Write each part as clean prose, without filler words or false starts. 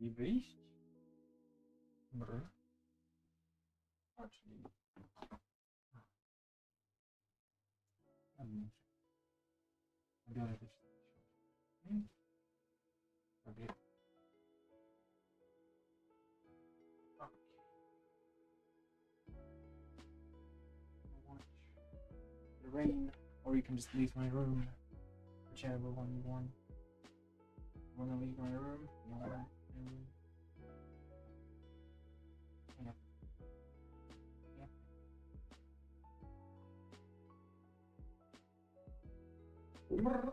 I wyjść? Brr. Czyli... Biorę te 40. Robię... Watch the rain, or you can just leave my room. Whichever one you want. Wanna leave my room? You wanna leave my room? Yep. Yep. Brr.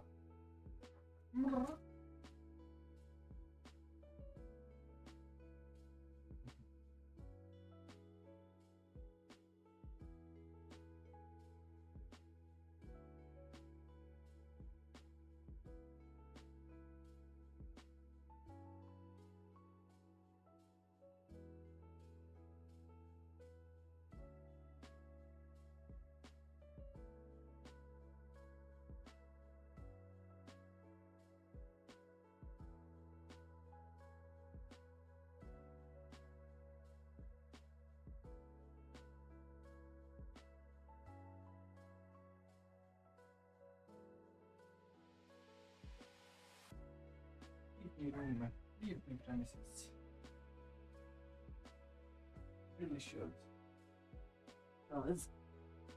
Brr. Leave me premises. Really should. Because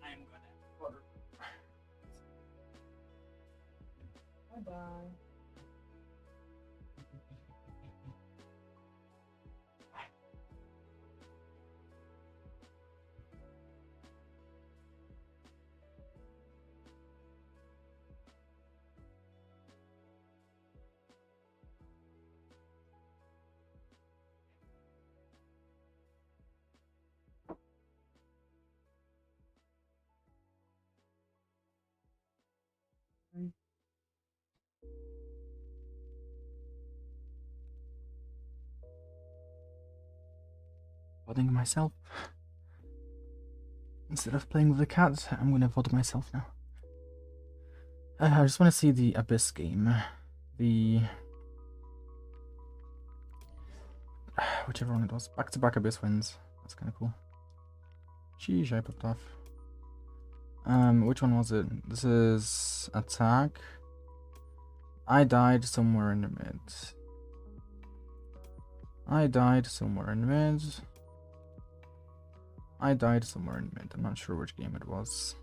I'm gonna order. Bye bye. Vodding myself. Instead of playing with the cat, I'm gonna vote myself now. I just want to see the Abyss game. The... whichever one it was. Back-to-back Abyss wins. That's kind of cool. Sheesh, I popped off. Which one was it? This is attack. I died somewhere in the mid. I died somewhere in the mid. I died somewhere in the mid. I'm not sure which game it was.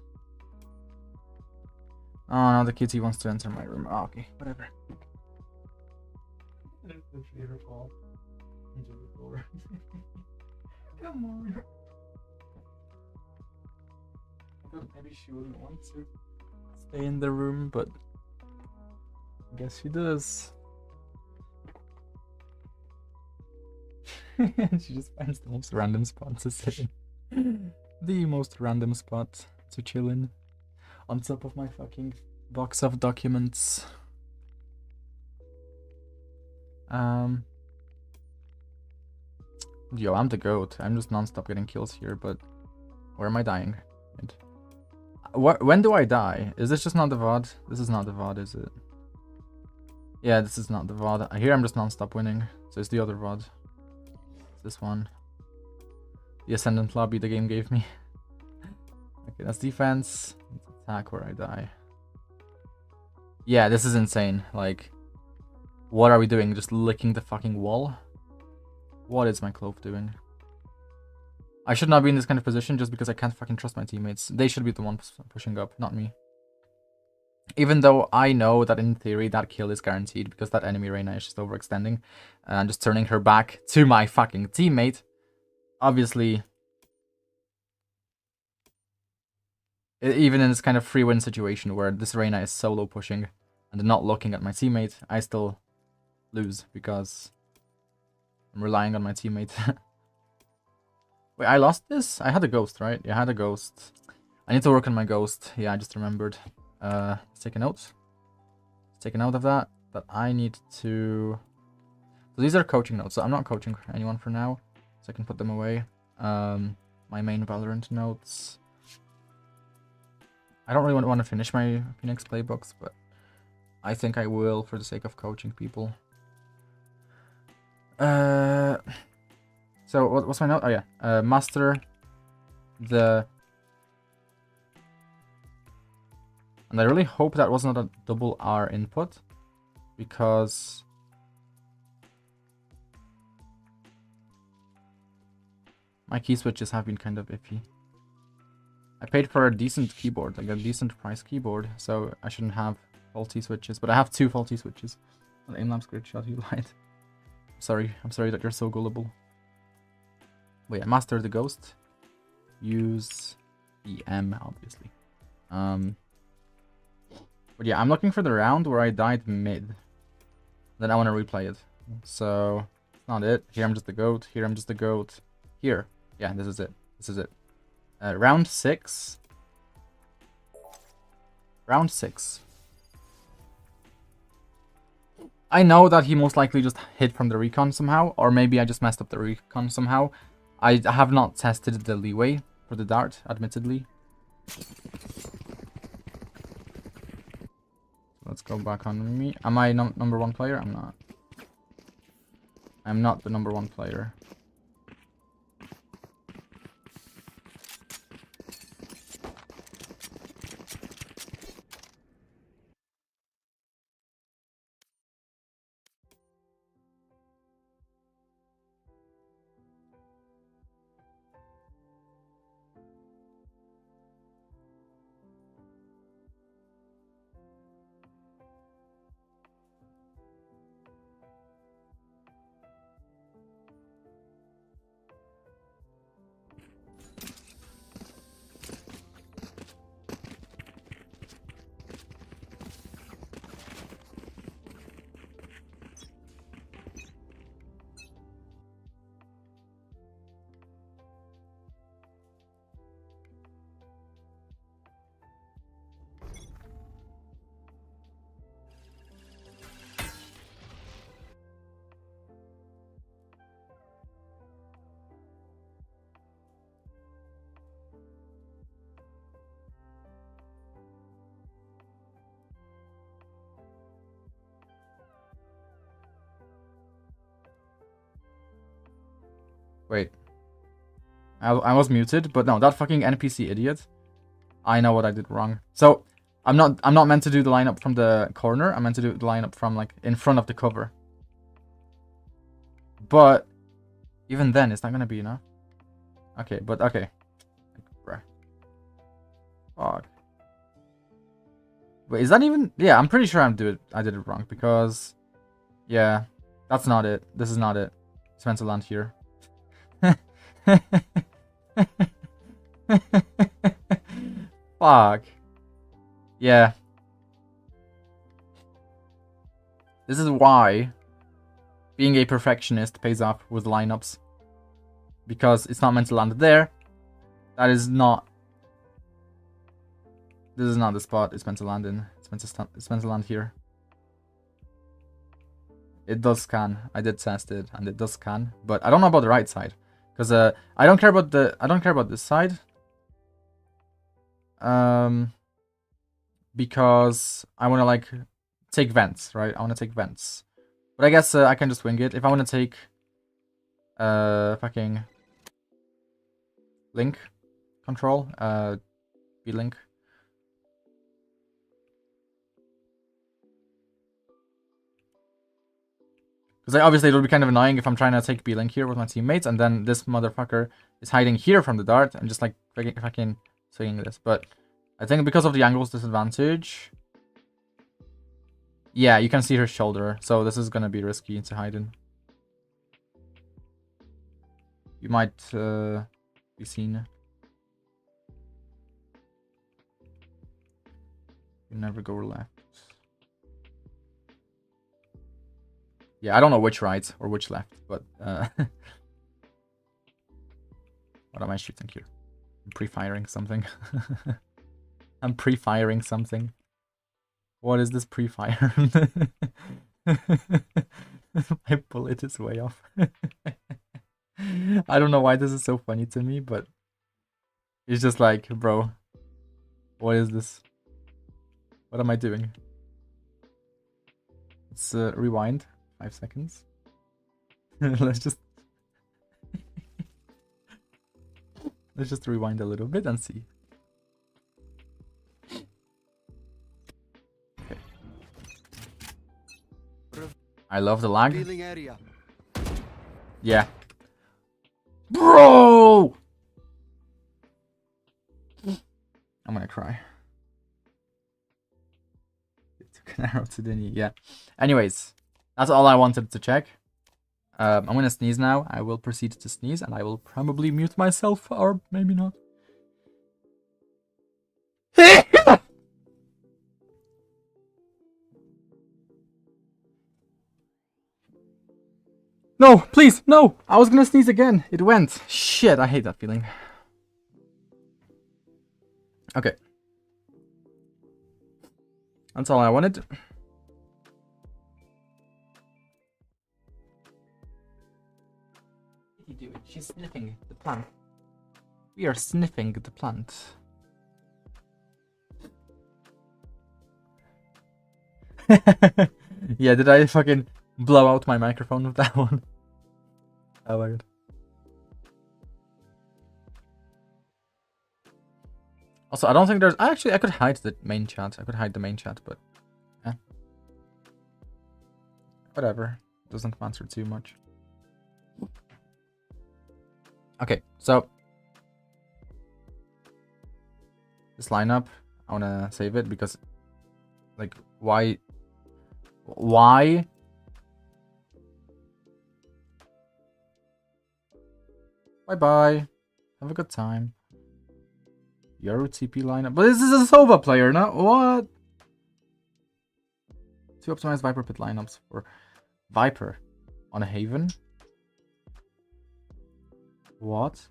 Oh, now the kitty wants to enter my room. Oh, okay, whatever. Come on. I thought maybe she wouldn't want to stay in the room, but I guess she does. She just finds the most random spot to sit in. The most random spot to chill in. On top of my fucking box of documents. Yo, I'm the goat. I'm just non-stop getting kills here, but where am I dying? When do I die? Is this just not the VOD? This is not the VOD, is it? Yeah, this is not the VOD. Here I'm just non-stop winning. So it's the other VOD. It's this one. The Ascendant lobby the game gave me. Okay, that's defense. Let's attack where I die. Yeah, this is insane. Like, what are we doing? Just licking the fucking wall? What is my clove doing? I should not be in this kind of position just because I can't fucking trust my teammates. They should be the ones pushing up, not me. Even though I know that in theory that kill is guaranteed because that enemy Reyna is just overextending and just turning her back to my fucking teammate. Obviously, even in this kind of free win situation where this Reyna is solo pushing and not looking at my teammate, I still lose because I'm relying on my teammate. Wait, I lost this? I had a ghost, right? Yeah, I had a ghost. I need to work on my ghost. Yeah, I just remembered. Let's take a note. Let's take a note of that. That I need to... So these are coaching notes. So I'm not coaching anyone for now. So I can put them away. My main Valorant notes. I don't really want to finish my Phoenix playbooks, but I think I will for the sake of coaching people. So what's my note? Oh yeah, master the. And I really hope that was not a double R input, because my key switches have been kind of iffy. I paid for a decent keyboard, like a decent price keyboard, so I shouldn't have faulty switches, but I have 2 faulty switches. Well, aimlam's great shot, you lied. I'm sorry that you're so gullible. Wait, I master the ghost. Use EM, obviously. But yeah, I'm looking for the round where I died mid. Then I want to replay it. So, it's not it. Here I'm just the goat. Here I'm just the goat. Here. Yeah, this is it. This is it. Round 6. Round 6. I know that he most likely just hit from the recon somehow, or maybe I just messed up the recon somehow. I have not tested the leeway for the dart, admittedly. Let's go back on me. Am I number 1 player? I'm not. I'm not the number 1 player. Wait. I was muted, but no, that fucking NPC idiot. I know what I did wrong. So, I'm not meant to do the lineup from the corner. I'm meant to do the lineup from like in front of the cover. But even then, it's not gonna be enough. Okay, but okay. Fuck. Wait, is that even? Yeah, I'm pretty sure I did it wrong because, yeah, that's not it. This is not it. It's meant to land here. Fuck. Yeah. This is why being a perfectionist pays off with lineups. Because it's not meant to land there. That is not. This is not the spot it's meant to land in. It's meant to land here. It does scan. I did test it, and it does scan. But I don't know about the right side, because I don't care about this side. Because I want to like take vents, right? I want to take vents. But I guess I can just wing it. If I want to take fucking link control, B-link. Because obviously it would be kind of annoying if I'm trying to take B-link here with my teammates, and then this motherfucker is hiding here from the dart and just like fucking swinging this. But I think because of the angle's disadvantage, yeah, you can see her shoulder, so this is gonna be risky to hide in. You might be seen. You never go left. Yeah, I don't know which right or which left, but what am I shooting here? I'm pre-firing something. I'm pre-firing something. What is this pre-fire? My bullet is way off. I don't know why this is so funny to me, but it's just like, bro, what is this? What am I doing? Let's rewind 5 seconds. let's just rewind a little bit and see. Okay. I love the lag. Yeah. Bro! I'm gonna cry. It took an arrow to the knee, yeah. Anyways, that's all I wanted to check. I'm gonna sneeze now. I will proceed to sneeze and I will probably mute myself, or maybe not. No, please, no! I was gonna sneeze again. It went. Shit, I hate that feeling. Okay. That's all I wanted. What are you doing? She's sniffing the plant. We are sniffing the plant. Yeah, did I fucking blow out my microphone with that one? Oh my god. Also, I don't think there's... Actually, I could hide the main chat. I could hide the main chat, but... Yeah. Whatever. Doesn't matter too much. Okay, so... This lineup, I wanna save it because... Like, why... Why? Bye-bye. Have a good time. Your TP lineup. But this is a Sova player, no? What? 2 optimized Viper pit lineups for Viper on a Haven. What?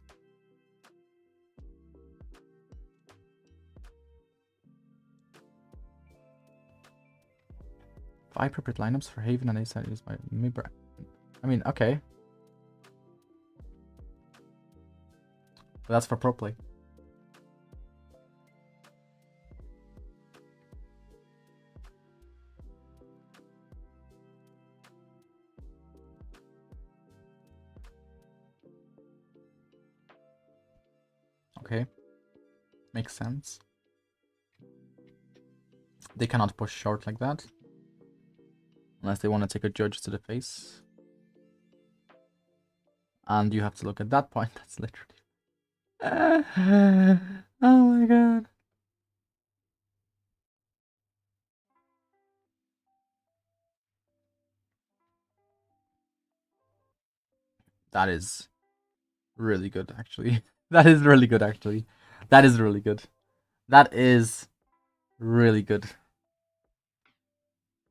Viper pit lineups for Haven and A-side is by Mibra. I mean, okay. But that's for pro play. Okay. Makes sense. They cannot push short like that. Unless they want to take a judge to the face. And you have to look at that point. That's literally... Oh my god. That is really good, actually. That is really good, actually. That is really good. That is really good.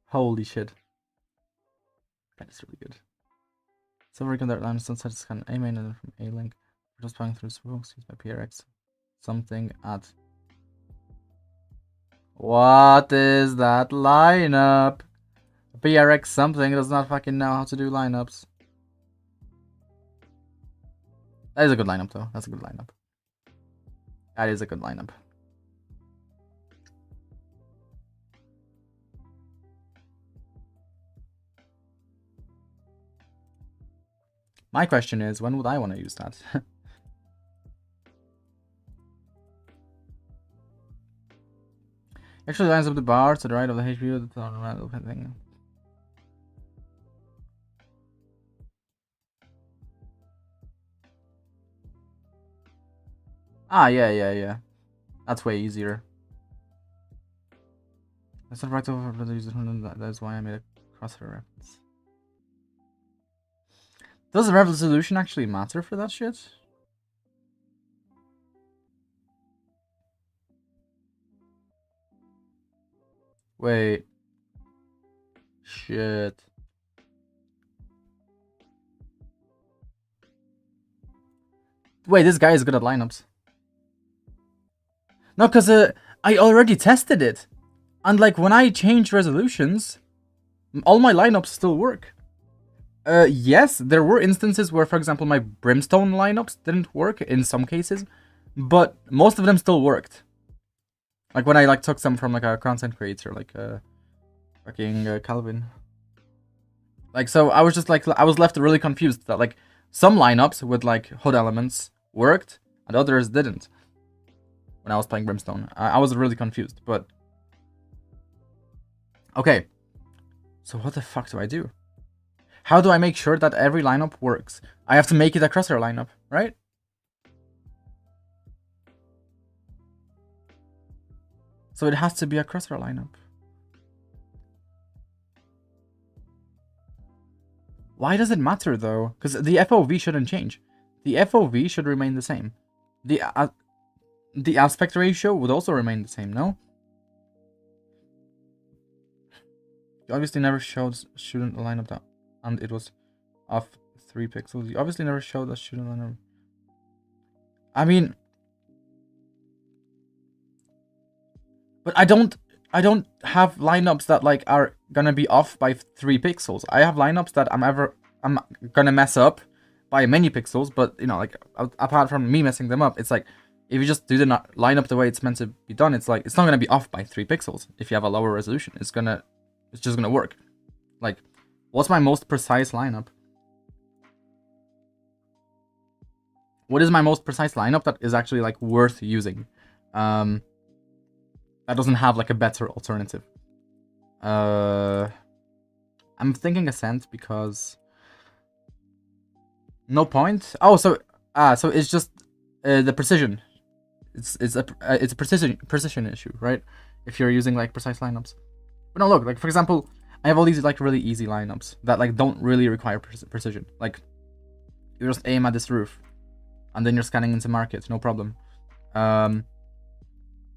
Holy shit. That is really good. So we can that line sunset scan A main and from A link. We're just playing through smokes used by PRX. Something at... What is that lineup? PRX something does not fucking know how to do lineups. That is a good lineup, though. That's a good lineup. That is a good lineup. My question is, when would I want to use that? Actually lines up the bar to the right of the HP of the thing. Ah, yeah. That's way easier. That's not right over the user. That's why I made a crosshair reference. Does the resolution actually matter for that shit? Wait. Shit. Wait, this guy is good at lineups. No, because I already tested it. And like when I change resolutions, all my lineups still work. Yes, there were instances where, for example, my Brimstone lineups didn't work in some cases, but most of them still worked. Like when I like took some from like a content creator, like fucking Calvin. Like, so I was just like, I was left really confused that like some lineups with like hood elements worked and others didn't. When I was playing Brimstone, I was really confused. But okay, so what the fuck do I do? How do I make sure that every lineup works? I have to make it a crosshair lineup, right? So it has to be a crosshair lineup. Why does it matter though? Because the FOV shouldn't change. The FOV should remain the same. The aspect ratio would also remain the same, no? You obviously never showed shouldn't line up that, and it was off 3 pixels. You obviously never showed that shouldn't line up. I mean, but I don't have lineups that like are gonna be off by 3 pixels. I have lineups that I'm gonna mess up by many pixels, but you know, like apart from me messing them up, it's like if you just do the lineup the way it's meant to be done, it's like it's not gonna be off by 3 pixels if you have a lower resolution. It's just gonna work. Like, what's my most precise lineup? What is my most precise lineup that is actually like worth using? That doesn't have like a better alternative. I'm thinking Ascent because no point. Oh, so it's just the precision. It's a precision issue, right? If you're using like precise lineups. But no, look, like for example, I have all these like really easy lineups that like don't really require precision. Like you just aim at this roof, and then you're scanning into market, no problem.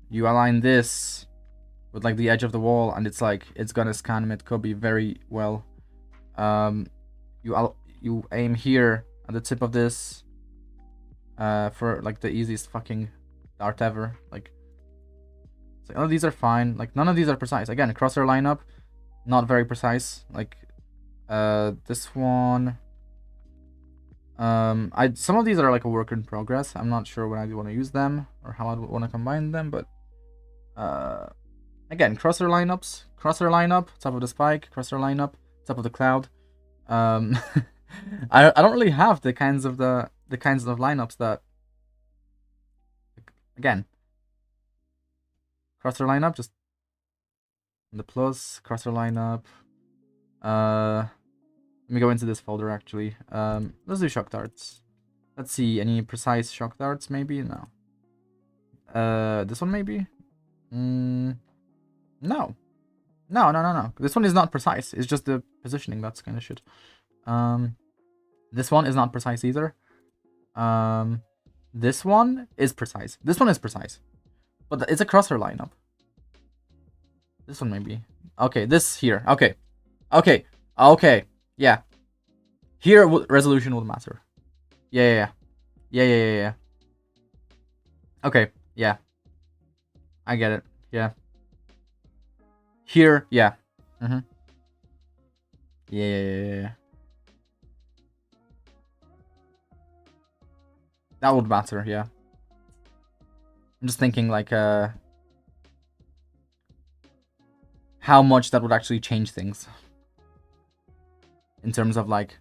You align this with like the edge of the wall, and it's like it's gonna scan mid-cubby very well. You aim here at the tip of this for like the easiest fucking dart ever. Like, so none of these are fine. Like none of these are precise. Again, crosshair lineup, not very precise. Like this one. Some of these are like a work in progress. I'm not sure when I want to use them or how I want to combine them, but again, crosshair lineup, top of the spike, crosshair lineup, top of the cloud. I don't really have the kinds of lineups that, again, crosshair lineup, just the plus crosshair lineup. Let me go into this folder actually. Let's do shock darts. Let's see, any precise shock darts maybe? No. This one maybe? No. No. This one is not precise. It's just the positioning that's kind of shit. This one is not precise either. This one is precise. This one is precise. But it's a crosshair lineup. This one maybe. Okay, this here. Okay. Yeah. Here, resolution would matter. Yeah. Okay, yeah. I get it. Yeah. Here, yeah. Yeah. That would matter, yeah. I'm just thinking like how much that would actually change things. In terms of like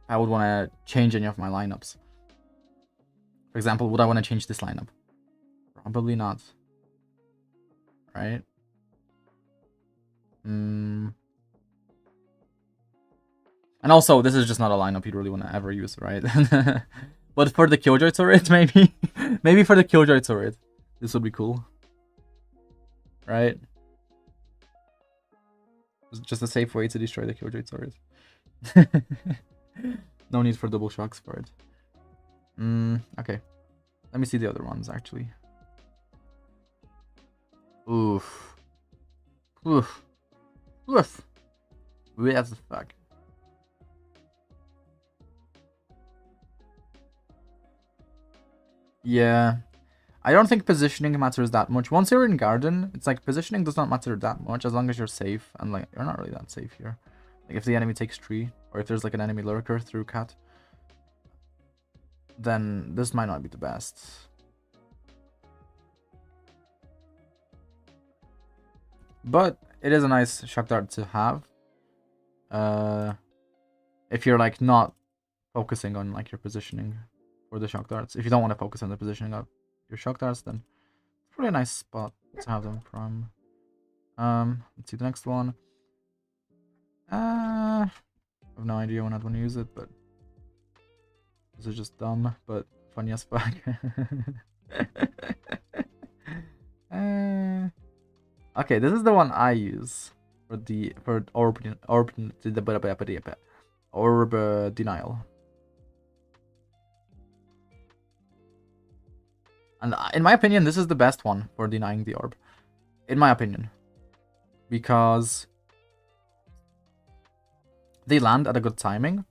I would want to change any of my lineups. For example, would I want to change this lineup? Probably not. Right? And also, this is just not a lineup you'd really want to ever use, right? But for the Killjoy turret, maybe. Maybe for the Killjoy turret, this would be cool. Right? It's just a safe way to destroy the Killjoy turret. No need for double shocks for it. Okay. Let me see the other ones, actually. Oof. What the fuck? Yeah. I don't think positioning matters that much. Once you're in garden, it's like positioning does not matter that much as long as you're safe. And like, you're not really that safe here. Like if the enemy takes tree, or if there's like an enemy lurker through cat, then this might not be the best. But it is a nice shock dart to have. if you're like not focusing on like your positioning for the shock darts. If you don't want to focus on the positioning of your shock darts, then it's really a nice spot to have them from. Let's see the next one. I have no idea when I'd want to use it, but this is just dumb, but funny as fuck. Okay, this is the one I use for orb denial. And in my opinion, this is the best one for denying the orb. In my opinion. Because they land at a good timing.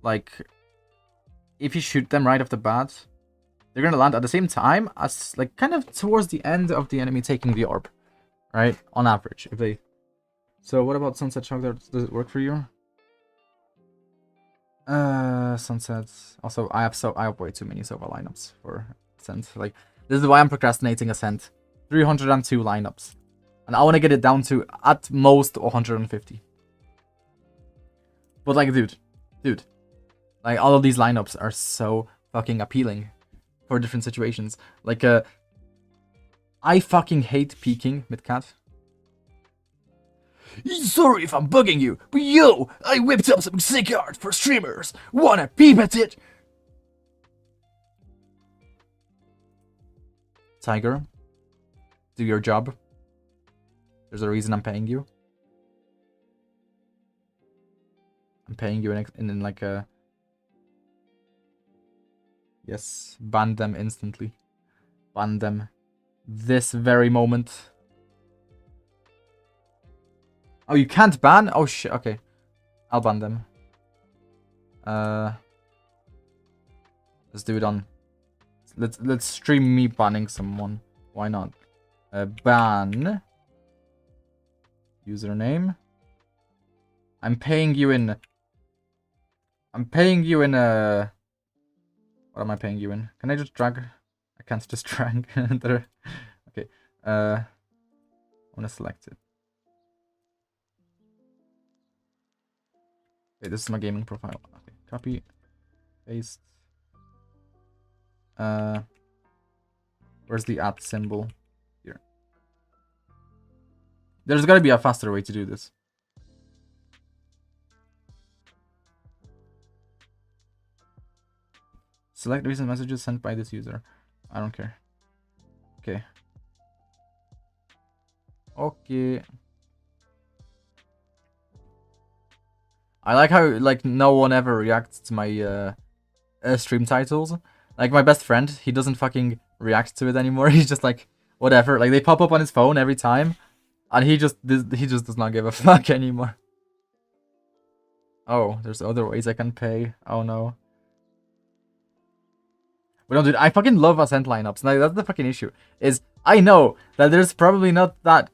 Like, if you shoot them right off the bat, they're gonna land at the same time as, like, kind of towards the end of the enemy taking the orb. Right? On average. If they... So, what about Sunset Shock Darts? Does it work for you? Sunsets. Also, I have way too many Sova lineups for Ascent. Like, this is why I'm procrastinating Ascent. 302 lineups. And I want to get it down to, at most, 150. But, like, dude. Like, all of these lineups are so fucking appealing for different situations. Like, I fucking hate peeking mid-cat. Sorry if I'm bugging you, but yo, I whipped up some sick art for streamers. Wanna peep at it? Tiger, do your job. There's a reason I'm paying you. I'm paying you in like a... Yes, ban them instantly. Ban them this very moment. Oh, you can't ban? Oh shit, okay. I'll ban them. Let's do it on... Let's stream me banning someone. Why not? Ban... Username. I'm paying you in... What am I paying you in? Can I just drag? I can't just drag. Okay. I want to select it. Okay, this is my gaming profile. Okay, copy, paste. Where's the @ symbol? Here. There's gotta be a faster way to do this. Select recent messages sent by this user. I don't care. Okay. Okay. I like how, like, no one ever reacts to my stream titles. Like, my best friend, he doesn't fucking react to it anymore. He's just like, whatever. Like, they pop up on his phone every time, and he just does not give a fuck anymore. Oh, there's other ways I can pay. Oh no. But no, dude, I fucking love Ascent lineups. Like, that's the fucking issue. Is I know that there's probably not that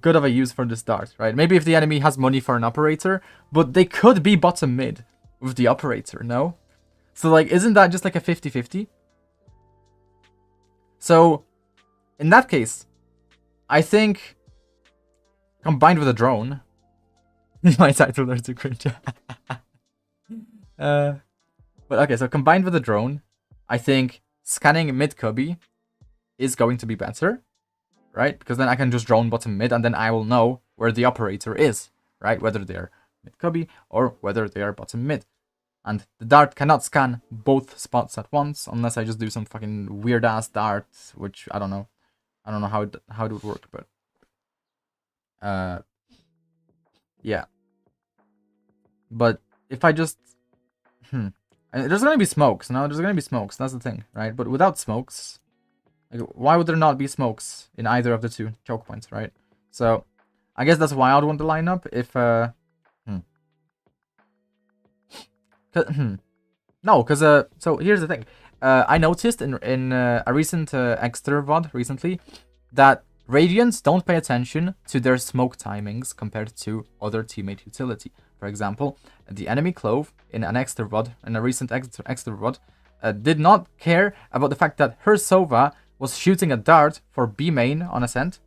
good of a use for this dart, right? Maybe if the enemy has money for an operator, but they could be bottom mid with the operator, no? So, like, isn't that just like a 50-50? So, in that case, I think combined with a drone, my title there too cringe. But okay, so combined with a drone, I think scanning mid cubby is going to be better, right? Because then I can just drone bottom mid, and then I will know where the operator is, right? Whether they're mid cubby or whether they are bottom mid. And the dart cannot scan both spots at once unless I just do some fucking weird ass dart, which I don't know. I don't know how it would work, but yeah. But if I just there's gonna be smokes. No, there's gonna be smokes. That's the thing, right? But without smokes, like, why would there not be smokes in either of the two choke points, right? So I guess that's why I'd want the lineup. If no, because so here's the thing. I noticed in a recent Extra VOD recently that Radiants don't pay attention to their smoke timings compared to other teammate utility. For example, the enemy Clove in an Extra VOD, in a recent Extra VOD, did not care about the fact that her Sova was shooting a dart for B main on Ascent.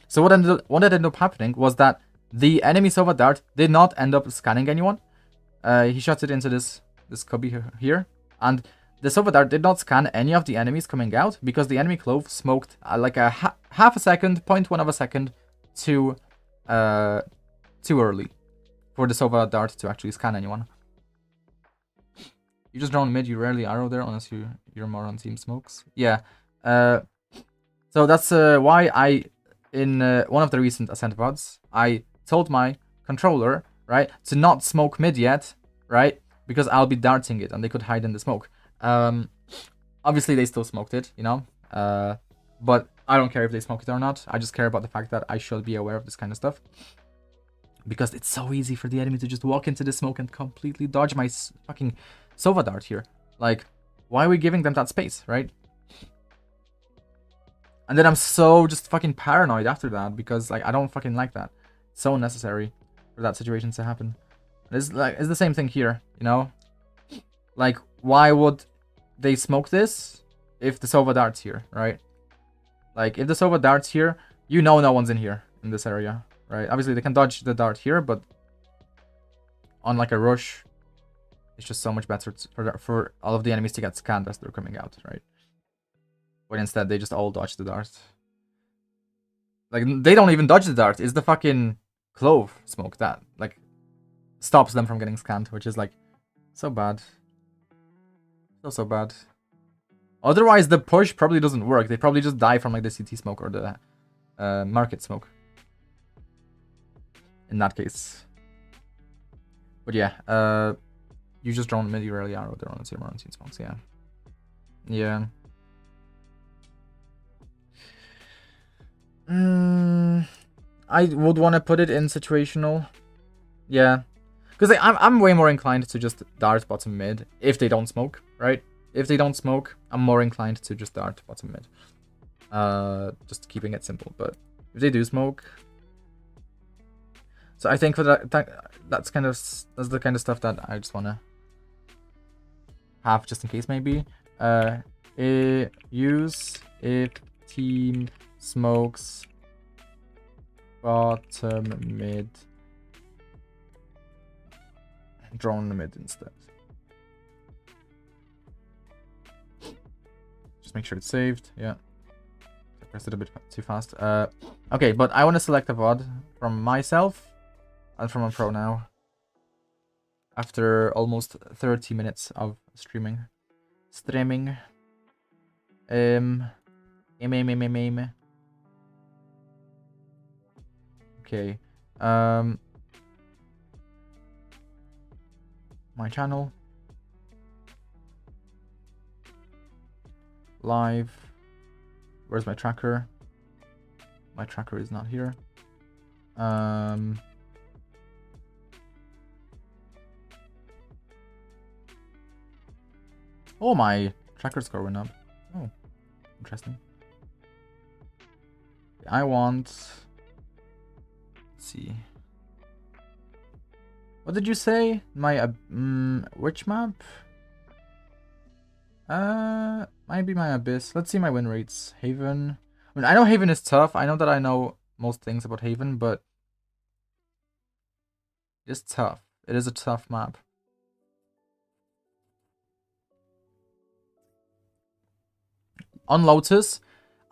So what ended up happening was that The enemy Sova Dart did not end up scanning anyone. He shots it into this cubby here, and the Sova Dart did not scan any of the enemies coming out because the enemy Clove smoked like a half a second, 0.1 of a second too early for the Sova Dart to actually scan anyone. You just drone mid, you rarely arrow there unless you're more on team smokes. Yeah. So that's why I, in one of the recent Ascent VODs, I told my controller, right, to not smoke mid yet, right, because I'll be darting it and they could hide in the smoke. Obviously they still smoked it, you know, but I don't care if they smoke it or not. I just care about the fact that I should be aware of this kind of stuff, because it's so easy for the enemy to just walk into the smoke and completely dodge my fucking Sova Dart here. Like, why are we giving them that space, right? And then I'm so just fucking paranoid after that, because like I don't fucking like that. It's so unnecessary for that situation to happen. It's the same thing here, you know? Like, why would they smoke this if the Sova Dart's here, right? Like, if the Sova Dart's here, you know no one's in here in this area, right? Obviously they can dodge the dart here, but on like a rush, it's just so much better for all of the enemies to get scanned as they're coming out, right? But instead, they just all dodge the dart. Like, they don't even dodge the dart. It's the fucking Clove smoke that, like, stops them from getting scanned, which is, like, so bad. So bad. Otherwise, the push probably doesn't work. They probably just die from, like, the CT smoke or the market smoke. In that case. But yeah, you just drone mid, you rarely arrow there on the team smokes, yeah. Yeah. I would want to put it in situational. Yeah. Because like, I'm way more inclined to just dart bottom mid if they don't smoke, right? If they don't smoke, I'm more inclined to just dart bottom mid. Just keeping it simple. But if they do smoke... So I think for that's the kind of stuff that I just want to have just in case maybe. Use if team smokes bottom mid, drone mid instead. Just make sure it's saved. Yeah, I pressed it a bit too fast. Okay, but I want to select a VOD from myself and from a pro now. After almost 30 minutes of streaming. Okay. My channel. Live. Where's my tracker? My tracker is not here. Oh, my tracker score went up. Oh, interesting. I want... Let's see. What did you say? My which map? Might be my Abyss. Let's see my win rates. Haven. I mean, I know Haven is tough. I know that I know most things about Haven, but it's tough. It is a tough map. On Lotus,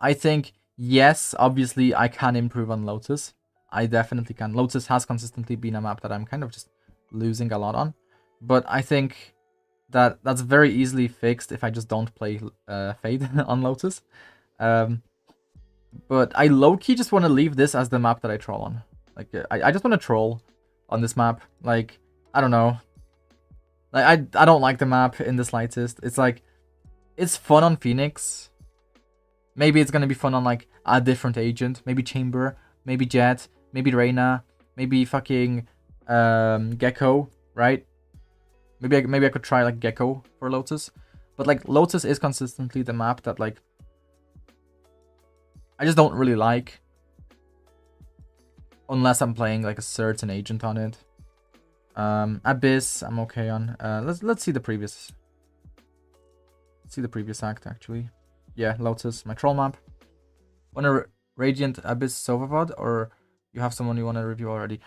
I think, yes, obviously I can improve on Lotus. I definitely can. Lotus has consistently been a map that I'm kind of just losing a lot on. But I think that that's very easily fixed if I just don't play Fade on Lotus. But I low-key just want to leave this as the map that I troll on. Like, I just want to troll on this map. Like, I don't know. Like, I don't like the map in the slightest. It's like, it's fun on Phoenix. Maybe it's gonna be fun on like a different agent. Maybe Chamber, maybe Jet, maybe Reyna, maybe fucking Gecko, right? Maybe I could try like Gecko for Lotus. But like Lotus is consistently the map that like I just don't really like. Unless I'm playing like a certain agent on it. Abyss, I'm okay on. Let's see the previous. Let's see the previous act actually. Yeah, Lotus, my troll map. Want a Radiant Abyss Sova VOD or You have someone you want to review already.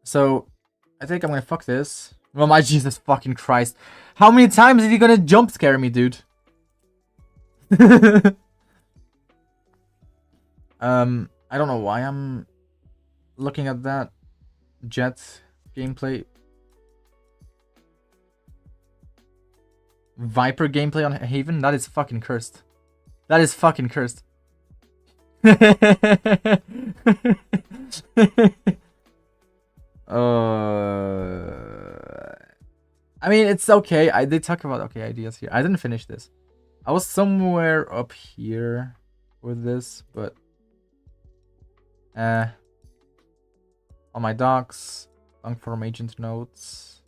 So I think I'm gonna fuck this. Oh my Jesus fucking Christ. How many times is he gonna jump scare me, dude? I don't know why I'm looking at that Jet gameplay. Viper gameplay on Haven? That is fucking cursed. That is fucking cursed. I mean, it's okay. I did talk about okay ideas here. I didn't finish this. I was somewhere up here with this, but on my docs, aforementioned notes.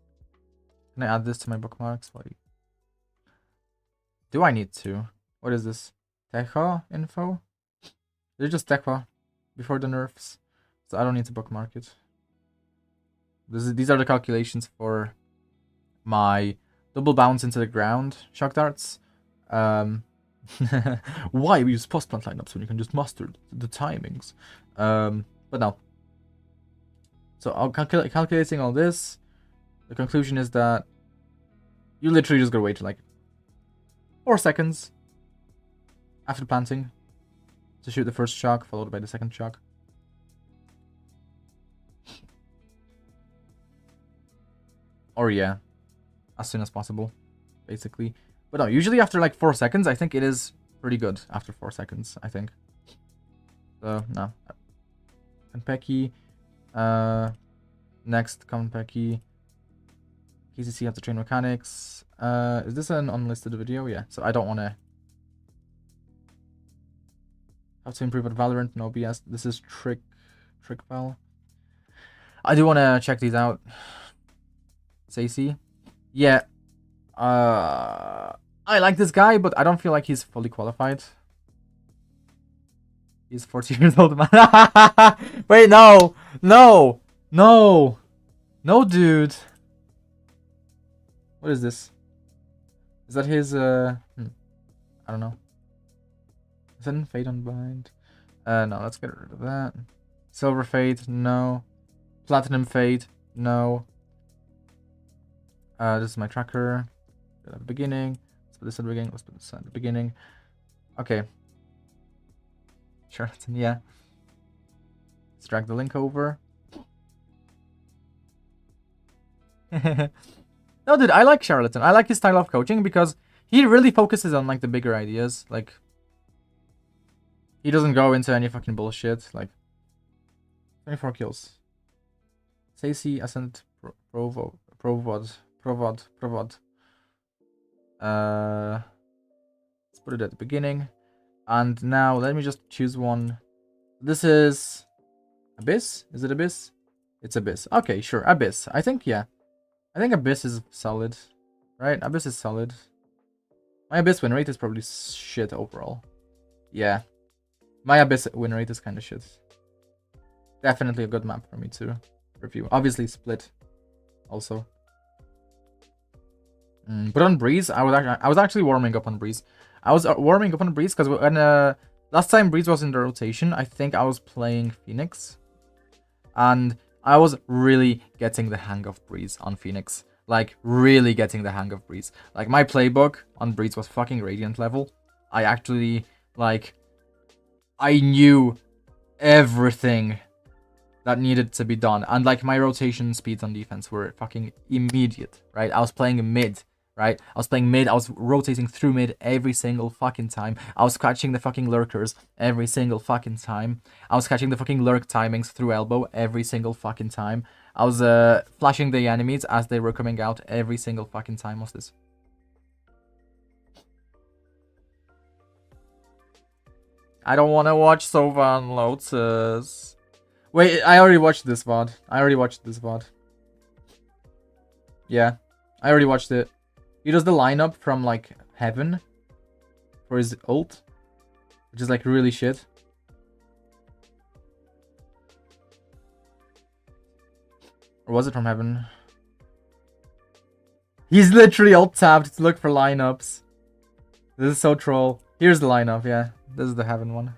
Can I add this to my bookmarks? Do I need to? What is this? Techo info? It's just Techo before the nerfs, so I don't need to bookmark it. These are the calculations for my double bounce into the ground shock darts. Why we use post plant lineups when you can just master the timings? But no. So I'll calculating all this. The conclusion is that you literally just gotta wait like 4 seconds after planting to shoot the first shock, followed by the second shock. Or yeah, as soon as possible, basically. But no, usually after like 4 seconds, I think it is pretty good after 4 seconds, I think. So, no. Konpeki. Next, Konpeki. KCC have to train mechanics. Is this an unlisted video? Yeah, so I don't want to... Have to improve at Valorant, no BS. This is Trick Val. I do want to check these out. Sacy. Yeah. I like this guy, but I don't feel like he's fully qualified. He's 40 years old, man. Wait, no. No. No. No, dude. What is this? Is that his, I don't know. Is that Fade Unbind? No, let's get rid of that. Silver Fade, no. Platinum Fade, no. This is my tracker. At the beginning. Let's put this at the beginning. Let's put this at the beginning. Okay. Charlatan, yeah. Let's drag the link over. No, dude, I like Charlatan. I like his style of coaching because he really focuses on like the bigger ideas. Like, he doesn't go into any fucking bullshit. Like, 24 kills. Sacy, Ascent, Provod. Let's put it at the beginning. And now let me just choose one. This is Abyss. Is it Abyss? It's Abyss. Okay, sure. Abyss. I think, yeah. I think Abyss is solid. Right? Abyss is solid. My Abyss win rate is probably shit overall. Yeah. My Abyss win rate is kind of shit. Definitely a good map for me to review. Obviously split also. But on Breeze, I was actually warming up on Breeze. I was warming up on Breeze because when last time Breeze was in the rotation, I think I was playing Phoenix, and I was really getting the hang of Breeze on Phoenix. Like, really getting the hang of Breeze. Like, my playbook on Breeze was fucking Radiant level. I actually, like, I knew everything that needed to be done. And, like, my rotation speeds on defense were fucking immediate, right? I was playing mid, right? I was playing mid. I was rotating through mid every single fucking time. I was catching the fucking lurkers every single fucking time. I was catching the fucking lurk timings through elbow every single fucking time. I was flashing the enemies as they were coming out every single fucking time. What's this? I don't want to watch Sovan Lotus. Wait, I already watched this VOD. Yeah, I already watched it. He does the lineup from, like, Heaven for his ult, which is, like, really shit. Or was it from Heaven? He's literally alt-tabbed to look for lineups. This is so troll. Here's the lineup, yeah. This is the Heaven one.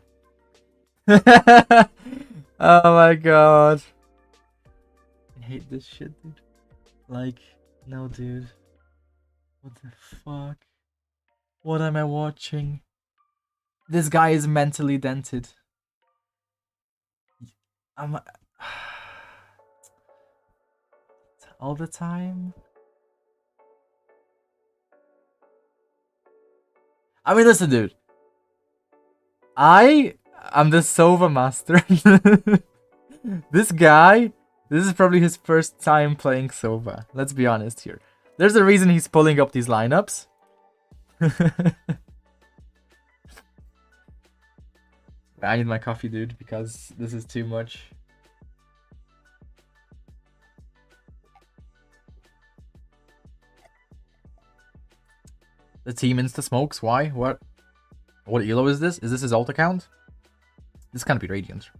Oh my god. I hate this shit, dude. Like, no, dude. What the fuck? What am I watching? This guy is mentally dented. I'm all the time. I mean, listen, dude. I'm the Sova master. This guy, this is probably his first time playing Sova. Let's be honest here. There's a reason he's pulling up these lineups. I need my coffee, dude, because this is too much. The team insta smokes. Why? What elo is this? Is this his alt account? This can't be Radiant.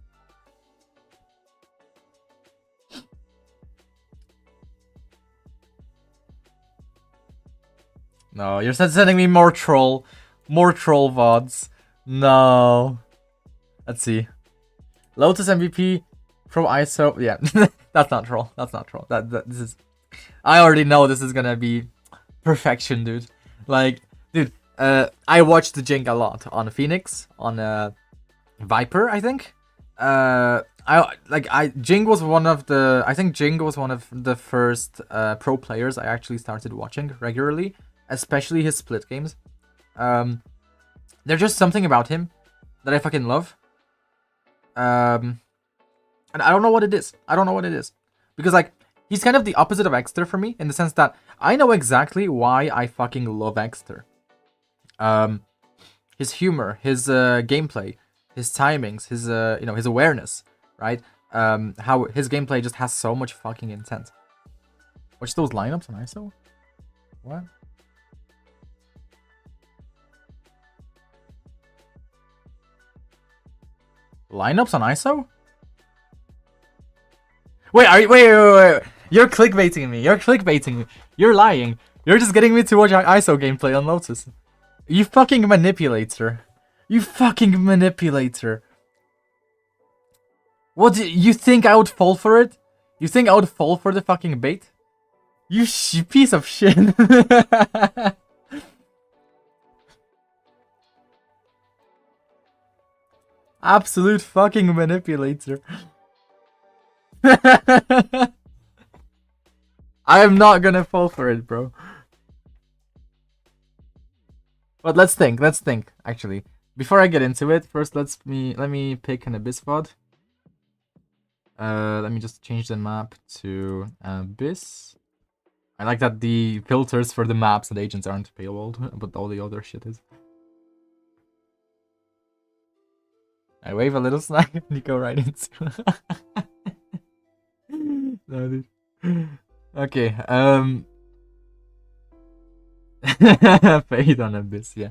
No, you're sending me more troll VODs. No. Let's see. Lotus MVP Pro ISO. Yeah, that's not troll. That's not troll. This is. I already know this is gonna be perfection, dude. Like, dude, I watched the Jink a lot on Phoenix, on Viper, I think. Jing was one of the. I think Jing was one of the first pro players I actually started watching regularly, especially his split games. There's just something about him that I fucking love. And I don't know what it is. I don't know what it is. Because, like, he's kind of the opposite of Exter for me, in the sense that I know exactly why I fucking love Exter. His humor, his gameplay, his timings, his his awareness, right? How his gameplay just has so much fucking intent. Watch those lineups on ISO? What? Lineups on ISO? Wait. You're clickbaiting me. You're clickbaiting me. You're lying. You're just getting me to watch ISO gameplay on Lotus. You fucking manipulator. You fucking manipulator. What, you think I would fall for it? You think I would fall for the fucking bait? You piece of shit. Absolute fucking manipulator. I am not gonna fall for it, bro. But let's think, actually. Before I get into it, first let me pick an Abyss VOD. Let me just change the map to Abyss. I like that the filters for the maps and agents aren't paywalled, but all the other shit is. I wave a little snack and you go right into no, dude. Okay, Fade on Abyss, yeah.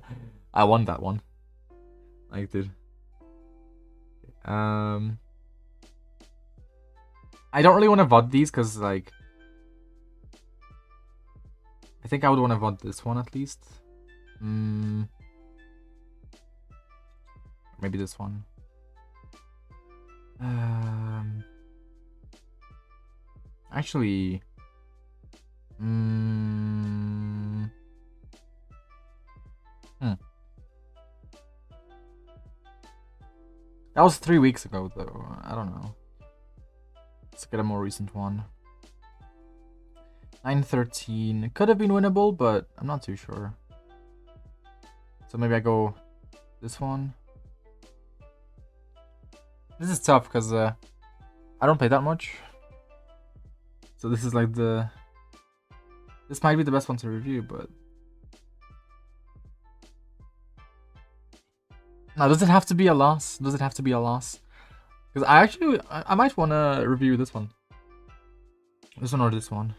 I won that one. Like, dude. I don't really want to VOD these, because, like, I think I would want to VOD this one at least. Maybe this one. Actually, that was 3 weeks ago, though. I don't know. Let's get a more recent one. 913. Could have been winnable, but I'm not too sure. So maybe I go this one. This is tough because I don't play that much. So this is like the... This might be the best one to review, but... Now, does it have to be a loss? Does it have to be a loss? Because I might want to review this one. This one or this one.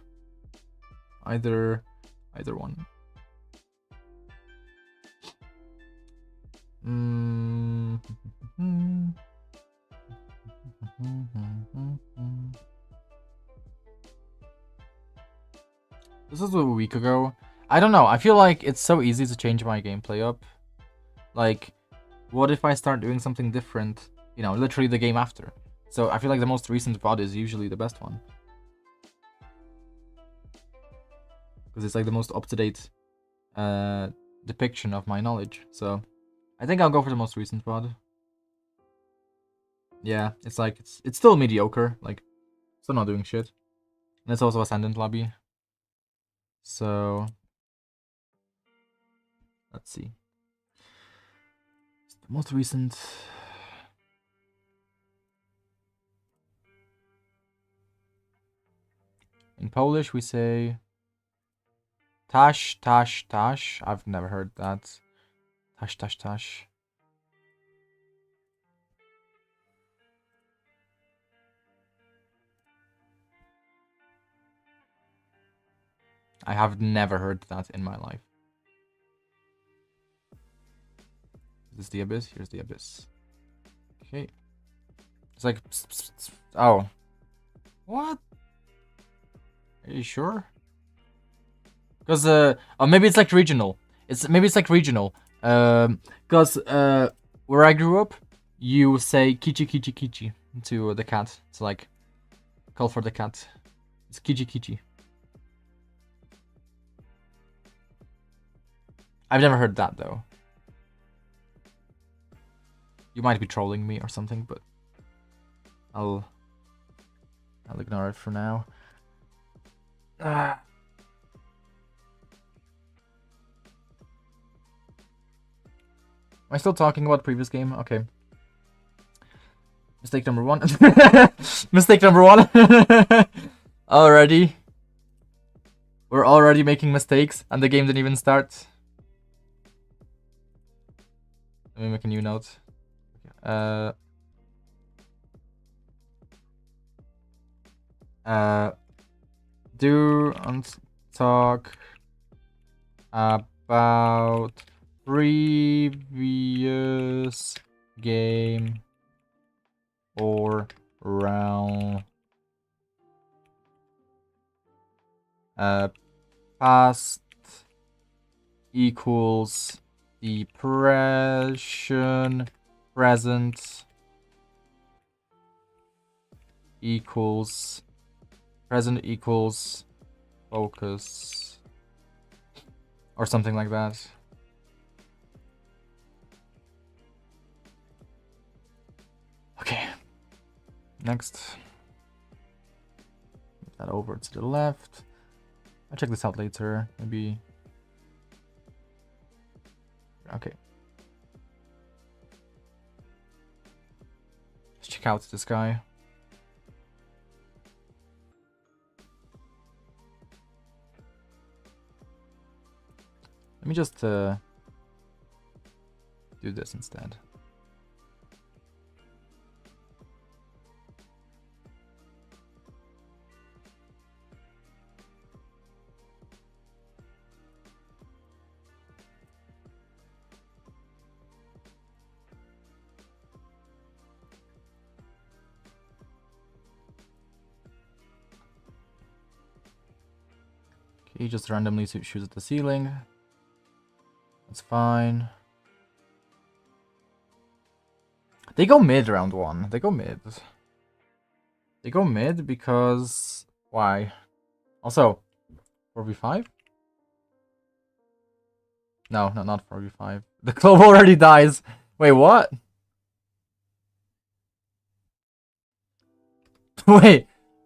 Either one. This was a week ago. I don't know. I feel like it's so easy to change my gameplay up. Like, what if I start doing something different you know, literally the game after. So I feel like the most recent VOD is usually the best one. Because it's like the most up-to-date depiction of my knowledge. So I think I'll go for the most recent VOD. Yeah, it's like, it's still mediocre. Like, still not doing shit. And it's also Ascendant lobby. So let's see. The most recent. In Polish, we say tash, tash, tash. I've never heard that. Tash, tash, tash. I have never heard that in my life. Is this the abyss? Here's the abyss. Okay. It's like, pss, pss, pss. Oh. What? Are you sure? Because, oh, maybe it's like regional. Maybe it's like regional. Because, where I grew up, you say kichi, kichi, kichi to the cat. It's like, call for the cat. It's kichi, kichi. I've never heard that, though. You might be trolling me or something, but I'll ignore it for now. Am I still talking about previous game? Okay. Mistake number one. Mistake number one. Already. We're already making mistakes, and the game didn't even start. Let me make a new note. Don't talk about previous game or round. Past equals depression. Present equals present equals focus, or something like that. Okay, next. Move that over to the left. I'll check this out later. Maybe. Okay. Let's check out this guy. Let me just do this instead. Okay, just randomly shoots at the ceiling. That's fine. They go mid round one. They go mid. They go mid because... Why? Also, 4v5? No, not 4v5. The clove already dies. Wait, what?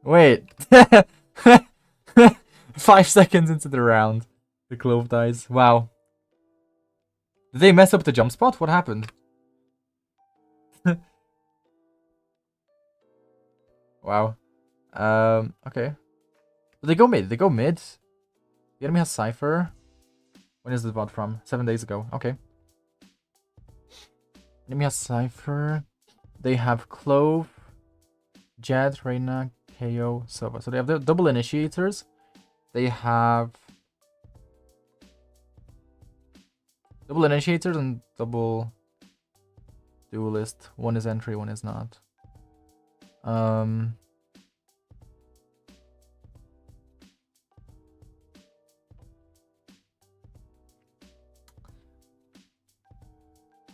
Wait. 5 seconds into the round, the clove dies. Wow. Did they mess up the jump spot? What happened? Wow. Okay. But they go mid. They go mid. The enemy has Cypher. When is the VOD from? 7 days ago. Okay. Enemy has Cypher. They have Clove, Jet, Reyna, KO, Sova. So they have the double initiators. They have double initiators and double duelist. One is entry, one is not.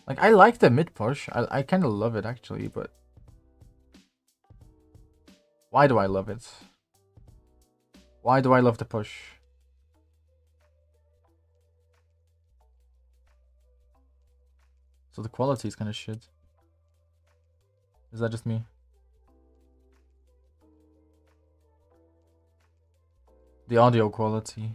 Like, I like the mid push. I kind of love it, actually, but... Why do I love it? Why do I love the push? So the quality is kind of shit. Is that just me? The audio quality.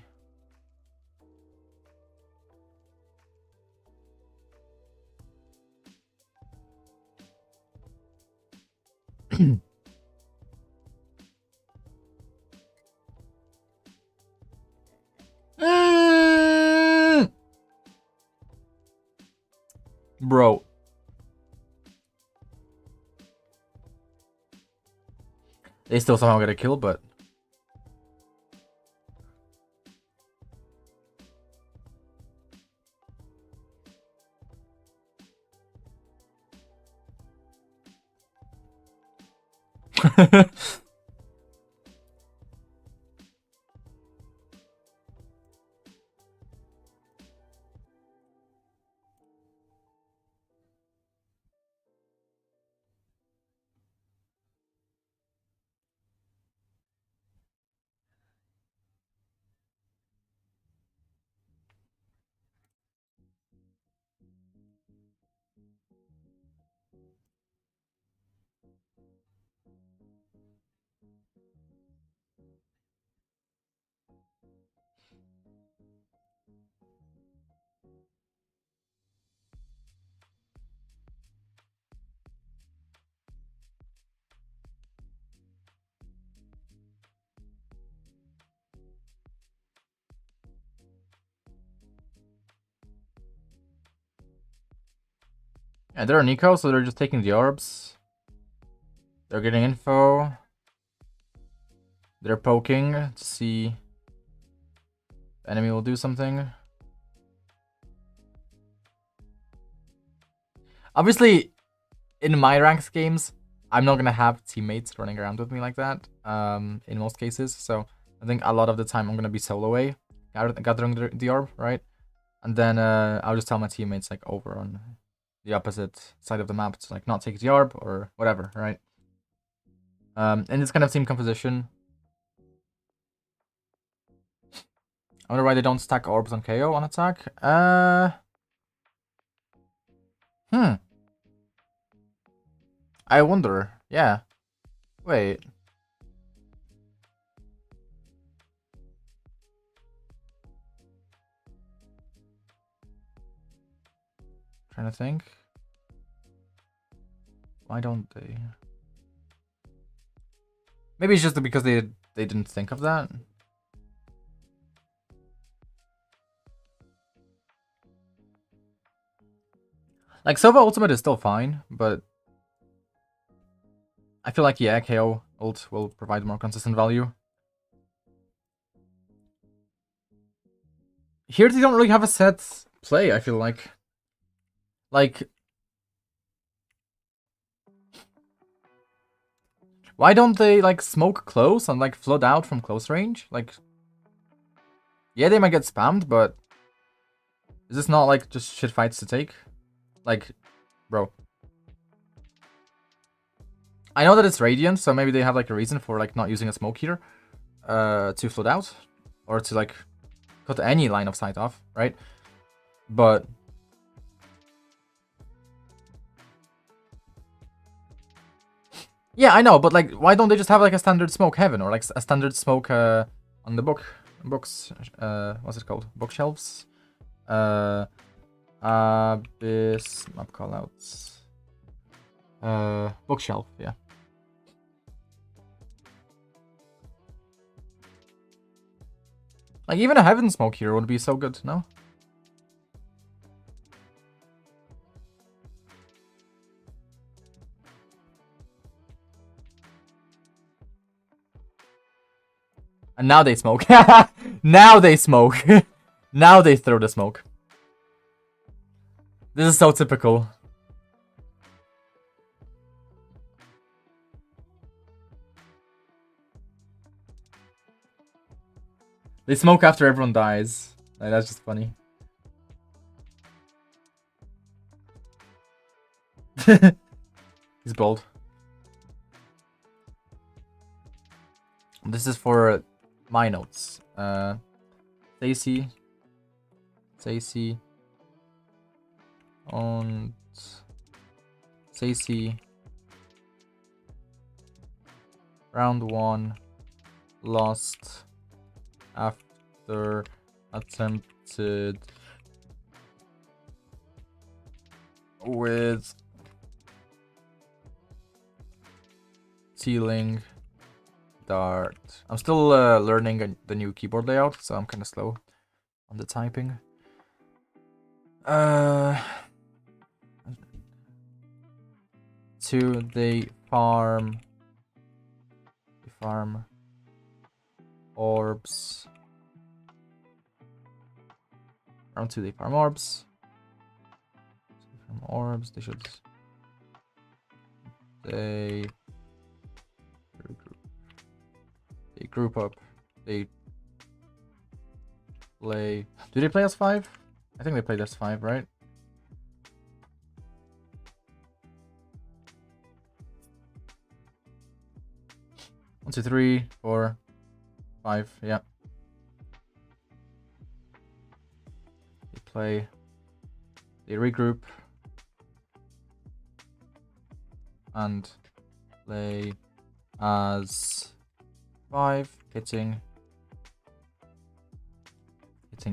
Bro. They still somehow get a kill, but... Yeah, they're Nico, so they're just taking the orbs. They're getting info. They're poking to see the enemy will do something. Obviously, in my ranks games, I'm not gonna have teammates running around with me like that. In most cases, so I think a lot of the time I'm gonna be solo A, gathering the orb, right? And then I'll just tell my teammates like over on the opposite side of the map to like not take the orb or whatever, right? In this kind of team composition, I wonder why they don't stack orbs on KO on attack. I wonder. Yeah. Wait. Trying to think. Why don't they? Maybe it's just because they didn't think of that. Like, Sova ultimate is still fine, but I feel like, yeah, KO ult will provide more consistent value. Here they don't really have a set play, I feel like. Like, why don't they, like, smoke close and, like, flood out from close range? Like, yeah, they might get spammed, but is this not, like, just shit fights to take? Like, bro. I know that it's Radiant, so maybe they have, like, a reason for, like, not using a smoke here to flood out. Or to, like, cut any line of sight off, right? But... yeah, I know, but, like, why don't they just have, like, a standard smoke heaven? Or, like, a standard smoke on the books, what's it called? Bookshelves? Abyss map callouts. Bookshelf, yeah. Like, even a heaven smoke here would be so good, no? And now they smoke. Now they smoke. Now they throw the smoke. This is so typical. They smoke after everyone dies. Like, that's just funny. He's bold. This is for my notes. Stacy und Stacy round 1 lost after attempted with ceiling dart. I'm still learning the new keyboard layout, so I'm kind of slow on the typing. Two, they farm orbs. Round 2 they farm orbs. They should they group up. They play. Do they play as 5? I think they played as 5, right? One, two, three, 4, 5. Yeah. They play. They regroup and play as 5, hitting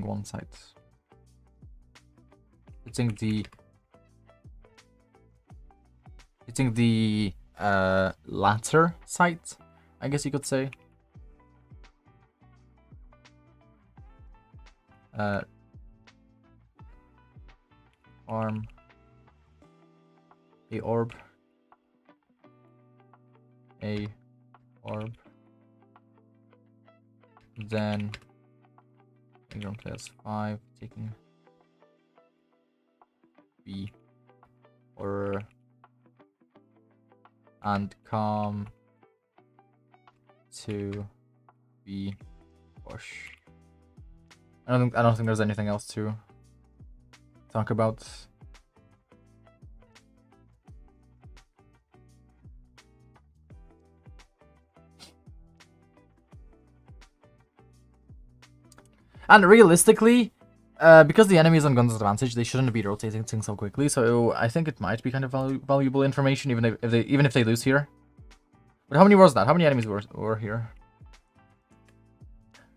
one side. Hitting the latter side, I guess you could say. Arm a orb. Then you're gonna play as 5, taking B or and come to B push. I don't think there's anything else to talk about. And realistically, because the enemy is on guns advantage, they shouldn't be rotating things so quickly. So I think it might be kind of valuable information, even if they lose here. But how many was that? How many enemies were here?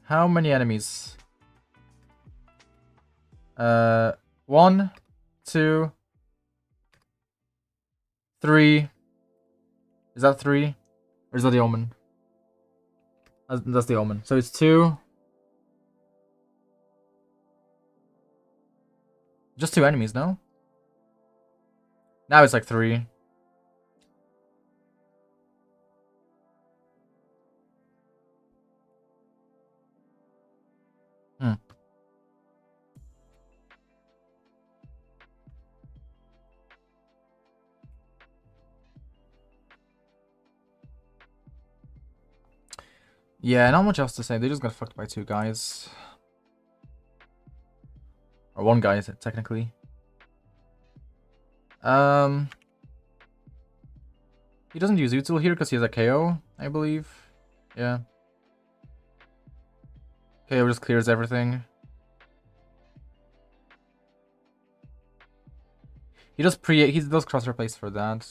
How many enemies? 1, 2, 3. Is that 3? Or is that the omen? That's the omen. So it's 2. Just 2 enemies, no? Now it's like 3. Yeah, not much else to say. They just got fucked by 2 guys. Or 1 guy, technically. He doesn't use util here because he has a KO, I believe. Yeah. KO just clears everything. He does cross replace for that.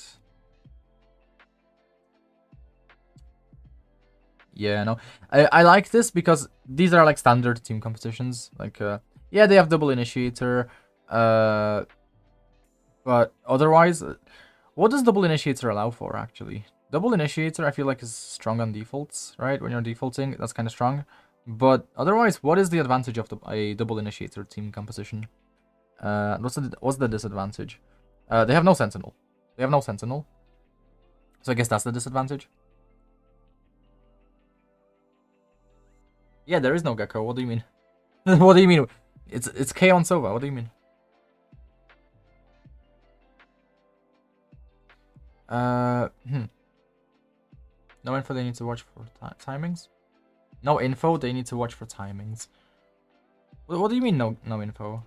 Yeah, no. I like this because these are like standard team competitions. Like yeah, they have double initiator. But otherwise, what does double initiator allow for actually? Double initiator I feel like is strong on defaults, right? When you're defaulting, that's kind of strong. But otherwise, what is the advantage of a double initiator team composition? What's the disadvantage? They have no sentinel. So I guess that's the disadvantage. Yeah, there is no Gecko. What do you mean? What do you mean? It's K on Sova. What do you mean? No info, they need to watch for timings? No info, they need to watch for timings. What do you mean no info?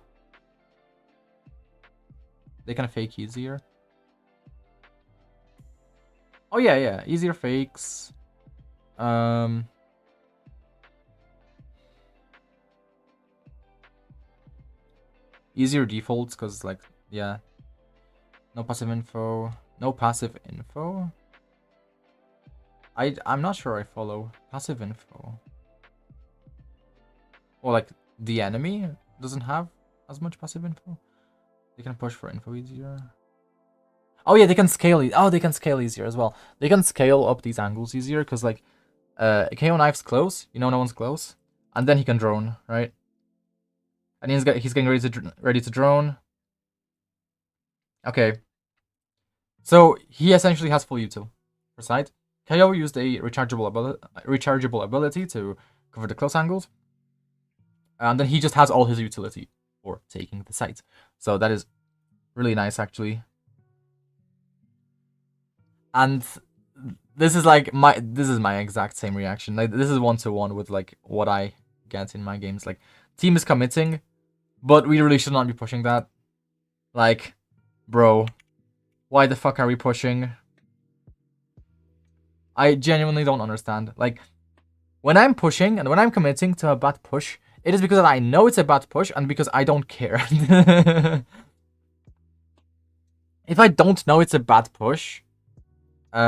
They can fake easier. Oh yeah, yeah. Easier fakes. Easier defaults, because like, yeah. No passive info. No passive info? I'm not sure I follow passive info. Or like the enemy doesn't have as much passive info. They can push for info easier. Oh yeah, they can scale they can scale easier as well. They can scale up these angles easier because like KO knife's close, you know no one's close. And then he can drone, right? And he's getting ready to drone. Okay. So he essentially has full util per side. KO used a rechargeable ability to cover the close angles. And then he just has all his utility for taking the site. So that is really nice actually. And this is like my exact same reaction. Like this is 1-to-1 with like what I get in my games. Like team is committing, but we really should not be pushing that. Like, bro, why the fuck are we pushing? I genuinely don't understand. Like, when I'm pushing and when I'm committing to a bad push, it is because I know it's a bad push and because I don't care. If I don't know it's a bad push, if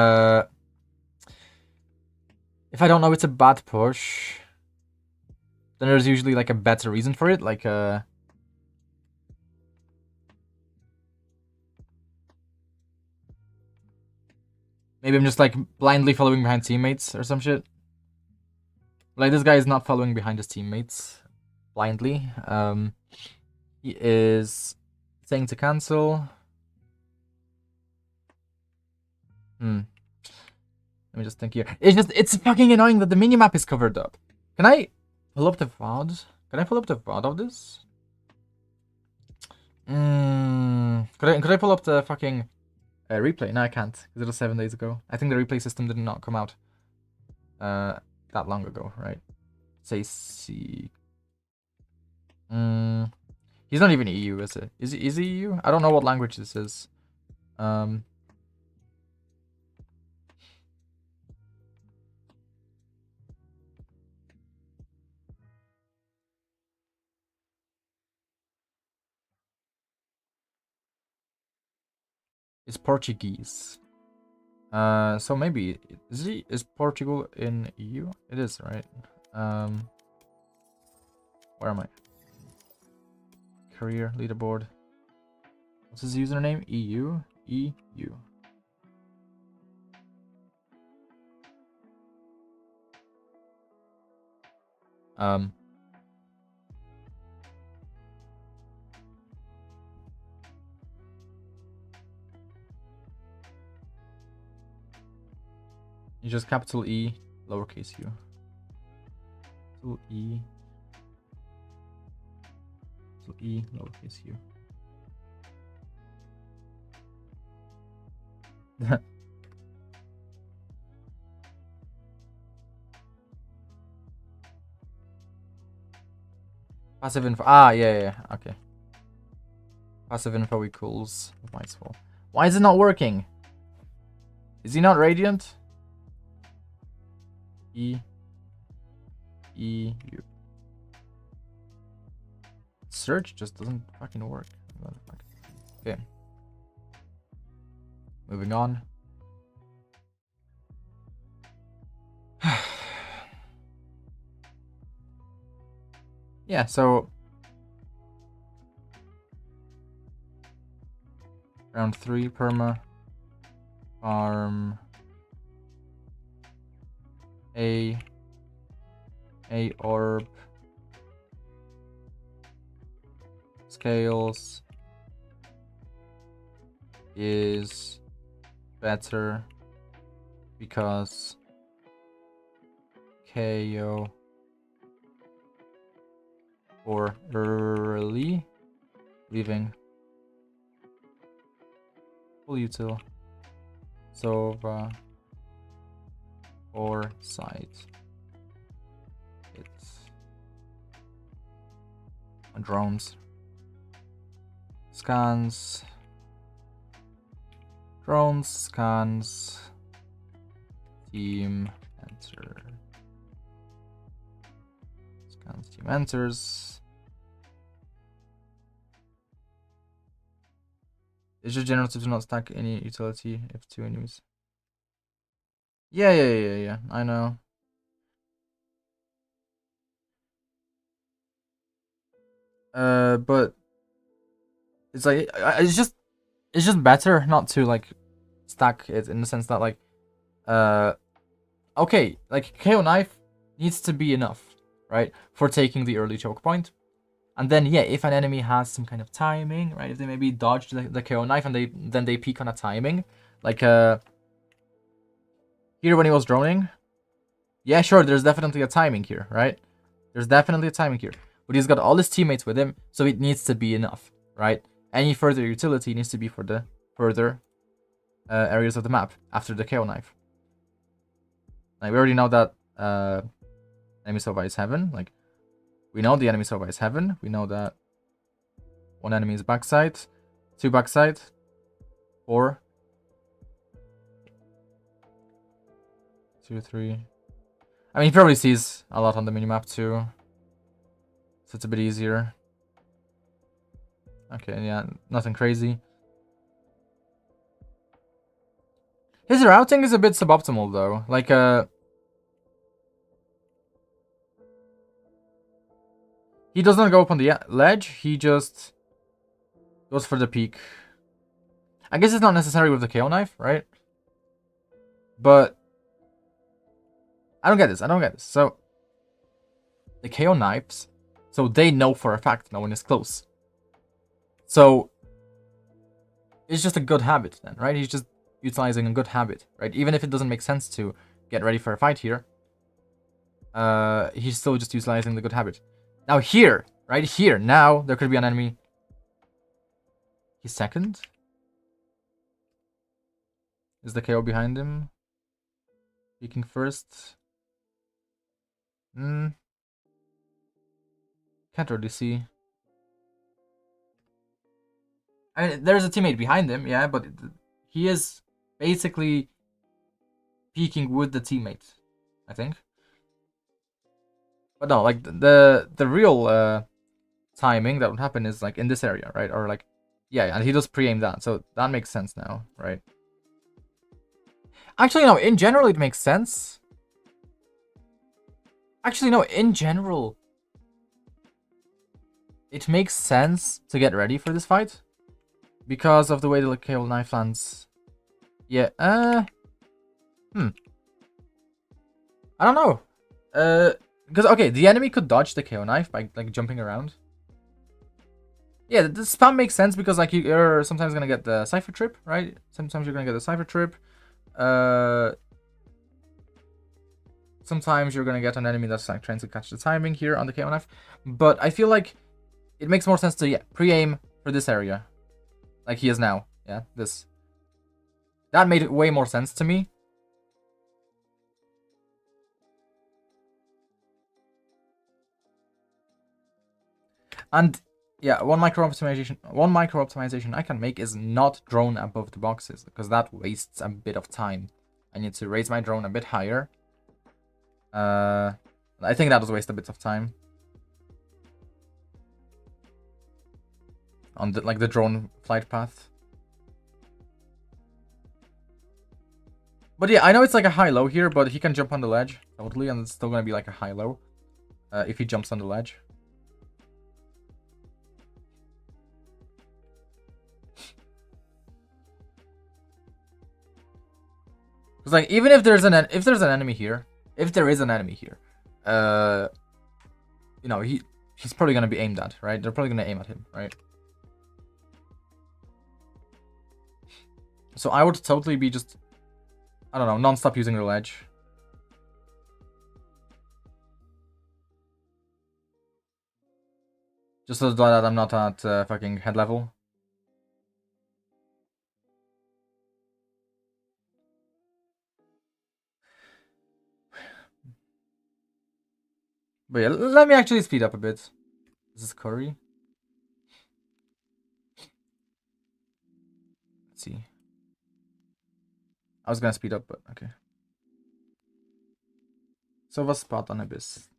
I don't know it's a bad push, then there's usually like a better reason for it. Like, maybe I'm just like blindly following behind teammates or some shit. Like this guy is not following behind his teammates blindly. He is saying to cancel. Let me just think here. It's fucking annoying that the minimap is covered up. Can I pull up the VOD? Can I pull up the VOD of this? Could I pull up the fucking replay? No, I can't, because it was 7 days ago. I think the replay system did not come out that long ago, right? Say C. He's not even EU, is it? Is he EU? I don't know what language this is. It's Portuguese. So maybe is Portugal in EU? It is, right? Where am I? Career leaderboard. What's his username? EU. EU. You just capital E, lowercase u. Capital E. Capital E, lowercase u. Passive info. Ah, yeah. Okay. Passive info equals Viceful. Why is it not working? Is he not radiant? EU. Search just doesn't fucking work. Okay. Moving on. Yeah, so round 3 perma farm A orb scales is better because KO or early leaving full util Sova or site. It's on drones. Scans. Drones, scans. Team enter. Scans team enters. It's just generative to not stack any utility if two enemies. Yeah. I know. But it's like it's just better not to like stack it in the sense that like okay, like KO knife needs to be enough, right, for taking the early choke point. And then yeah, if an enemy has some kind of timing, right, if they maybe dodged the KO knife and then they peek on a timing, like here when he was droning, yeah, sure, there's definitely a timing here, right? There's definitely a timing here. But he's got all his teammates with him, so it needs to be enough, right? Any further utility needs to be for the further areas of the map after the KO knife. Like, we already know that enemy Sova is heaven. Like, we know the enemy Sova is heaven. We know that one enemy is backside, two backside, four, two, three. I mean, he probably sees a lot on the minimap too, so it's a bit easier. Okay, yeah, nothing crazy. His routing is a bit suboptimal though. Like, he doesn't go up on the ledge, he just goes for the peak. I guess it's not necessary with the KO knife, right? But I don't get this. So, the KO knives, so they know for a fact no one is close. So, it's just a good habit then, right? He's just utilizing a good habit, right? Even if it doesn't make sense to get ready for a fight here, he's still just utilizing the good habit. Now here, right here, now there could be an enemy. He's second. Is the KO behind him? Peeking first. Can't really see. I mean, there's a teammate behind him, yeah, but he is basically peeking with the teammate, I think. But no, like the real timing that would happen is like in this area, right? Or like, yeah, and he does pre-aim that, so that makes sense now, right? Actually, no, in general it makes sense. Actually, no, in general it makes sense to get ready for this fight because of the way the KO knife lands. Yeah, I don't know. Because okay, the enemy could dodge the KO knife by like jumping around. Yeah, the spam makes sense because like you're sometimes gonna get the cipher trip, right? Sometimes you're gonna get the cipher trip. Sometimes you're gonna get an enemy that's like trying to catch the timing here on the KO knife. But I feel like it makes more sense to pre-aim for this area, like he is now. Yeah, this. That made way more sense to me. And yeah, one micro optimization I can make is not drone above the boxes because that wastes a bit of time. I need to raise my drone a bit higher. I think that does waste a bit of time on the drone flight path. But yeah, I know it's like a high-low here, but he can jump on the ledge totally, and it's still gonna be like a high-low if he jumps on the ledge. Because like even if there's an enemy here, if there is an enemy here, you know, he's probably gonna be aimed at, right? They're probably gonna aim at him, right? So I would totally be just, I don't know, non-stop using the ledge. Just so that I'm not at fucking head level. But yeah, let me actually speed up a bit. This is Curry. Let's see. I was gonna speed up, but okay. So was spot on Abyss.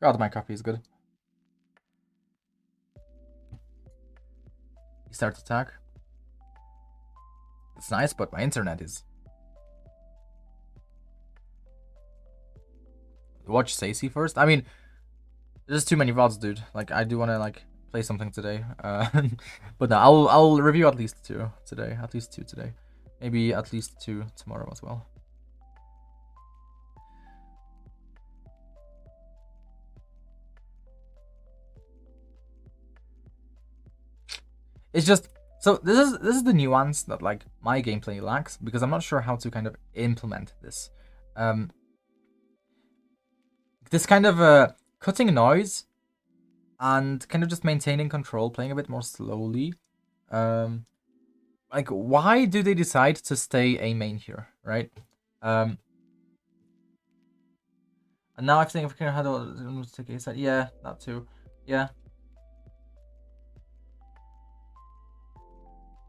God, my copy is good. He starts attack. It's nice, but my internet is. Watch Stacy first. I mean, there's too many VODs, dude. Like, I do want to like play something today. But no, I'll review at least 2 today. At least 2 today. Maybe at least 2 tomorrow as well. It's just so this is the nuance that like my gameplay lacks, because I'm not sure how to kind of implement this. This kind of cutting noise and kind of just maintaining control, playing a bit more slowly. Like, why do they decide to stay a main here, right? And now I think if I can handle take a side, yeah, that too, yeah.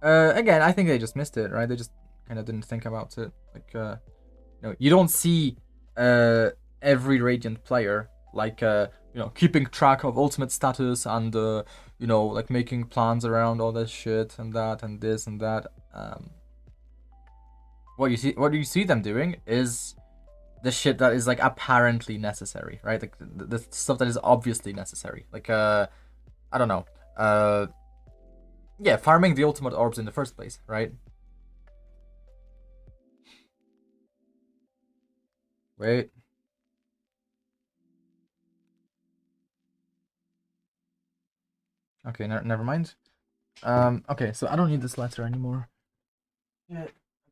Again, I think they just missed it, right? They just kind of didn't think about it. Like, you know, you don't see every Radiant player like you know, keeping track of ultimate status and you know, like making plans around all this shit and that and this and that. What you see them doing is the shit that is like apparently necessary, right? Like the stuff that is obviously necessary. Like I don't know. Yeah, farming the ultimate orbs in the first place, right? Wait. Okay, never mind. Okay, so I don't need this letter anymore. Yeah.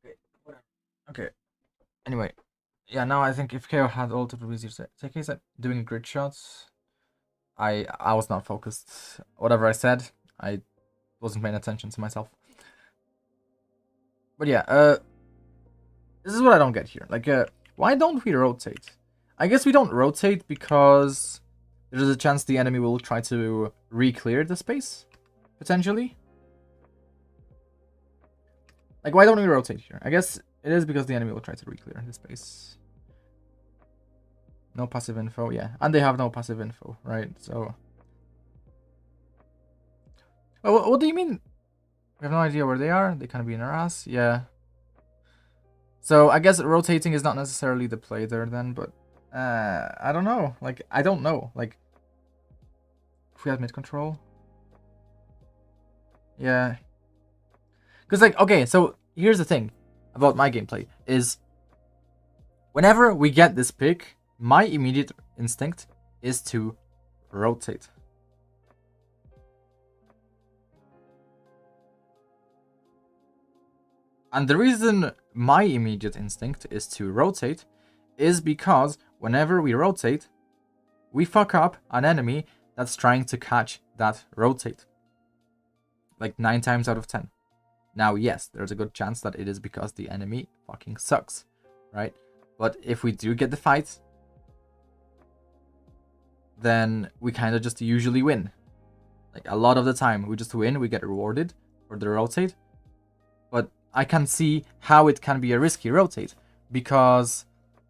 Okay. Whatever. Okay. Anyway, yeah. Now I think if KO had ult, it would be easier to take case at doing grid shots. I was not focused. Whatever I said, I wasn't paying attention to myself. But yeah, this is what I don't get here. Like, why don't we rotate? I guess we don't rotate because there's a chance the enemy will try to re-clear the space, potentially. Like, why don't we rotate here? I guess it is because the enemy will try to re-clear the space. No passive info, yeah. And they have no passive info, right? So... Well, what do you mean? We have no idea where they are. They kind of be in our ass, yeah. So I guess rotating is not necessarily the play there then, but I don't know. Like, I don't know. Like, if we have mid control, yeah. Because like, okay, so here's the thing about my gameplay is whenever we get this pick, my immediate instinct is to rotate. And the reason my immediate instinct is to rotate is because whenever we rotate, we fuck up an enemy that's trying to catch that rotate. Like 9 times out of 10. Now, yes, there's a good chance that it is because the enemy fucking sucks, right? But if we do get the fight, then we kind of just usually win. Like, a lot of the time, we just win, we get rewarded for the rotate. But I can see how it can be a risky rotate, because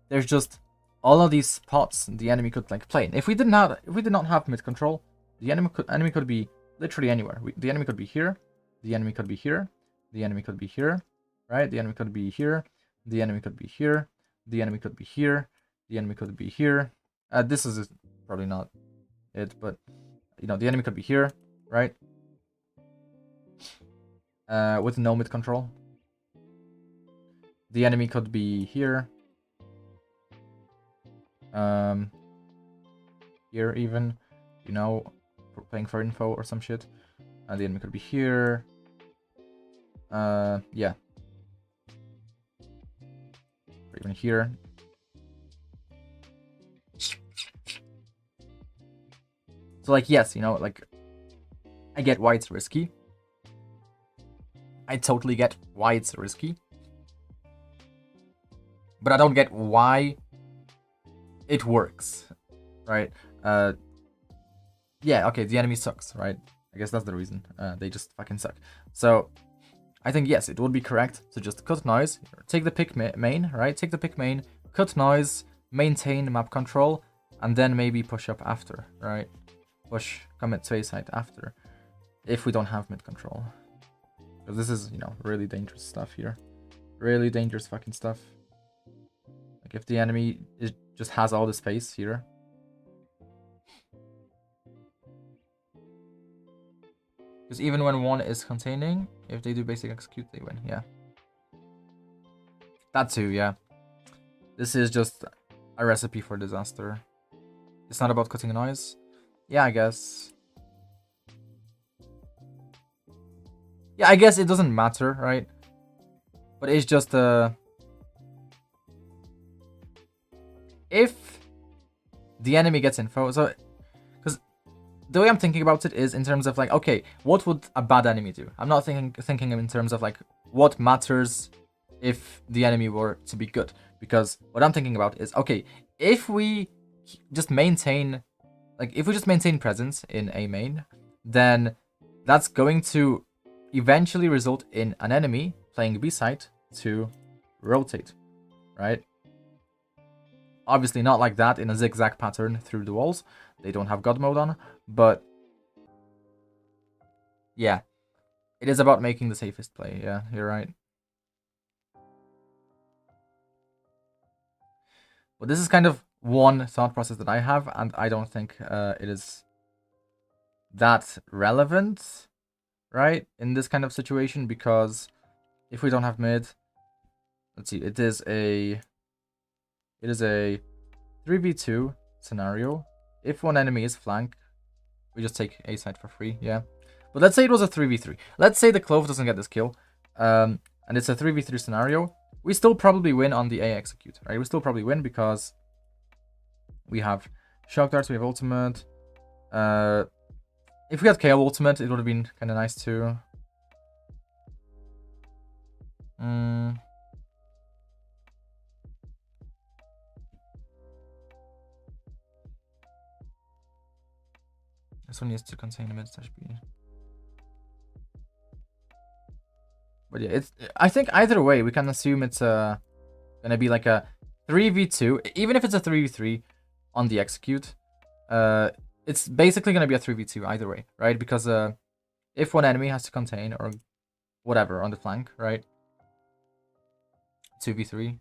there's just all of these spots the enemy could like play in. If we did not have mid control, the enemy could be literally anywhere. The enemy could be here, the enemy could be here, the enemy could be here, right? The enemy could be here, the enemy could be here, the enemy could be here, the enemy could be here. This is probably not it, but you know, the enemy could be here, right? With no mid control. The enemy could be here. Here even, you know, playing for info or some shit. The enemy could be here. Yeah. Or even here. So like, yes, you know, like, I get why it's risky. I totally get why it's risky. But I don't get why it works, right? Yeah, okay, the enemy sucks, right? I guess that's the reason. They just fucking suck. So, I think yes, it would be correct to just cut noise, take the pick main, right? Take the pick main, cut noise, maintain map control, and then maybe push up after, right? Push commit to A site after, if we don't have mid control. Because this is, you know, really dangerous stuff here. Really dangerous fucking stuff. Like if the enemy just has all the space here. Because even when one is containing, if they do basic execute, they win, yeah. That too, yeah. This is just a recipe for disaster. It's not about cutting noise. Yeah, I guess. Yeah, I guess it doesn't matter, right? But it's just if the enemy gets info, so because the way I'm thinking about it is in terms of like, okay, what would a bad enemy do? I'm not thinking in terms of like what matters if the enemy were to be good, because what I'm thinking about is, okay, if we just maintain, like if we just maintain presence in A main, then that's going to eventually result in an enemy playing B site to rotate, right? Obviously not like that in a zigzag pattern through the walls. They don't have God mode on, but yeah, it is about making the safest play. Yeah, you're right. But this is kind of one thought process that I have, and I don't think it is that relevant, right, in this kind of situation, because if we don't have mid, let's see, it is a 3v2 scenario. If one enemy is flank, we just take A side for free, yeah. But let's say it was a 3v3. Let's say the Clove doesn't get this kill, and it's a 3v3 scenario. We still probably win on the A execute, right? We still probably win because we have Shock Darts, we have ultimate. If we had KO ultimate, it would have been kind of nice too. This one needs to contain a mid-stash B. But yeah, I think either way, we can assume it's gonna be like a 3v2. Even if it's a 3v3 on the execute, it's basically gonna be a 3v2 either way, right? Because if one enemy has to contain or whatever on the flank, right? 2v3.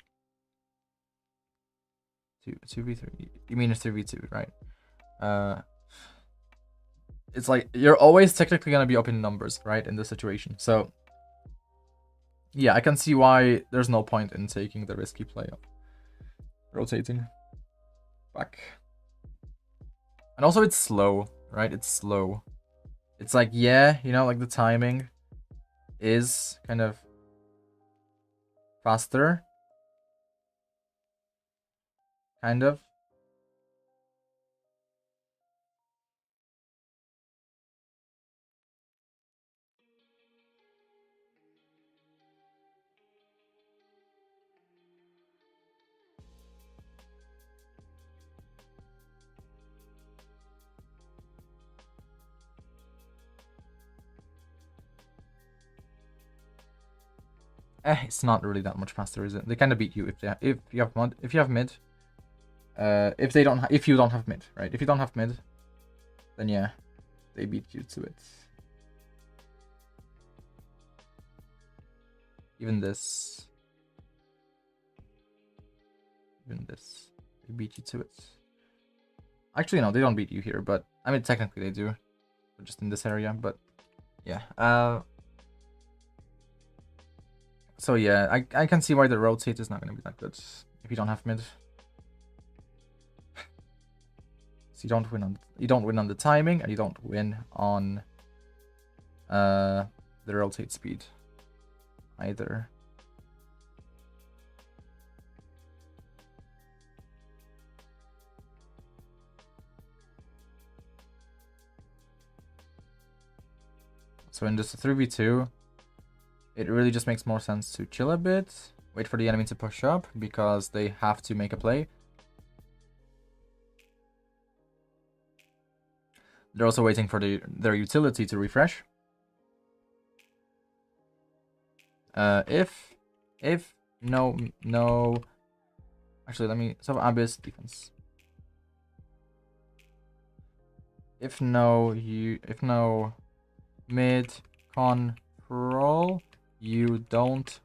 2v3. You mean a 3v2, right? It's like you're always technically gonna be up in numbers, right? In this situation, so yeah, I can see why there's no point in taking the risky play of rotating back. And also it's slow, right? It's slow. It's like, yeah, you know, like the timing is kind of faster. Kind of. It's not really that much faster, is it? They kind of beat you if you have mid. If you have mid, if you don't have mid, right? If you don't have mid, then yeah, they beat you to it. Even this, they beat you to it. Actually, no, they don't beat you here, but I mean technically they do, just in this area. But yeah, so yeah, I can see why the rotate is not going to be that good if you don't have mid. So you don't win on the timing, and you don't win on the rotate speed either. So in this 3v2, it really just makes more sense to chill a bit, wait for the enemy to push up, because they have to make a play. They're also waiting for their utility to refresh. If no, actually let me so Abyss defense. If no mid control, you don't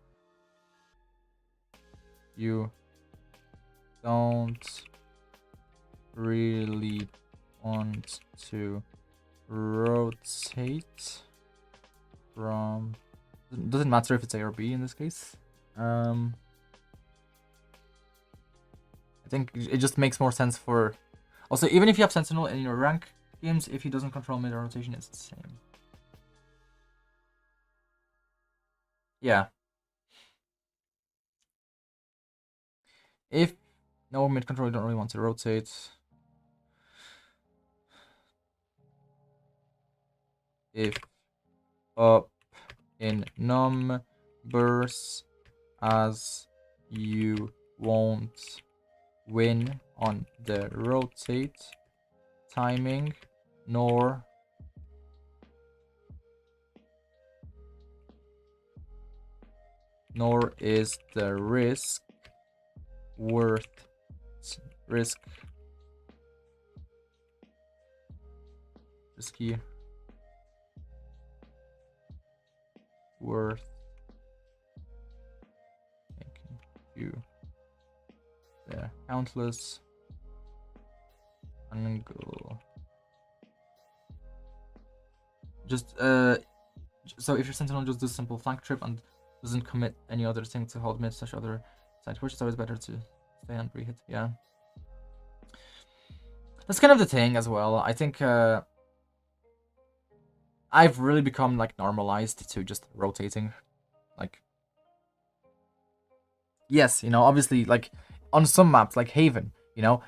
really want to rotate from. Doesn't matter if it's A or B in this case. I think it just makes more sense for. Also, even if you have Sentinel in your rank games, if he doesn't control mid rotation, it's the same. Yeah. If no mid control, you don't really want to rotate. If up in numbers as you won't win on the rotate timing, nor is the risk worth risky worth making you the countless angle. Just so if your Sentinel just does simple flank trip and doesn't commit any other thing to hold mid slash other side push, it's always better to stay and re-hit. Yeah, that's kind of the thing as well. I think I've really become like normalized to just rotating. Like, yes, you know, obviously, like on some maps like Haven, you know,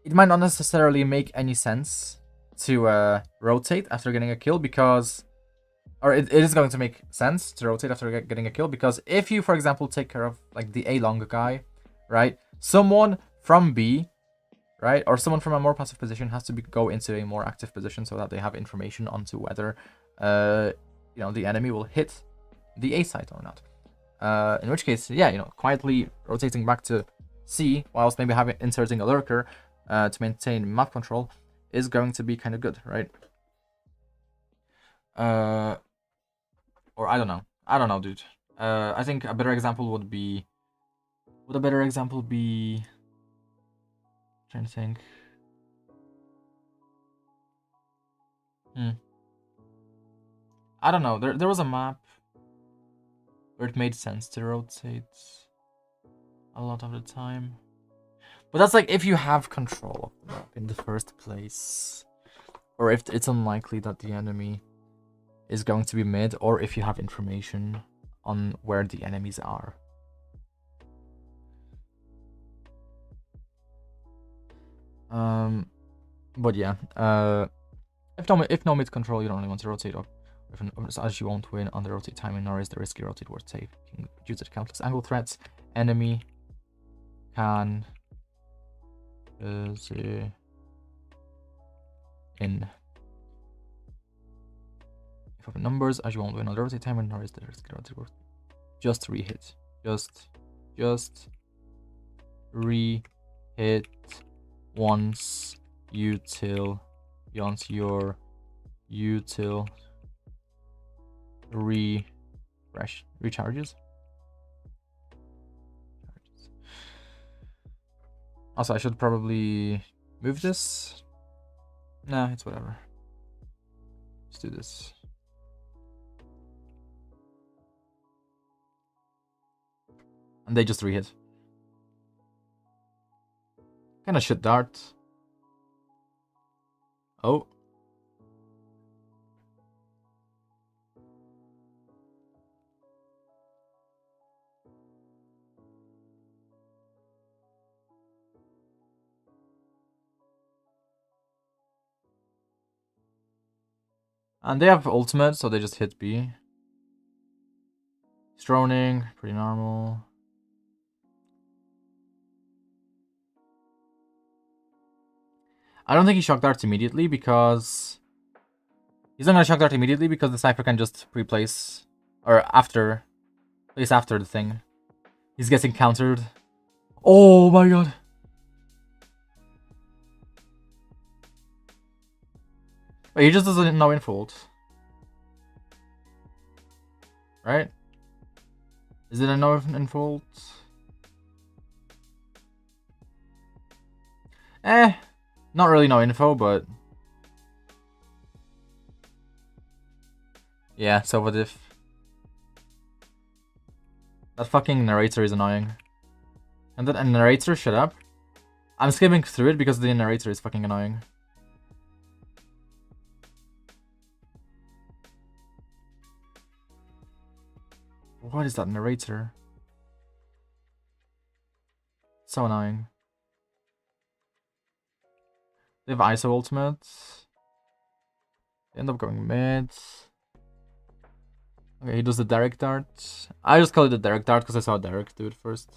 it might not necessarily make any sense to rotate after getting a kill because, or it is going to make sense to rotate after getting a kill because if you, for example, take care of like the A long guy, right, someone from B, right, or someone from a more passive position has to go into a more active position so that they have information onto whether you know, the enemy will hit the A site or not. In which case, yeah, you know, quietly rotating back to C whilst maybe inserting a lurker to maintain map control is going to be kind of good, right? Or I don't know, dude. I think a better example would be. Would a better example be? I'm trying to think. I don't know. There was a map where it made sense to rotate a lot of the time. But that's like if you have control of the map in the first place. Or if it's unlikely that the enemy is going to be mid, or if you have information on where the enemies are. But yeah, if no mid control, you don't really want to rotate up. As you won't win on the rotate timing, nor is the risky rotate worth taking due to the countless angle threats. Enemy can in if of numbers as you won't win on the rotate timing, nor is the risky rotate worth. Just re-hit. Just re-hit once your util recharges. Also, I should probably move this. Nah, it's whatever. Let's do this. And they just re-hit. Kinda shit dart. Oh. And they have ultimate, so they just hit B. Stroning, pretty normal. I don't think he shock darts immediately because he's not gonna shock dart immediately because the Cypher can just pre-place Or after. At least after the thing. He's getting countered. Oh my god. Wait, he just doesn't know infold. Right? Is it a no infold? Not really no info, but... Yeah, so what if... That fucking narrator is annoying. And that narrator, shut up. I'm skipping through it because the narrator is fucking annoying. What is that narrator? So annoying. They have ISO ultimate. They end up going mid. Okay, he does the direct dart. I just call it the direct dart because I saw Derek do it first.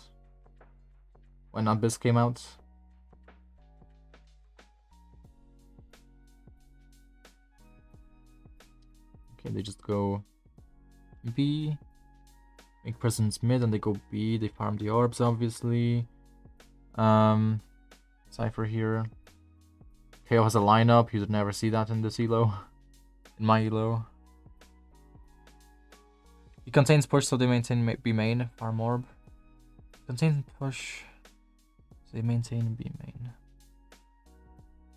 When Abyss came out. Okay, they just go B. Make presence mid and they go B. They farm the orbs, obviously. Cypher here. KO has a lineup. You'd never see that in this elo. In my elo. He contains push, so they maintain B main. Farm orb. Contains push. So they maintain B main.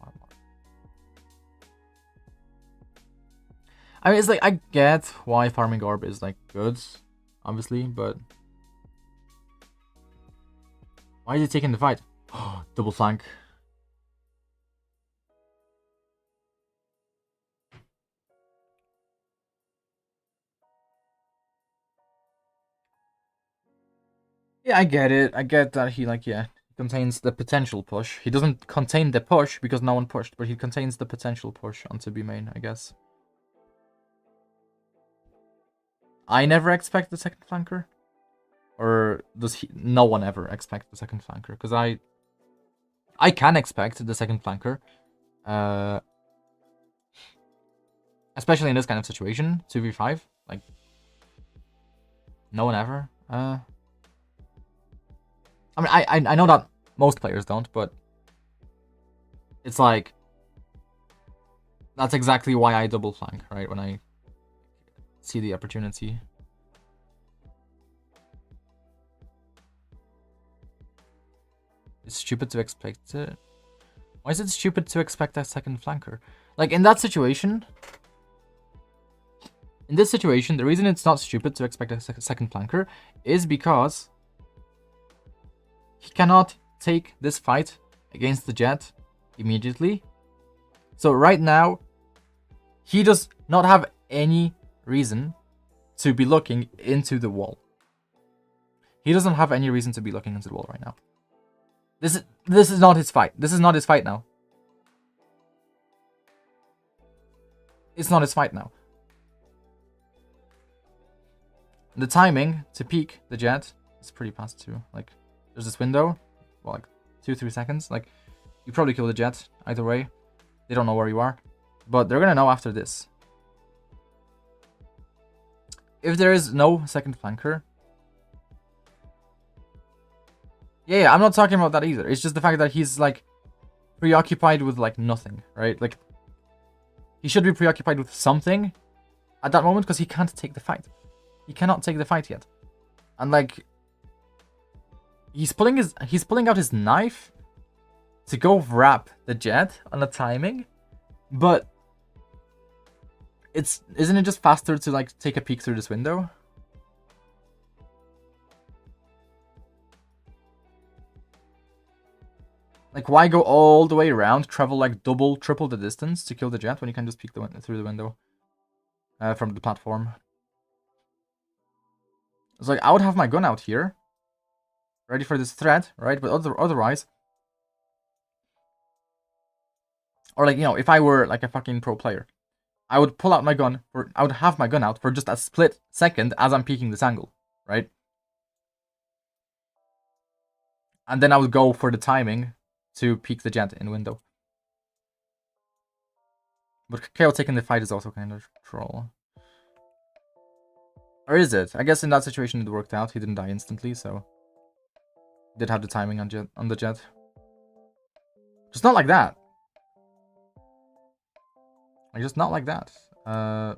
Farm orb. I mean, it's like, I get why farming orb is like good, obviously, but why is he taking the fight? Double flank. Yeah, I get it. I get that he, like, yeah, contains the potential push. He doesn't contain the push because no one pushed, but he contains the potential push onto B main, I guess. I never expect the second flanker. Or does he? No one ever expect the second flanker? Because I can expect the second flanker. Especially in this kind of situation, 2v5. Like, no one ever. I mean, I know that most players don't, but it's like, that's exactly why I double flank, right? When I see the opportunity. It's stupid to expect it. Why is it stupid to expect a second flanker? Like, in that situation... In this situation, the reason it's not stupid to expect a second flanker is because he cannot take this fight against the Jet immediately. So right now, he does not have any reason to be looking into the wall. He doesn't have any reason to be looking into the wall right now. This is not his fight. This is not his fight now. It's not his fight now. The timing to peek the Jet is pretty fast too. Like, there's this window, well, like 2-3 seconds. Like, you probably kill the Jet either way. They don't know where you are, but they're gonna know after this. If there is no second flanker, yeah, I'm not talking about that either. It's just the fact that he's like preoccupied with like nothing, right? Like, he should be preoccupied with something at that moment because he can't take the fight. He cannot take the fight yet. And like, he's pulling out his knife to go wrap the Jet on the timing, but isn't it just faster to like take a peek through this window? Like, why go all the way around, travel like double, triple the distance to kill the Jet when you can just peek through the window from the platform? It's like, I would have my gun out here, ready for this threat, right? But otherwise, or like, you know, if I were like a fucking pro player, I would pull out my gun, or I would have my gun out for just a split second as I'm peeking this angle, right? And then I would go for the timing to peek the Jet in window. But KO taking the fight is also kind of troll. Or is it? I guess in that situation it worked out. He didn't die instantly, so he did have the timing on the jet. Just not like that. Like, just not like that. I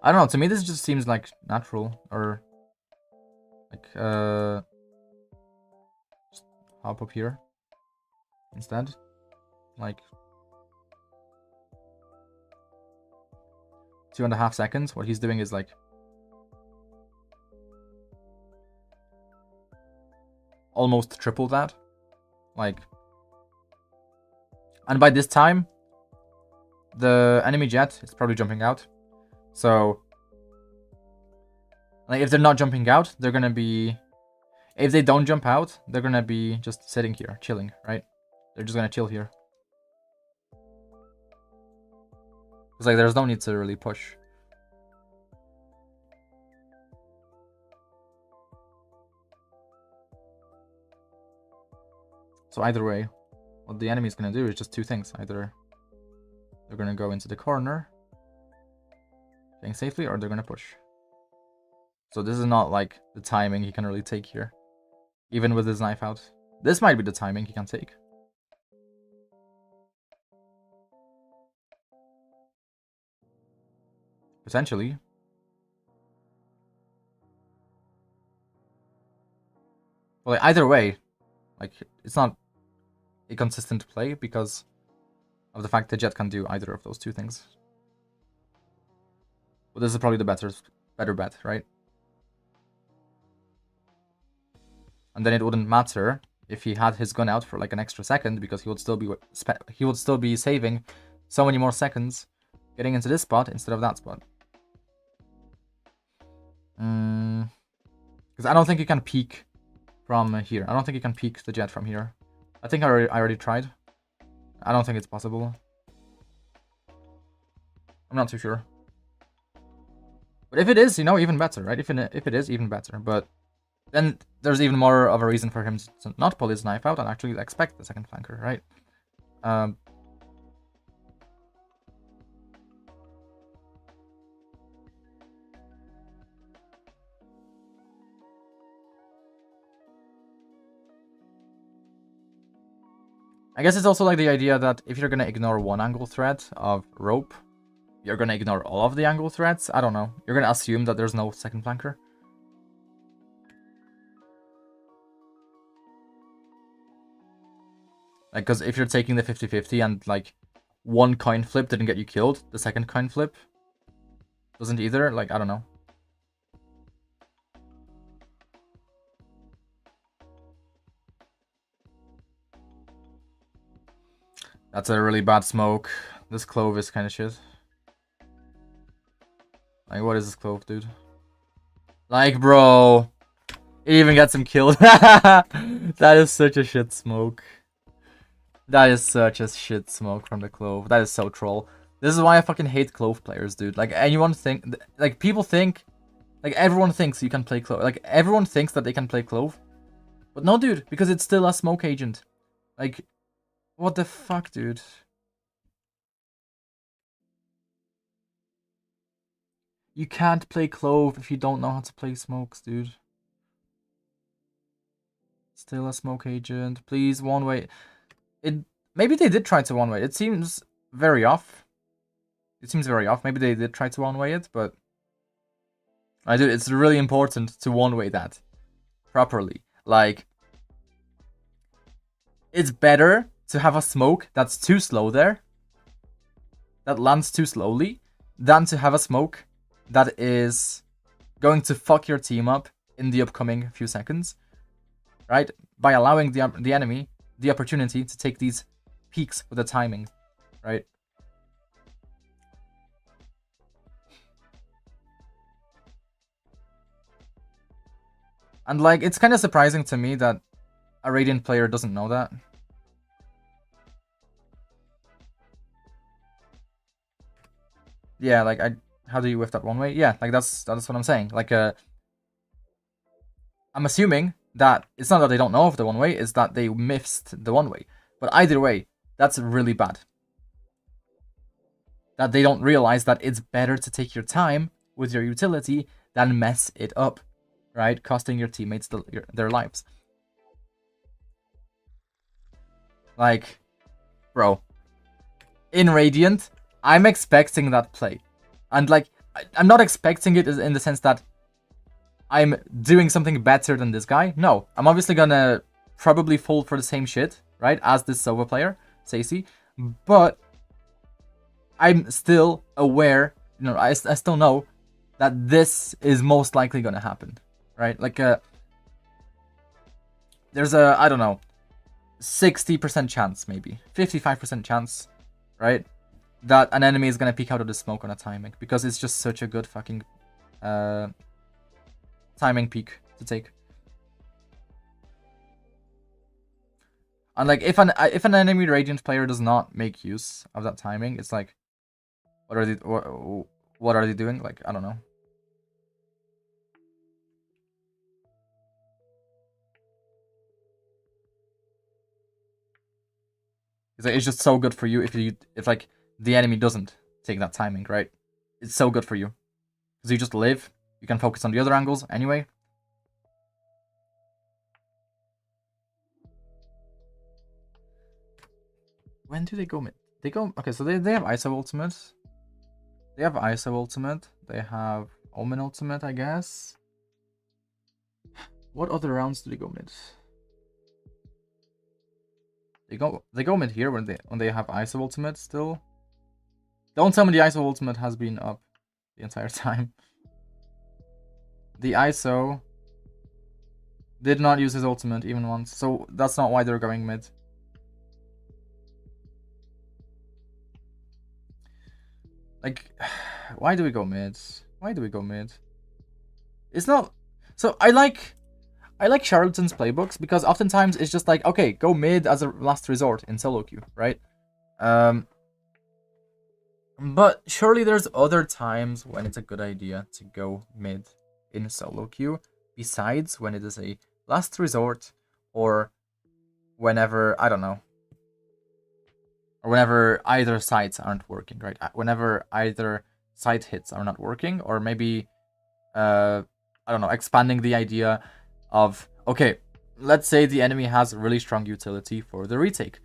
don't know. To me, this just seems like natural, or like just hop up here instead. Like 2.5 seconds. What he's doing is like almost triple that. Like, and by this time, the enemy jet is probably jumping out. So, like, if they're not jumping out, they're gonna be... If they don't jump out, they're gonna be just sitting here, chilling, right? They're just gonna chill here. It's like, there's no need to really push. So either way, what the enemy is gonna do is just two things. Either they're gonna go into the corner, staying safely, or they're gonna push. So this is not like the timing he can really take here. Even with his knife out. This might be the timing he can take. Potentially. Well, either way, like, it's not a consistent play because of the fact that Jet can do either of those two things. But this is probably the better bet, right? And then it wouldn't matter if he had his gun out for like an extra second, because he would still be saving so many more seconds getting into this spot instead of that spot. Because I don't think you can peek from here. I don't think you can peek the jet from here. I think I already tried. I don't think it's possible. I'm not too sure. But if it is, you know, even better, right? If it is, even better. But then there's even more of a reason for him to not pull his knife out and actually expect the second flanker, right? I guess it's also like the idea that if you're gonna ignore one angle threat of rope, you're gonna ignore all of the angle threats. I don't know. You're gonna assume that there's no second flanker. Like, because if you're taking the 50-50 and like one coin flip didn't get you killed, the second coin flip doesn't either. Like, I don't know. That's a really bad smoke. This clove is kind of shit. Like, what is this clove, dude? Like, bro. It even gets him killed. That is such a shit smoke. That is such a shit smoke from the clove. That is so troll. This is why I fucking hate clove players, dude. Like, anyone think... Like, people think... Like, everyone thinks you can play clove. Like, everyone thinks that they can play clove. But no, dude. Because it's still a smoke agent. Like... What the fuck, dude? You can't play clove if you don't know how to play smokes, dude. Still a smoke agent. Please, one way. Maybe they did try to one-way. It seems very off. It seems very off. Maybe they did try to one-way it, but... It's really important to one-way that properly. Like... It's better to have a smoke that's too slow there, that lands too slowly, than to have a smoke that is going to fuck your team up in the upcoming few seconds, right? By allowing the enemy the opportunity to take these peaks with the timing, right? And like, it's kind of surprising to me that a Radiant player doesn't know that. Yeah, like, how do you whiff that one way? Yeah, like, that's what I'm saying. Like, I'm assuming that it's not that they don't know of the one way, it's that they missed the one way. But either way, that's really bad. that they don't realize that it's better to take your time with your utility than mess it up, right? Costing your teammates their lives. Like, bro, in Radiant, I'm expecting that play. And like, I'm not expecting it in the sense that I'm doing something better than this guy. No, I'm obviously gonna probably fall for the same shit, right, as this Sova player, Stacey. But I'm still aware, I still know that this is most likely gonna happen, right? Like, there's a, I don't know, 60% chance, maybe 55% chance, right, that an enemy is gonna peek out of the smoke on a timing, because it's just such a good fucking timing peek to take. And like, if an enemy Radiant player does not make use of that timing, it's like, what are they doing? Like, I don't know. It's just so good for you if like the enemy doesn't take that timing, right? It's so good for you because you just live. You can focus on the other angles anyway. When do they go mid? They go, okay, so they have ISO ultimate. They have ISO ultimate. They have Omen ultimate, I guess. What other rounds do they go mid? They go mid here when they have ISO ultimate still. Don't tell me the ISO ultimate has been up the entire time. The ISO did not use his ultimate even once, so that's not why they're going mid. Like, why do we go mid? Why do we go mid? It's not... So, I like Charlatan's playbooks, because oftentimes it's just like, okay, go mid as a last resort in solo queue, right? But surely there's other times when it's a good idea to go mid in solo queue, besides when it is a last resort, or whenever, I don't know, or whenever either sides aren't working, right? Whenever either side hits are not working, or maybe, I don't know, expanding the idea of, okay, let's say the enemy has really strong utility for the retake.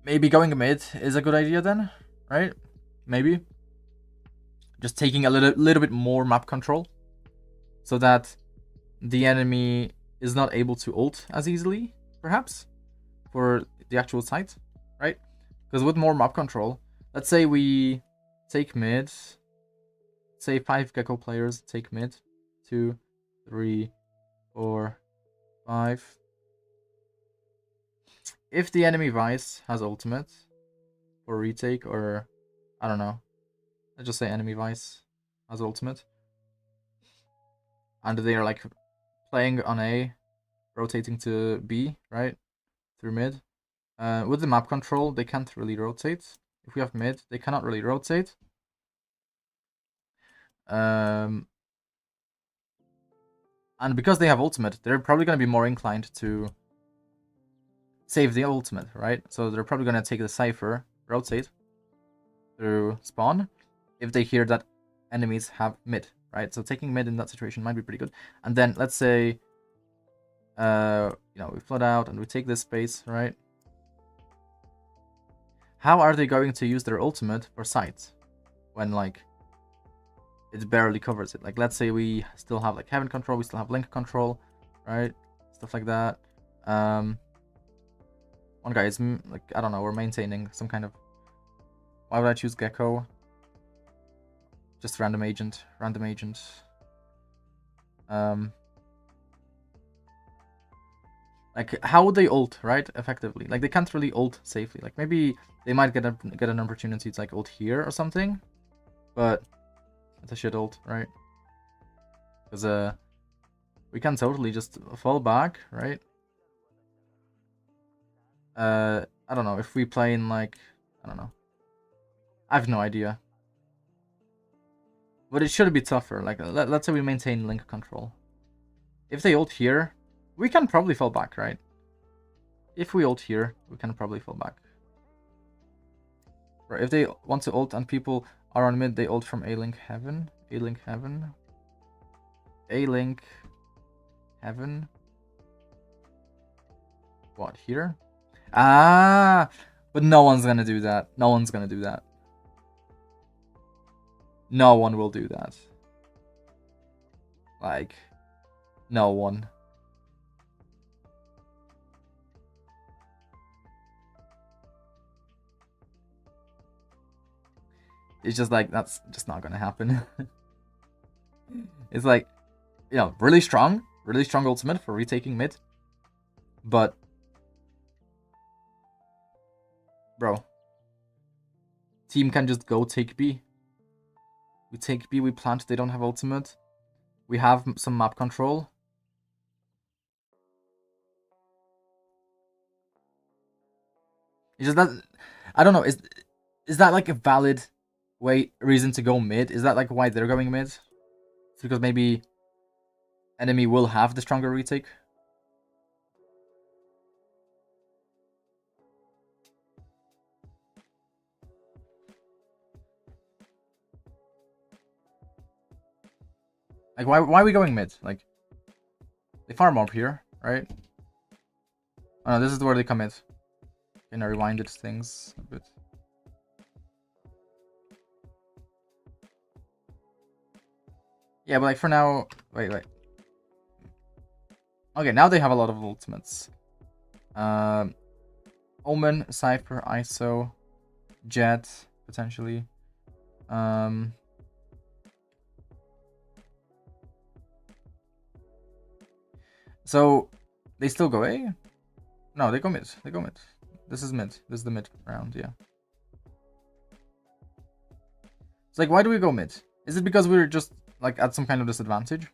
Maybe going mid is a good idea then, right? Maybe. Just taking a little bit more map control, so that the enemy is not able to ult as easily, perhaps, for the actual site, right? Because with more map control, let's say we take mid, say 5 Gecko players take mid, 2, 3, 4, 5. If the enemy Vice has ultimate for retake, or I don't know, let's just say enemy Vice has ultimate, and they are like playing on A, rotating to B, right, through mid. With the map control, they can't really rotate. If we have mid, they cannot really rotate. And because they have ultimate, they're probably going to be more inclined to save the ultimate, right? So they're probably going to take the Cypher, rotate through spawn, if they hear that enemies have mid, right? So taking mid in that situation might be pretty good. And then let's say, we flood out and we take this space, right? How are they going to use their ultimate for sight when, like, it barely covers it? Like, let's say we still have, like, Heaven control, we still have Link control, right? Stuff like that. One guy is, like, I don't know, we're maintaining some kind of... Why would I choose Gecko? Just random agent. Like, how would they ult, right? Effectively. Like, they can't really ult safely. Like, maybe they might get an opportunity to, like, ult here or something. But it's a shit ult, right? Because, we can totally just fall back, right? I don't know. If we play in, like... I don't know. I have no idea. But it should be tougher. Like, let's say we maintain Link control. If they ult here, we can probably fall back, right? If we ult here, we can probably fall back. Right, if they want to ult and people are on mid, they ult from A-Link Heaven. A-Link Heaven. A-Link Heaven. What, here? Ah! But no one's gonna do that. No one's gonna do that. No one will do that. Like, no one. It's just like, that's just not gonna happen. It's like, you know, really strong ultimate for retaking mid. But, bro, team can just go take B. We take B, we plant, they don't have ultimate. We have some map control. It's just that, I don't know, is that like a valid reason to go mid? Is that like why they're going mid? It's because maybe enemy will have the stronger retake? Like, why are we going mid? Like, they farm up here, right? Oh no, this is where they come in. And I rewinded things a bit. Yeah, but like for now, wait. Okay, now they have a lot of ultimates. Omen, Cypher, ISO, Jet, potentially. So they still go A? No, they go mid. They go mid. This is mid. This is the mid round, yeah. It's like, why do we go mid? Is it because we're just like at some kind of disadvantage?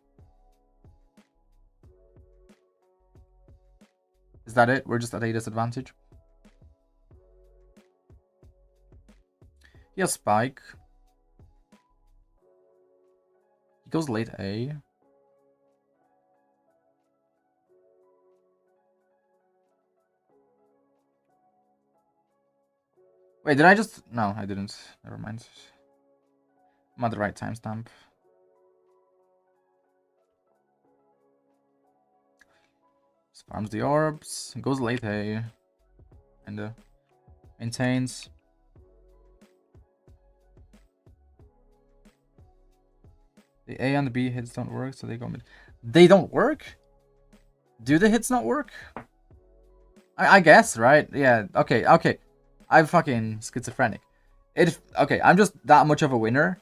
Is that it? We're just at a disadvantage? He has Spike. He goes late A. Wait, did I just... No, I didn't. Never mind. I'm at the right timestamp. Farms the orbs. Goes late A. And maintains. The A and the B hits don't work, so they go mid. They don't work? Do the hits not work? I guess, right? Yeah, okay. I'm fucking schizophrenic. Okay, I'm just that much of a winner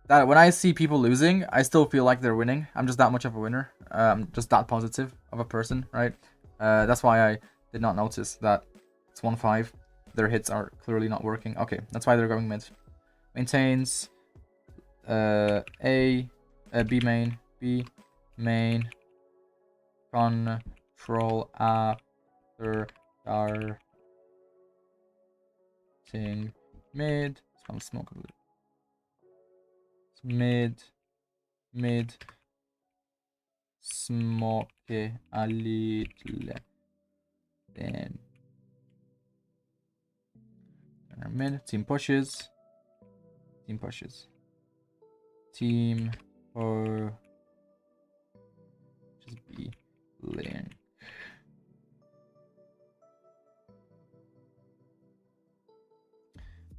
that when I see people losing, I still feel like they're winning. I'm just that much of a winner. I'm just that positive of a person, right? That's why I did not notice that it's 1-5. Their hits are clearly not working. Okay, that's why they're going mid. Maintains B main control after starting mid. Some smoke a little. Mid smoke a little. Then mid team pushes. Team or just be link.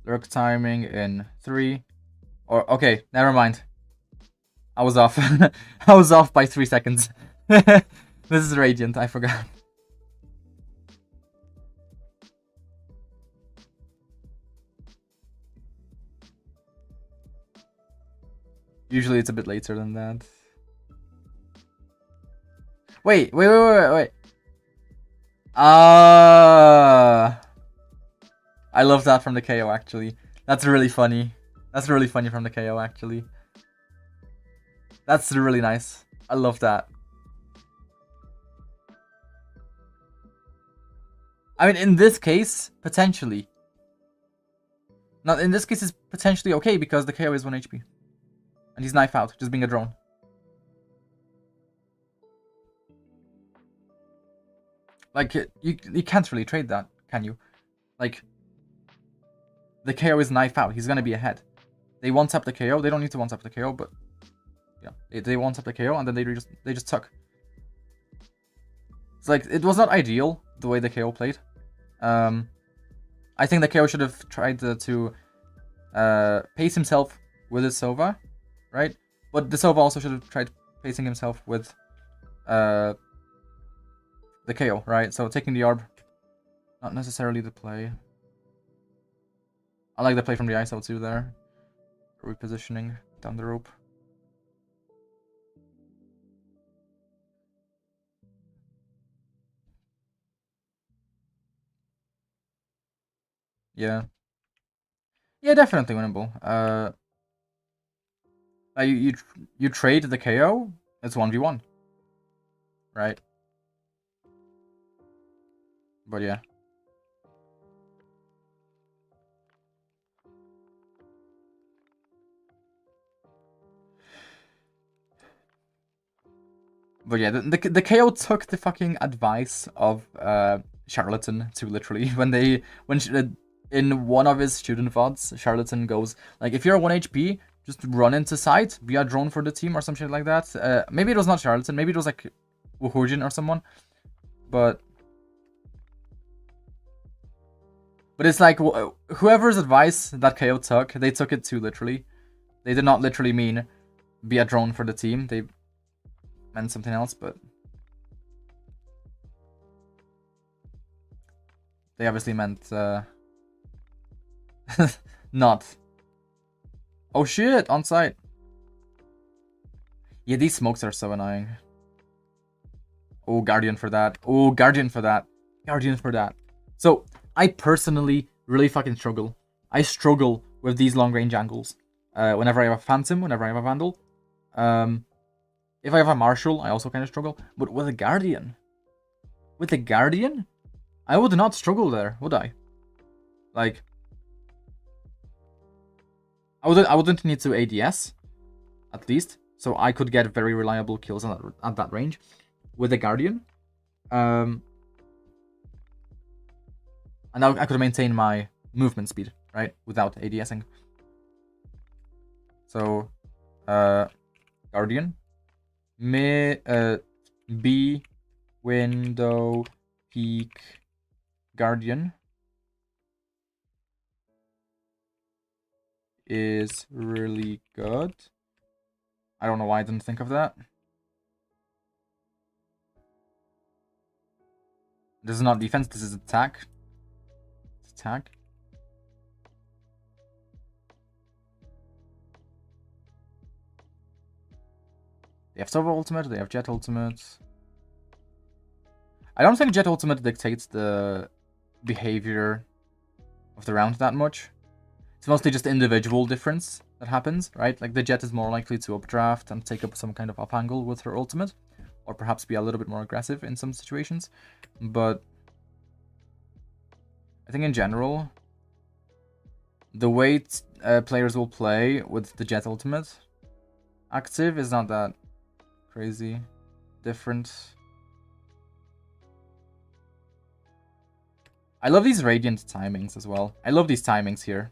Lurk timing in 3. Or okay, never mind. I was off. I was off by 3 seconds. This is Radiant, I forgot. Usually it's a bit later than that. Wait. I love that from the KO, actually. That's really funny. That's really funny from the KO, actually. That's really nice. I love that. I mean, in this case, potentially. Now, in this case, it's potentially okay because the KO is 1 HP. And he's knife out, just being a drone. Like, you can't really trade that, can you? Like, the KO is knife out. He's gonna be ahead. They one-tap the KO. They don't need to one-tap the KO, but yeah, they one-tap the KO and then they just tuck. It's like, it was not ideal the way the KO played. I think the KO should have tried to pace himself with his Sova, right? But the Sova also should have tried pacing himself with the KO, right? So taking the orb, not necessarily the play. I like the play from the ISO too there. Repositioning down the rope. Yeah. Yeah, definitely winnable. You trade the KO, it's 1v1. Right? But yeah. But yeah, the KO took the fucking advice of Charlatan too literally. In one of his student VODs, Charlatan goes like, if you're 1 HP, just run into sight, be a drone for the team or some shit like that. Maybe it was not Charlatan, maybe it was like Wuhujin or someone. But it's like, whoever's advice that KO took, they took it too literally. They did not literally mean be a drone for the team. They meant something else, but they obviously meant not. Oh shit, on site. Yeah, these smokes are so annoying. Oh, Guardian for that. Oh, Guardian for that. Guardian for that. So, I personally really fucking struggle. I struggle with these long range angles. Whenever I have a Phantom, whenever I have a Vandal. If I have a Marshal, I also kind of struggle. But with a Guardian, I would not struggle there, would I? Like, I wouldn't need to ADS, at least, so I could get very reliable kills at that range with a Guardian. And I could maintain my movement speed, right, without ADSing. So, Guardian, B, window, peak, Guardian is really good. I don't know why I didn't think of that. This is not defense, this is attack. It's attack. They have Sova ultimate, they have Jet ultimate. I don't think Jet ultimate dictates the behavior of the round that much. It's mostly just individual difference that happens, right? Like the Jet is more likely to updraft and take up some kind of up angle with her ultimate, or perhaps be a little bit more aggressive in some situations. But I think in general, the way players will play with the Jet ultimate active is not that crazy different. I love these Radiant timings as well. I love these timings here.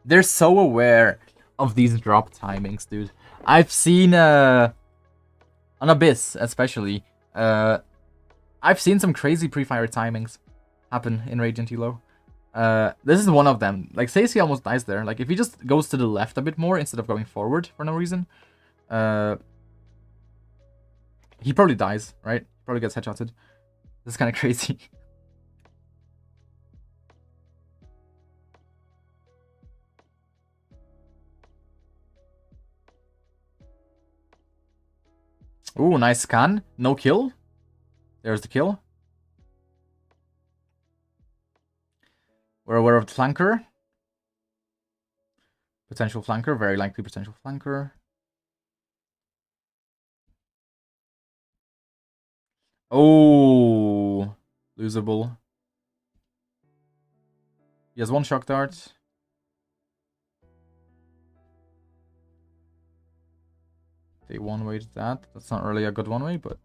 They're so aware of these drop timings, dude. I've seen on Abyss especially, I've seen some crazy pre-fire timings happen in Radiant Elo. This is one of them. Like, say he almost dies there. Like, if he just goes to the left a bit more instead of going forward for no reason, he probably dies, right? Probably gets headshotted. This is kind of crazy. Ooh, nice scan. No kill. There's the kill. We're aware of the flanker. Potential flanker. Very likely potential flanker. Oh, losable. He has one shock dart. They one-wayed that. That's not really a good one-way, but...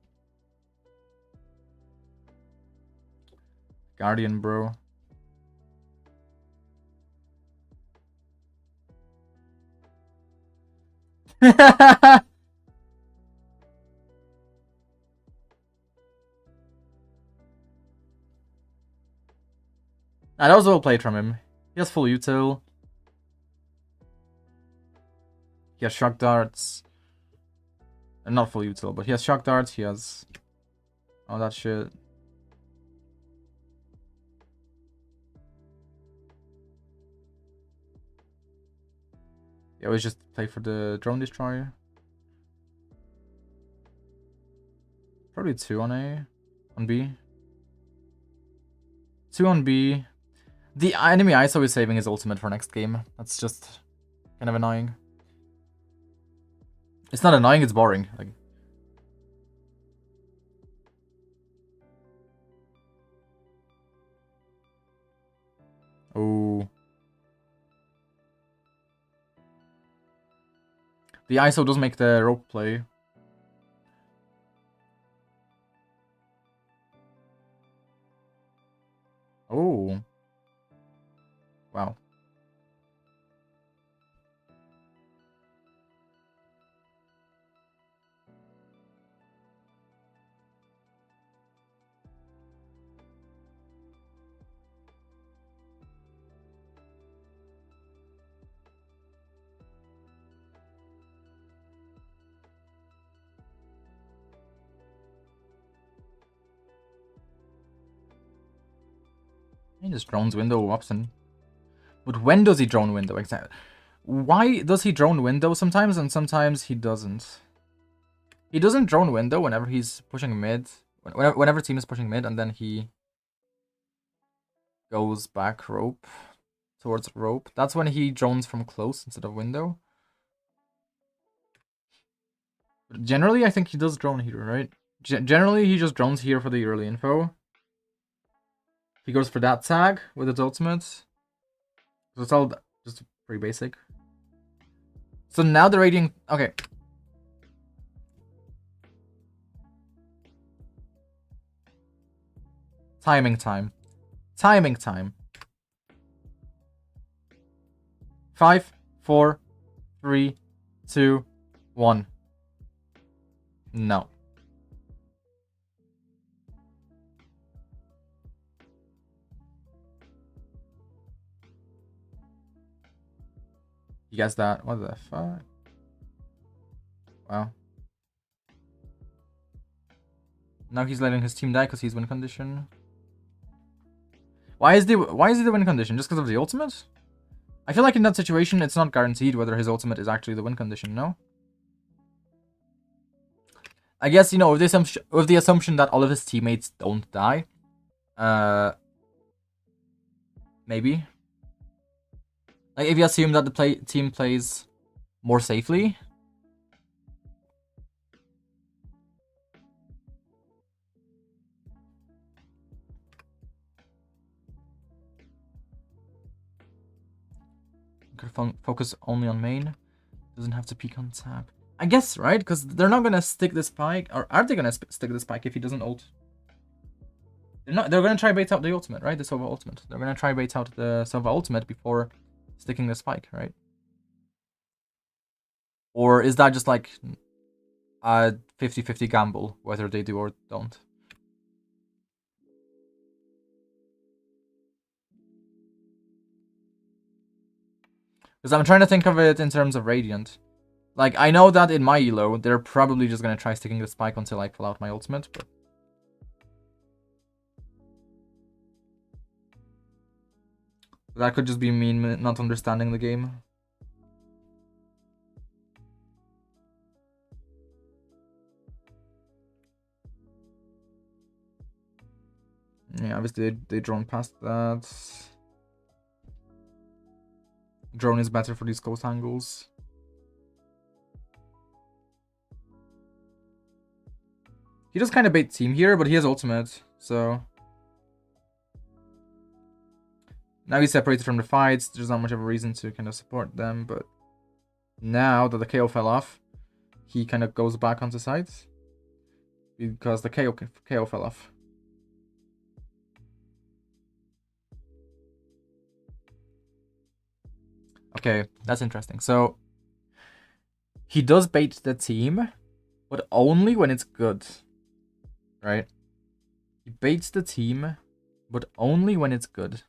Guardian, bro. That was well played from him. He has full util. He has shock darts. Not full util, but he has shock darts. He has all that shit. He always just play for the drone destroyer. Probably 2 on A. On B. 2 on B. The enemy ISO is saving his ultimate for next game. That's just kind of annoying. It's not annoying, it's boring. Like, oh. The ISO does make the rope play. Oh. Wow. He just drones window often. But when does he drone window exactly? Why does he drone window sometimes and sometimes he doesn't? He doesn't drone window whenever he's pushing mid. Whenever team is pushing mid and then he goes back rope towards rope. That's when he drones from close instead of window. But generally, I think he does drone here, right? Generally, he just drones here for the early info. He goes for that tag with his ultimate. So it's all just pretty basic. So now the radiant... Okay. Timing time. Timing time. 5, 4, 3, 2, 1. No. You guessed that. What the fuck? Wow. Now he's letting his team die because he's win condition. Why is he the win condition? Just because of the ultimate? I feel like in that situation, it's not guaranteed whether his ultimate is actually the win condition, no? I guess, you know, with the assumption that all of his teammates don't die. Maybe. Like, if you assume that the team plays more safely. Could focus only on main. Doesn't have to peek on tap. I guess, right? Because they're not gonna stick the spike. Or are they gonna stick the spike if he doesn't ult? They're gonna try bait out the ultimate, right? The Sova ultimate. They're gonna try bait out the Sova ultimate before sticking the spike, right? Or is that just like a 50-50 gamble, whether they do or don't? Because I'm trying to think of it in terms of Radiant. Like, I know that in my elo, they're probably just gonna try sticking the spike until I pull out my ultimate, but... that could just be me not understanding the game. Yeah, obviously they drone past that. Drone is better for these ghost angles. He does kind of bait team here, but he has ultimate, so... now he's separated from the fights, there's not much of a reason to kind of support them, but... now that the KO fell off, he kind of goes back onto sides. Because the KO fell off. Okay, that's interesting. So, he does bait the team, but only when it's good, right? He baits the team, but only when it's good.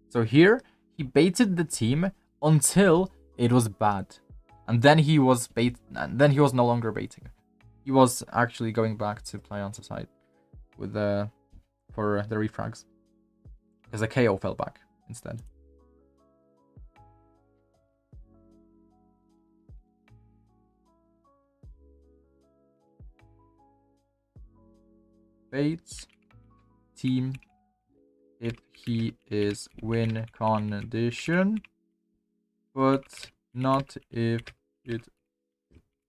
So here, he baited the team until it was bad. And then he was no longer baiting. He was actually going back to play on the side with for the refrags. Because the KO fell back instead. Baits team if he is win condition, but not if it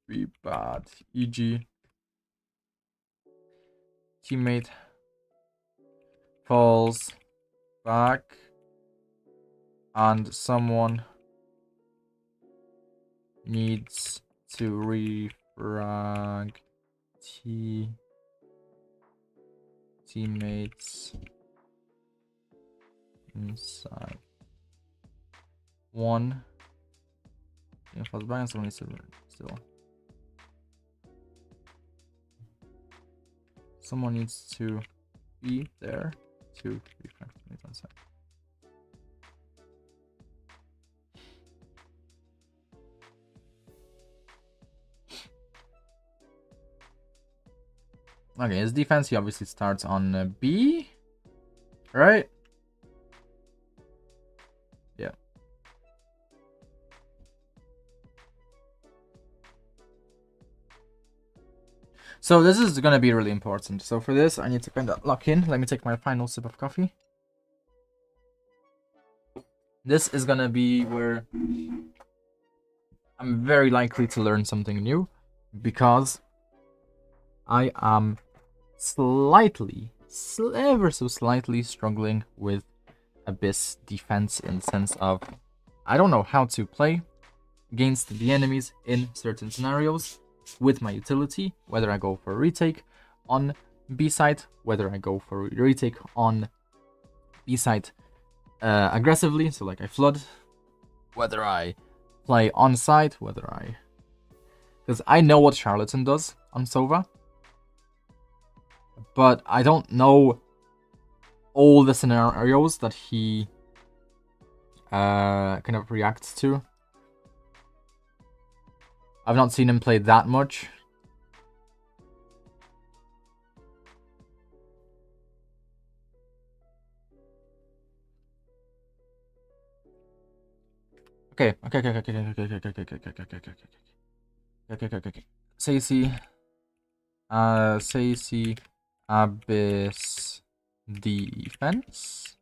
be bad. E.g. teammate falls back and someone needs to refrag teammates inside. One falls back and someone needs to still. Someone needs to be there to refrag teammates on side. Okay, his defense, he obviously starts on B, right? Yeah. So this is going to be really important. So for this, I need to kind of lock in. Let me take my final sip of coffee. This is going to be where I'm very likely to learn something new, because I am ever so slightly struggling with Abyss defense, in the sense of I don't know how to play against the enemies in certain scenarios with my utility, whether I go for a retake on B side, whether I go for a retake on B side aggressively, so like I flood, whether I play on side, because I know what Charlatan does on Sova, but I don't know all the scenarios that he kind of reacts to. I've not seen him play that much. Okay. Sacy Abyss defense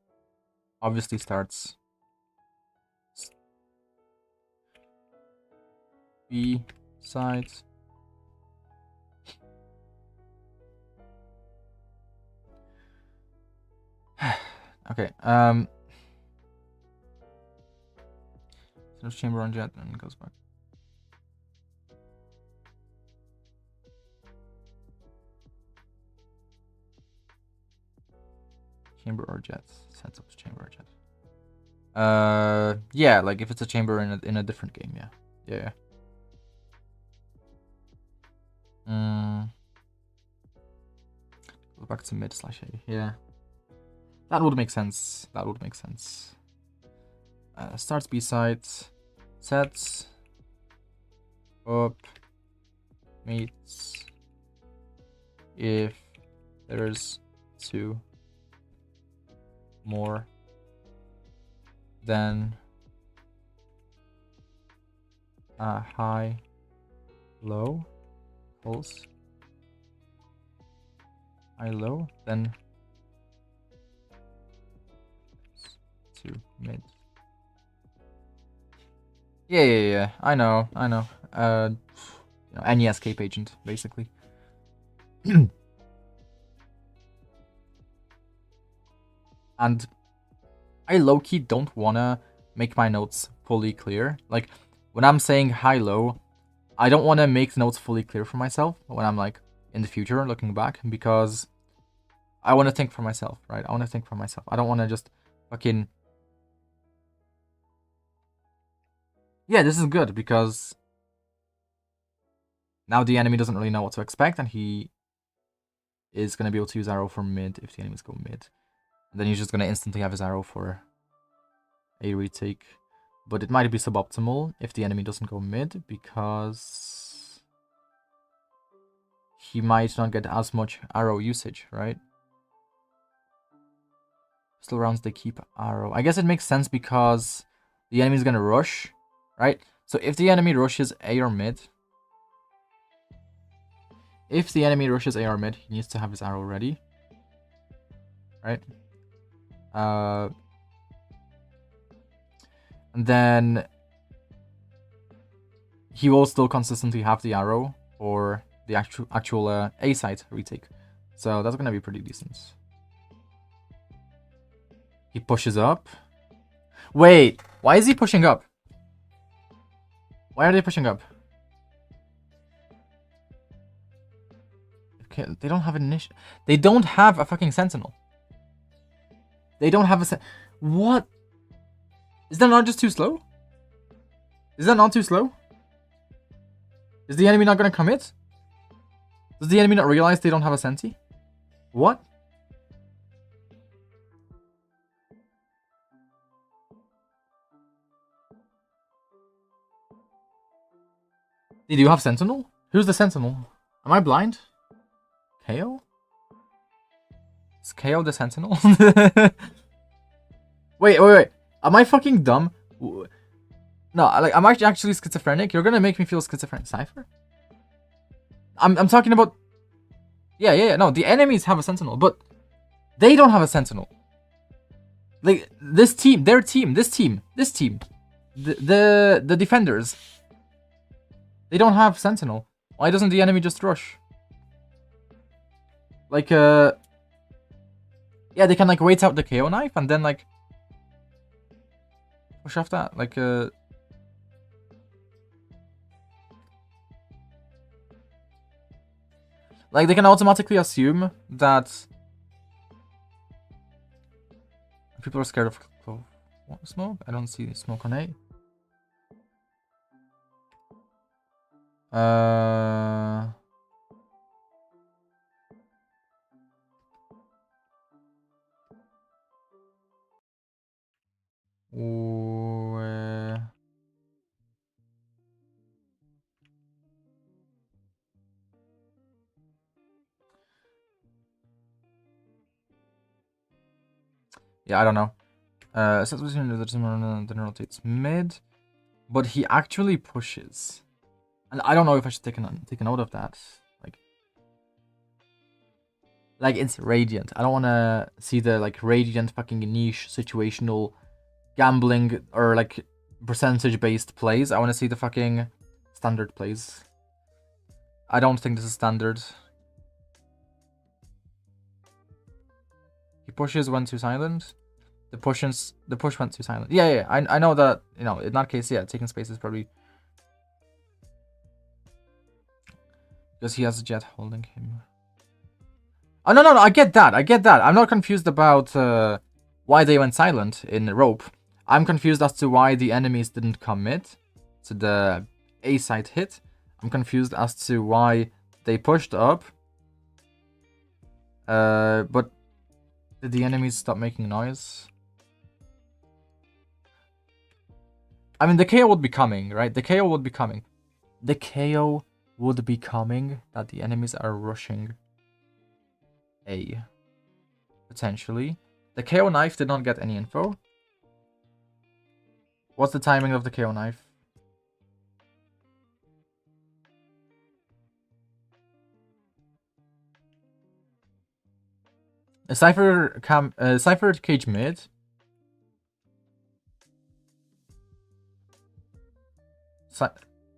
obviously starts B sides. Okay, there's chamber on jet and goes back. Chamber or jet. Sets up chamber or jet. Yeah, like if it's a chamber in a different game, yeah. Yeah. Go back to mid / A. Yeah. That would make sense. Starts B side, sets up, mates if there's 2 more than a high, low, pulse, high, low, then 2 mid. Yeah. I know. Any escape agent, basically. And I low-key don't wanna make my notes fully clear. Like, when I'm saying high-low, I don't wanna make the notes fully clear for myself when I'm like in the future looking back, because I wanna think for myself, right? I don't wanna just fucking... Yeah, this is good because Now the enemy doesn't really know what to expect, and he is going to be able to use arrow for mid if the enemies go mid. And then he's just going to instantly have his arrow for a retake. But it might be suboptimal if the enemy doesn't go mid, because he might not get as much arrow usage, right? Still rounds they keep arrow. I guess it makes sense because the enemy's going to rush, right? So if the enemy rushes A or mid, he needs to have his arrow ready, right? And then he will still consistently have the arrow for the actual A side retake. So that's gonna be pretty decent. He pushes up. Wait, why is he pushing up? Why are they pushing up? Okay, they don't have an initiator. They don't have a fucking sentinel. They don't have a what? Is that not just too slow? Is that not too slow? Is the enemy not gonna commit? Does the enemy not realize they don't have a senti? What? They do have sentinel? Who's the sentinel? Am I blind? KO? Is KO the sentinel? Wait. Am I fucking dumb? No, like, I'm actually schizophrenic. You're gonna make me feel schizophrenic. Cypher? I'm talking about... Yeah. No, the enemies have a sentinel, but they don't have a sentinel. Like, this team, the defenders, they don't have sentinel. Why doesn't the enemy just rush? Like, yeah, they can, like, wait out the KO knife and then, like, push off that. Like, they can automatically assume that people are scared of smoke. I don't see smoke on A. Yeah, I don't know. Then rotates mid, but he actually pushes, and I don't know if I should take a note of that. Like it's radiant. I don't want to see the like radiant fucking niche situational gambling or like percentage based plays. I want to see the fucking standard plays. I don't think this is standard. He pushes, went to silent. The push went to silent. Yeah. I know that, you know, in that case, yeah, taking space is probably because he has a jet holding him. Oh no, I get that. I'm not confused about why they went silent in rope. I'm confused as to why the enemies didn't commit to the A side hit. I'm confused as to why they pushed up. But did the enemies stop making noise? I mean, the KO would be coming, right? The KO would be coming that the enemies are rushing A. Potentially. The KO knife did not get any info. What's the timing of the KO knife? Cypher cage mid.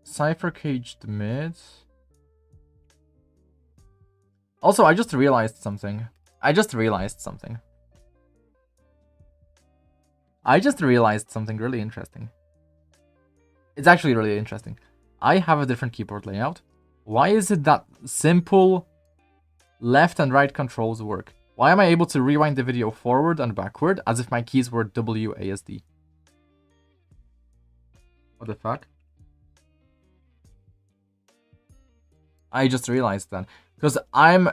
Cypher caged mid. Also, I just realized something. Really interesting. It's actually really interesting. I have a different keyboard layout. Why is it that simple left and right controls work? Why am I able to rewind the video forward and backward as if my keys were WASD? What the fuck? I just realized that. Because I'm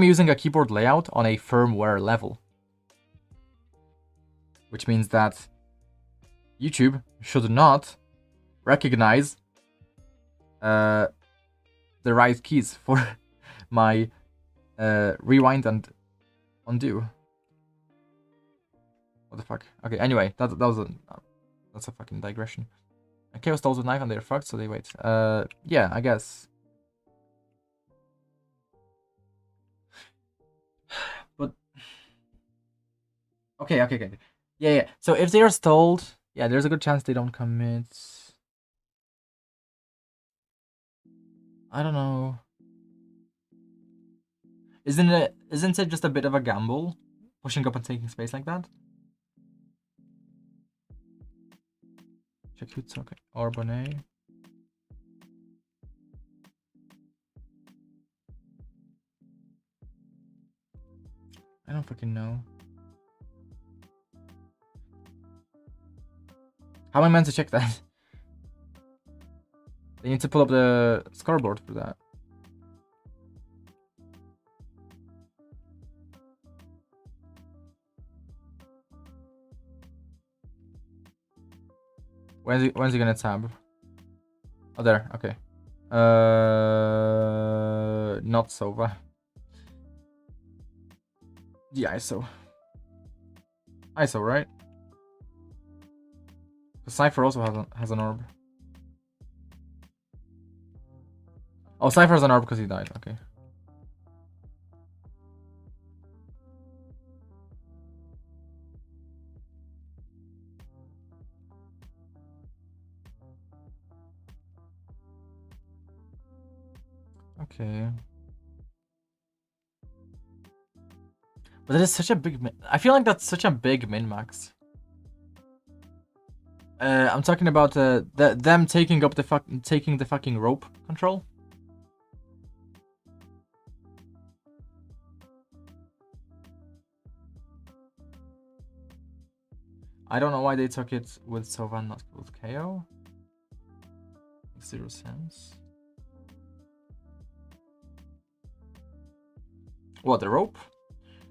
using a keyboard layout on a firmware level. Which means that YouTube should not recognize the right keys for my rewind and undo. What the fuck? Okay, anyway, that's a fucking digression. Chaos dolls with knife and they're fucked, so they wait. Yeah, I guess. But okay. Yeah. So if they are stalled, yeah, there's a good chance they don't commit. I don't know. Isn't it just a bit of a gamble, pushing up and taking space like that? Check who's okay. Or Bonnet. I don't fucking know. How am I meant to check that? They need to pull up the scoreboard for that. When's he gonna tab? Oh, there. Okay. Not Sova. The ISO. ISO, right? The Cypher also has an orb. Oh, Cypher has an orb because he died. Okay. Okay. But that is such a big I feel like that's such a big min-max. I'm talking about them taking up the fucking rope control. I don't know why they took it with Sovan, not with KO. Makes zero sense. What, the rope?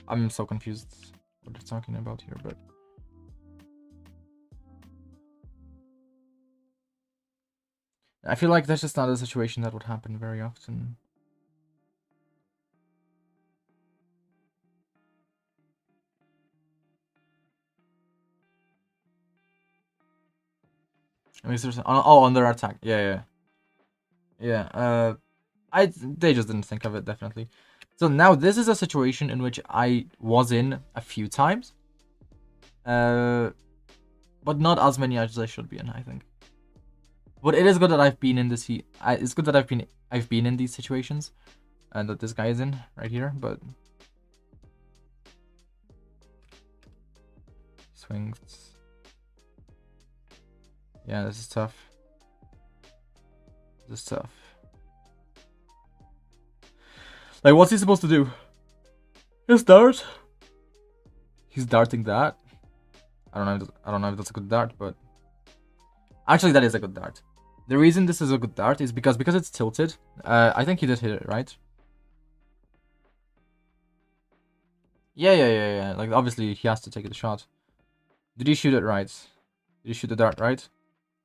I'm so confused what they're talking about here, but I feel like that's just not a situation that would happen very often. I mean, oh, under attack. Yeah. They just didn't think of it, definitely. So now this is a situation in which I was in a few times. But not as many as I should be in, I think. But it is good that I've been in this it's good that I've been in these situations. And that this guy is in right here, but swings. Yeah, this is tough. This is tough. Like, what's he supposed to do? His dart? He's darting that. I don't know if that's a good dart, but actually that is a good dart. The reason this is a good dart is because it's tilted. I think he did hit it, right? Yeah. Like, obviously he has to take the shot. Did he shoot it right? Did he shoot the dart right?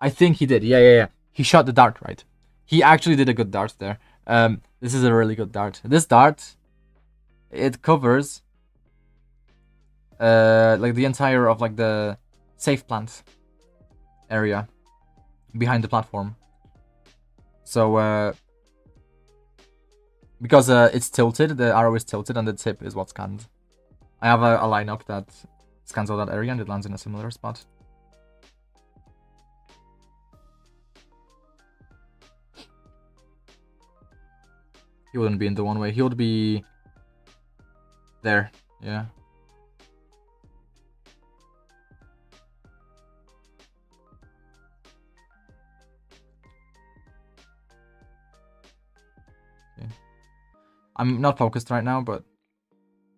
I think he did. Yeah. He shot the dart right. He actually did a good dart there. This is a really good dart. This dart, it covers like the entire of like the safe plant area behind the platform. So because it's tilted, the arrow is tilted and the tip is what's scanned. I have a lineup that scans all that area and it lands in a similar spot. He wouldn't be in the one way. He would be there. Yeah. Okay. I'm not focused right now, but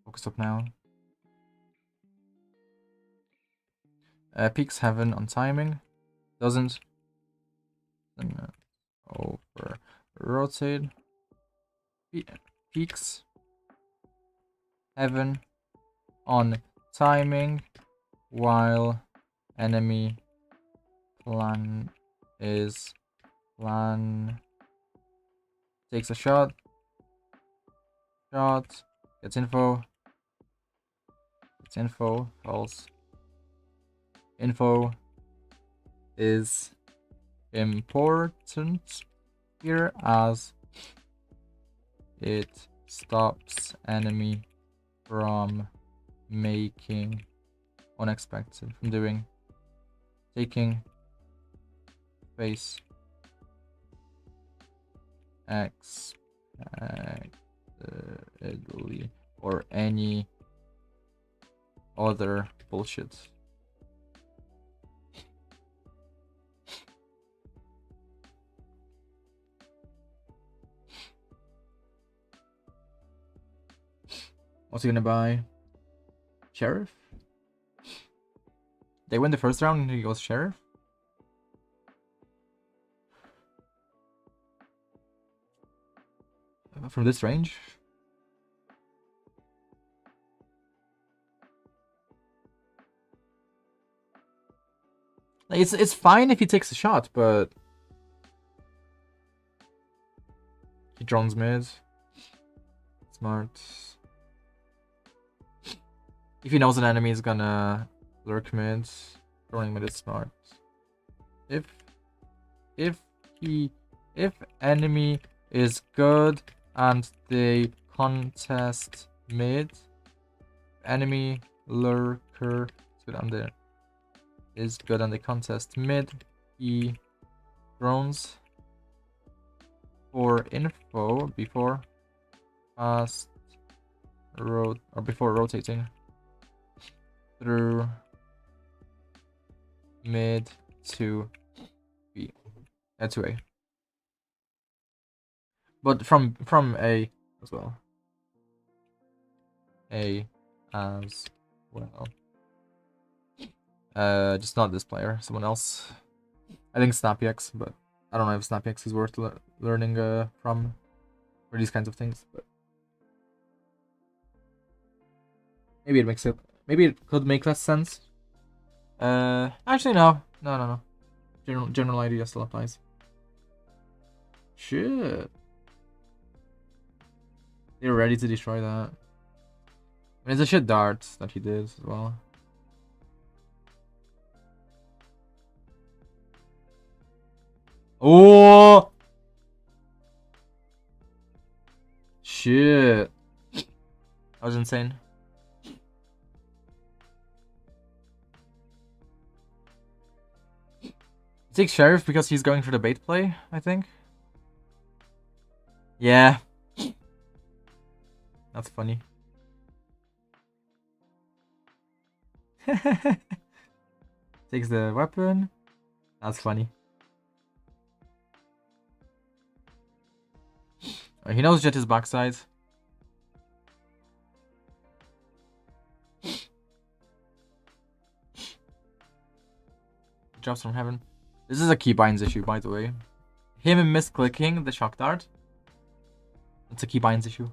focus up now. Peaks heaven on timing. Doesn't. Then over rotate. peaks heaven on timing while enemy plan takes a shot, gets info, false. Info is important here as it stops enemy from making unexpected, from doing, taking space expectedly or any other bullshit. What's he gonna buy? Sheriff? They win the first round and he goes Sheriff? From this range? Like, it's fine if he takes a shot, but he drones mid. Smart. If he knows an enemy is gonna lurk mid, droning mid is smart. If enemy is good and they contest mid, enemy lurker is good and there is good and they contest mid, he drones for info before before rotating through mid to B, to A, but from A as well. A as well. Just not this player, someone else. I think SnappyX, but I don't know if SnappyX is worth learning from for these kinds of things. But maybe it makes it. Maybe it could make less sense. Actually, no. General idea still applies. Shit. They're ready to destroy that. I mean, it's a shit dart that he did as well. Oh! Shit. That was insane. He takes Sheriff because he's going for the bait play, I think. Yeah. That's funny. Takes the weapon. That's funny. He knows Jet is backside. Drops from heaven. This is a keybinds issue, by the way. Him misclicking the shock dart. It's a keybinds issue.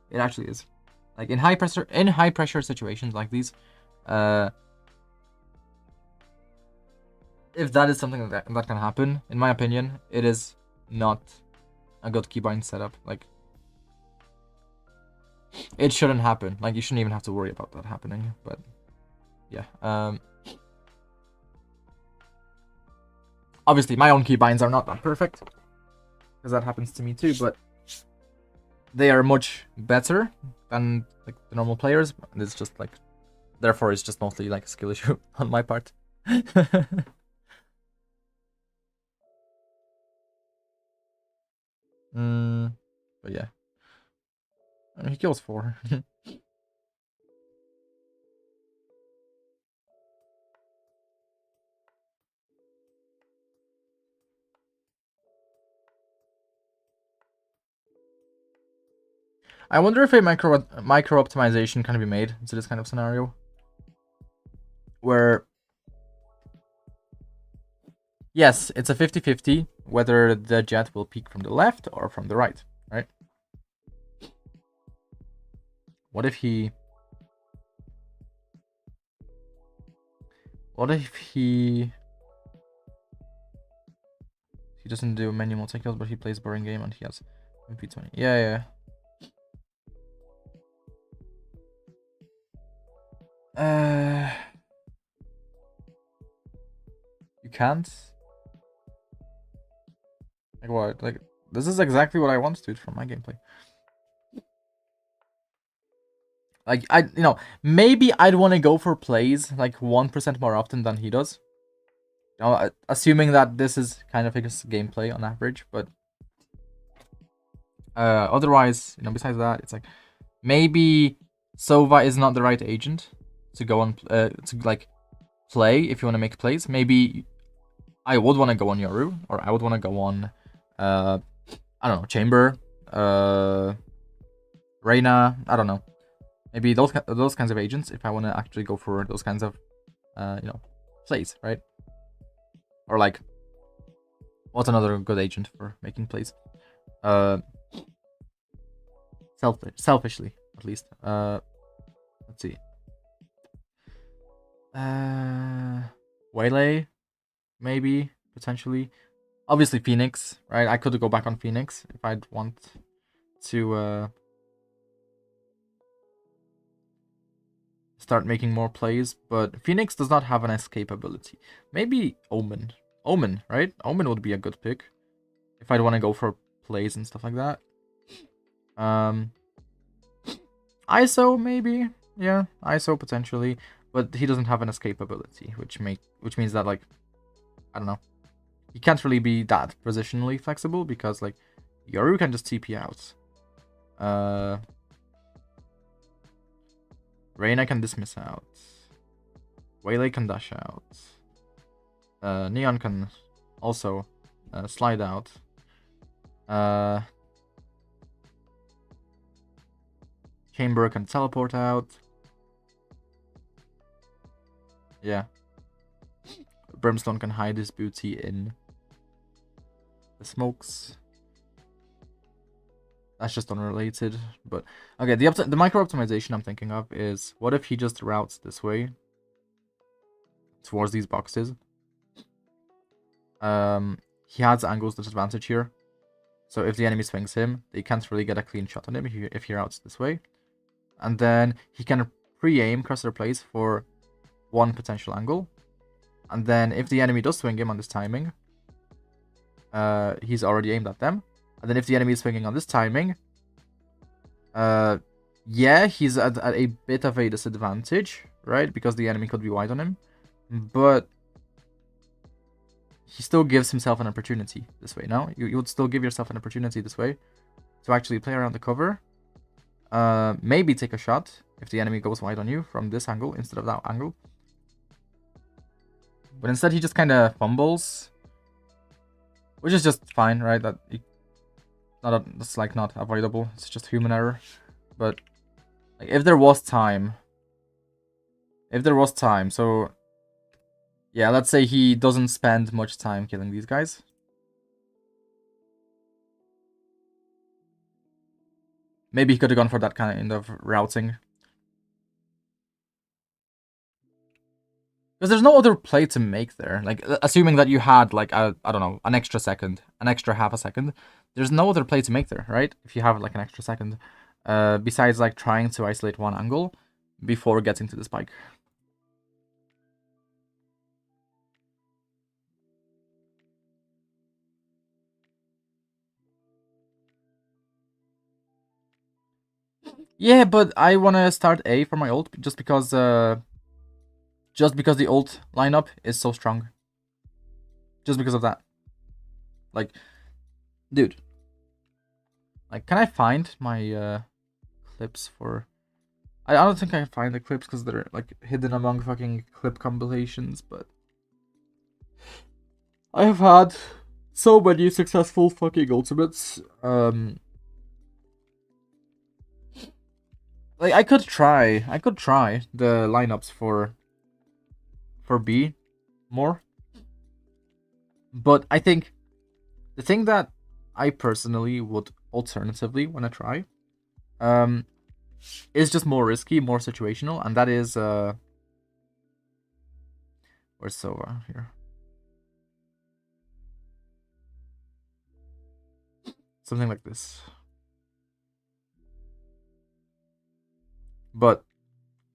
It actually is. Like in high pressure situations like these, if that is something that can happen, in my opinion, it is not a good keybind setup. Like, it shouldn't happen. Like, you shouldn't even have to worry about that happening. But yeah, obviously my own keybinds are not that perfect, because that happens to me too, but they are much better than like the normal players. And it's just like, therefore it's just mostly like a skill issue on my part. But yeah, I mean, he kills 4. I wonder if a micro optimization can be made into this kind of scenario, where yes, it's a 50-50 whether the jet will peek from the left or from the right, right? What if he... What if he doesn't do many multi kills, but he plays boring game and he has MP20? Yeah. You can't? Like what? Like, this is exactly what I want, dude, from my gameplay. Like, maybe I'd want to go for plays like 1% more often than he does. Assuming that this is kind of his gameplay on average, but otherwise, besides that, it's like maybe Sova is not the right agent to go on to like play if you want to make plays. Maybe I would want to go on Yoru, or I would want to go on I don't know, Chamber, Reina, I don't know. Maybe those kinds of agents if I want to actually go for those kinds of plays, right? Or like, what's another good agent for making plays? Selfishly, at least. Let's see. Waylay, maybe, potentially. Obviously Phoenix, right? I could go back on Phoenix if I'd want to start making more plays, but Phoenix does not have an escape ability. Maybe Omen. Omen, right? Omen would be a good pick if I'd want to go for plays and stuff like that. ISO, maybe. Yeah, ISO potentially, but he doesn't have an escape ability, which means that, like, I don't know. He can't really be that positionally flexible because, like, Yoru can just TP out. Reina can dismiss out. Waylay can dash out. Neon can also slide out. Chamber can teleport out. Yeah. Brimstone can hide his booty in the smokes. That's just unrelated, but okay. The micro optimization I'm thinking of is, what if he just routes this way towards these boxes? He has angles disadvantage here, so if the enemy swings him, they can't really get a clean shot on him if he routes this way, and then he can pre-aim cursor plays for one potential angle, and then if the enemy does swing him on this timing, he's already aimed at them. And then if the enemy is swinging on this timing, yeah, he's at a bit of a disadvantage, right? Because the enemy could be wide on him. But he still gives himself an opportunity this way, no? You would still give yourself an opportunity this way to actually play around the cover. Maybe take a shot if the enemy goes wide on you from this angle instead of that angle. But instead he just kind of fumbles, which is just fine, right? That's like not avoidable. It's just human error. But like, if there was time, so yeah, let's say he doesn't spend much time killing these guys. Maybe he could have gone for that kind of routing. Because there's no other play to make there. Like, assuming that you had, like, I don't know, an extra second, an extra half a second. There's no other play to make there, right? If you have, like, an extra second. Besides, like, trying to isolate one angle before getting to the spike. Yeah, but I want to start A for my ult just because the ult lineup is so strong. Just because of that. Like, dude. Like, can I find my clips for... I don't think I can find the clips because they're, like, hidden among fucking clip compilations, but... I have had so many successful fucking ultimates. Like, I could try the lineups for B more. But I think the thing that I personally would alternatively want to try is just more risky, more situational, and that is where's Sova here? Something like this. But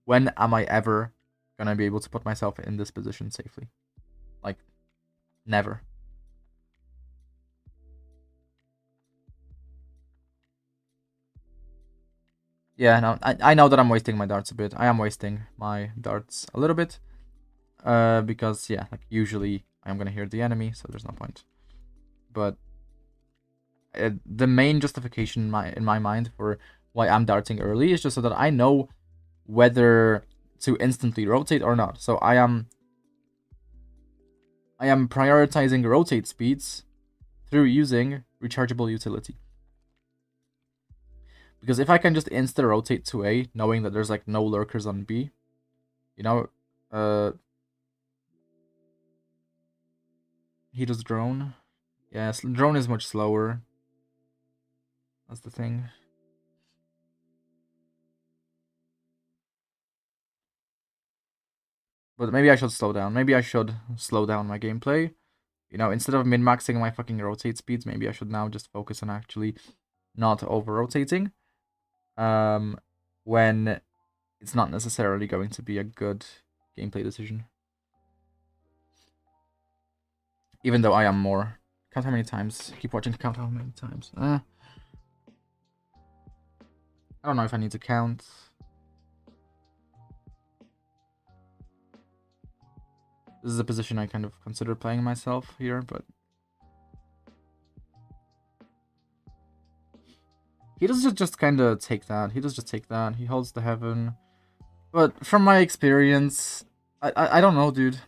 when am I ever gonna be able to put myself in this position safely? Like, never. Yeah, no, I know that I'm wasting my darts a bit. I am wasting my darts a little bit. Because, yeah, like, usually I'm gonna hear the enemy, so there's no point. But the main justification in my mind for why I'm darting early is just so that I know whether to instantly rotate or not. So I am prioritizing rotate speeds through using rechargeable utility. Because if I can just insta rotate to A, knowing that there's like no lurkers on B, you know, he does drone. Yes, drone is much slower. That's the thing. But maybe I should slow down. Maybe I should slow down my gameplay. You know, instead of min-maxing my fucking rotate speeds, maybe I should now just focus on actually not over-rotating. When it's not necessarily going to be a good gameplay decision. Even though I am more. Count how many times. Keep watching to count how many times. I don't know if I need to count. This is a position I kind of consider playing myself here, but he does just kind of take that. He does just take that. He holds the heaven. But from my experience, I don't know, dude.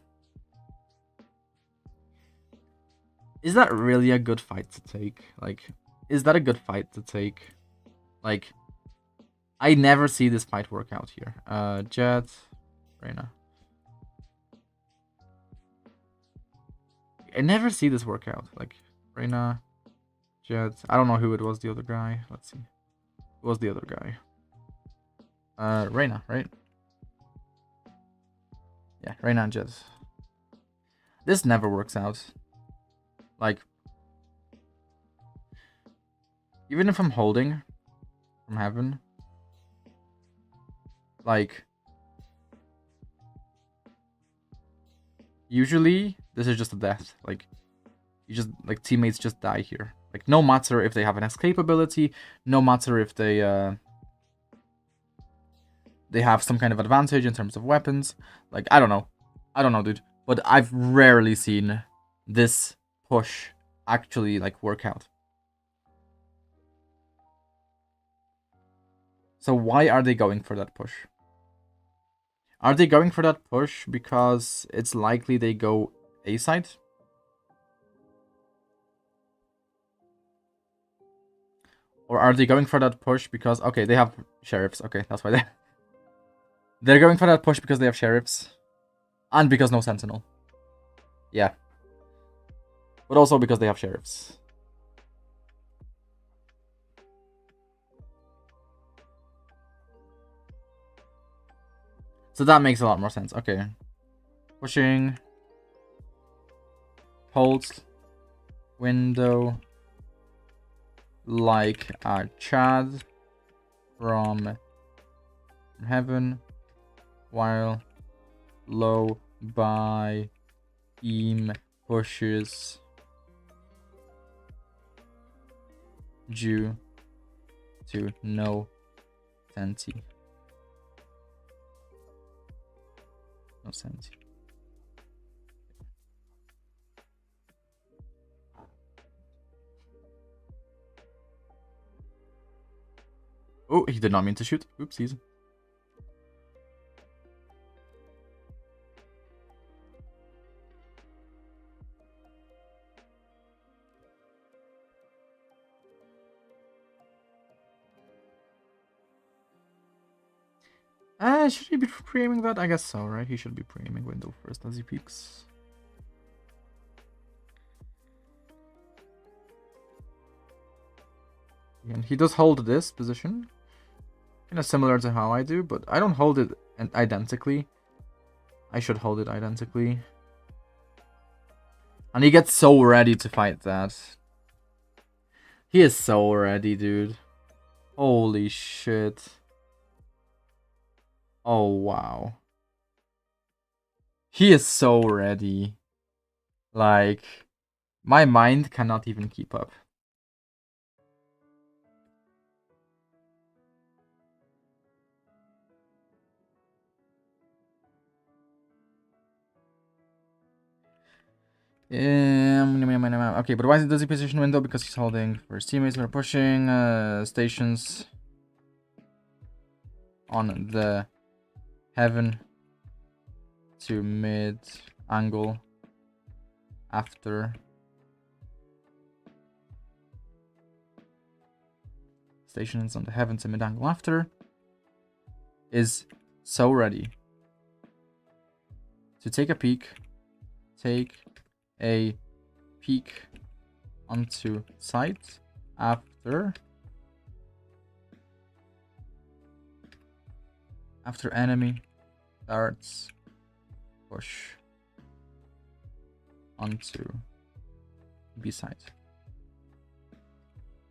Is that really a good fight to take? Like, is that a good fight to take? Like, I never see this fight work out here. Jet, Reyna. I never see this work out. Like, Reyna, Jet. I don't know who it was, the other guy. Let's see. Who was the other guy? Reyna, right? Yeah, Reyna and Jet. This never works out. Like, even if I'm holding from heaven, like, usually this is just a death. Like, you just, like, teammates just die here. Like, no matter if they have an escape ability, no matter if they have some kind of advantage in terms of weapons. Like, I don't know, dude. But I've rarely seen this push actually, like, work out. So why are they going for that push? Are they going for that push because it's likely they go A side? Or are they going for that push because, okay, they have sheriffs. Okay, that's why they're going for that push because they have sheriffs. And because no sentinel. Yeah. But also because they have sheriffs. So that makes a lot more sense. Okay. Pushing. Pulse. Window. Like a Chad from heaven. While low by pushes due to no senti. No senti. Oh, he did not mean to shoot. Oopsies. Should he be pre-aiming that? I guess so, right? He should be pre-aiming window first as he peeks. And he does hold this position. Kind of similar to how I do, but I don't hold it identically. I should hold it identically. And he gets so ready to fight that. He is so ready, dude. Holy shit. Oh, wow. He is so ready. Like, my mind cannot even keep up. Okay, but why does he position window? Because he's holding for his teammates. We're pushing stations on the heaven to mid angle after stations on the heaven to mid angle after is so ready to take a peek onto site after enemy darts push onto B side.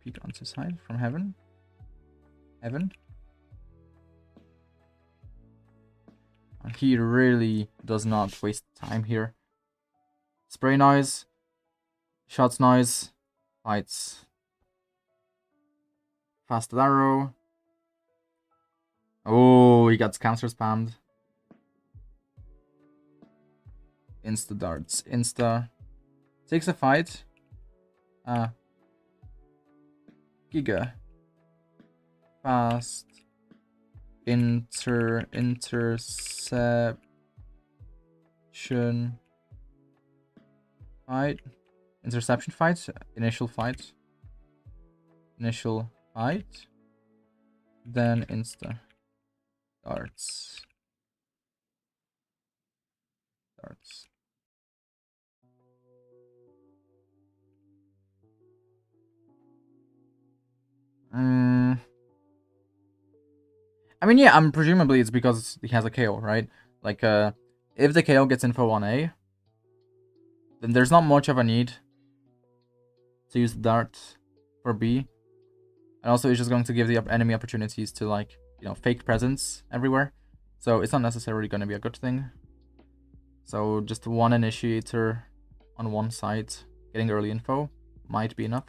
Peek onto side from heaven. And he really does not waste time here. Spray noise, shots noise, fights. Fast arrow. Oh, he got cancer spammed. Insta darts. Insta. Takes a fight. Giga. Fast. Interception. Fight. Interception fight. Initial fight. Then insta. Darts. I mean, yeah, presumably it's because he has a KO, right? Like, if the KO gets info on A, then there's not much of a need to use the dart for B. And also, it's just going to give the enemy opportunities to, like, you know, fake presence everywhere. So it's not necessarily going to be a good thing. So just one initiator on one side, getting early info might be enough.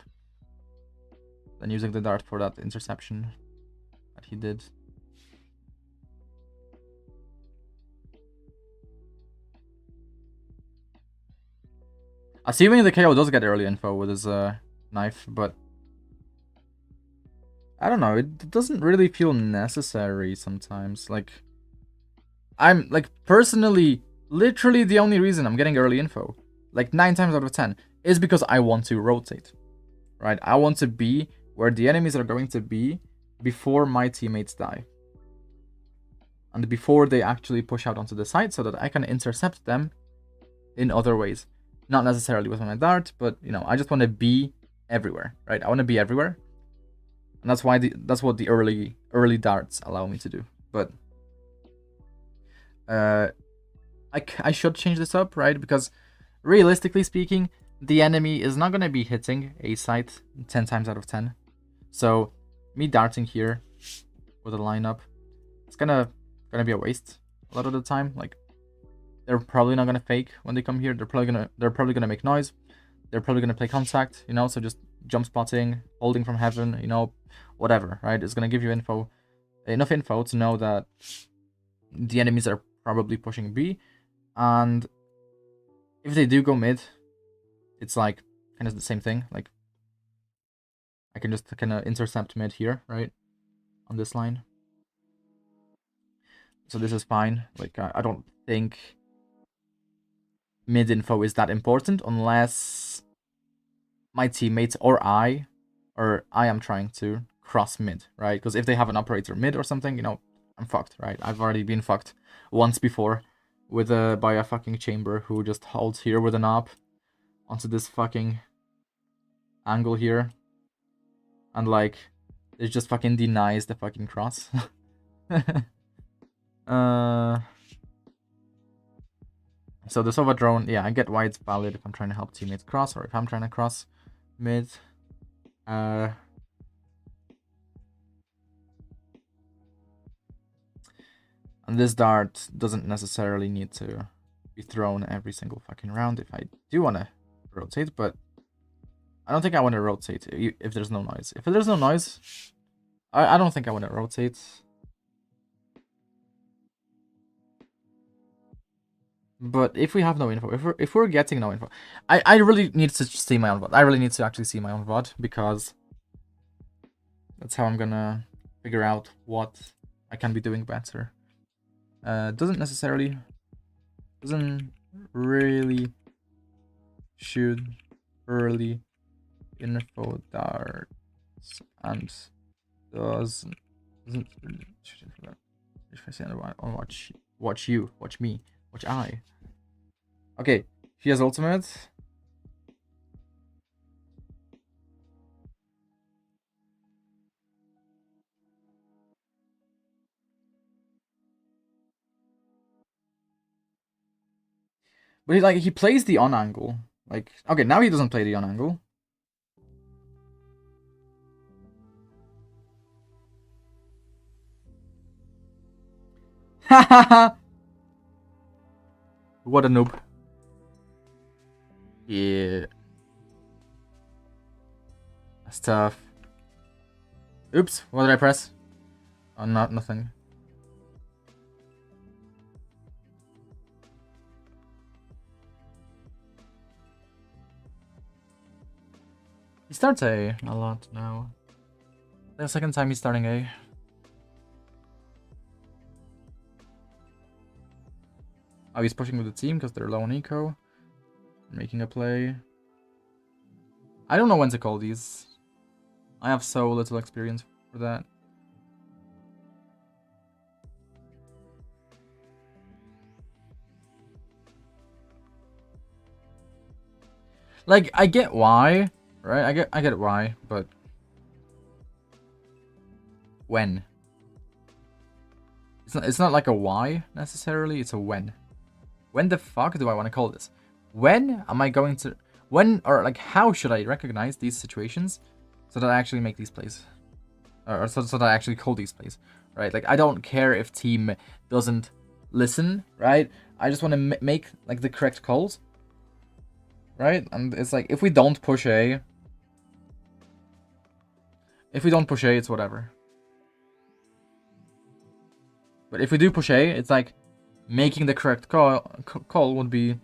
Then using the dart for that interception that he did. Assuming the KO does get early info with his knife, but I don't know, it doesn't really feel necessary sometimes. Like, I'm, like, personally, literally the only reason I'm getting early info, like 9 times out of 10, is because I want to rotate, right? I want to be where the enemies are going to be before my teammates die. And before they actually push out onto the side so that I can intercept them in other ways. Not necessarily with my dart, but, you know, I just want to be everywhere, right? I want to be everywhere. And that's why that's what the early darts allow me to do. But I should change this up, right? Because realistically speaking, the enemy is not going to be hitting a site 10 times out of 10. So me darting here with a lineup, it's gonna be a waste a lot of the time. Like, they're probably not gonna fake when they come here. They're probably gonna make noise. They're probably gonna play contact, you know. So just jump spotting, holding from heaven, you know, whatever, right? It's gonna give you enough info to know that the enemies are probably pushing B, and if they do go mid, it's like kind of the same thing. Like, I can just kind of intercept mid here, right, on this line. So this is fine. Like, I don't think mid info is that important unless my teammates or I am trying to cross mid, right? Because if they have an operator mid or something, you know, I'm fucked, right? I've already been fucked once before with by a fucking chamber who just holds here with an op onto this fucking angle here, and like it just fucking denies the fucking cross. So the Sova drone, yeah, I get why it's valid if I'm trying to help teammates cross or if I'm trying to cross mid. And this dart doesn't necessarily need to be thrown every single fucking round if I do want to rotate, but I don't think I want to rotate if there's no noise. If there's no noise, I don't think I want to rotate. But if we have no info, if we're getting no info, I really need to see my own VOD. I really need to actually see my own VOD because that's how I'm gonna figure out what I can be doing better. Doesn't really shoot early info darts and doesn't really shoot info darts. If I say watch me, watch I. Okay, she has ultimate. But he plays the on angle. Like, okay, now he doesn't play the on angle. Hahaha. What a noob. Yeah. That's tough. Oops, what did I press? Oh, nothing. He starts A a lot now. The second time he's starting A. Oh, he's pushing with the team because they're low on eco. Making a play. I don't know when to call these. I have so little experience for that. Like, I get why, right? I get why, but when? It's not like a why necessarily, it's a when. When the fuck do I want to call this? When am I going to or like how should I recognize these situations so that I actually make these plays? Or so that I actually call these plays, right? Like, I don't care if team doesn't listen, right? I just want to make like the correct calls, right? And it's like, if we don't push A, it's whatever. But if we do push A, it's like making the correct call would be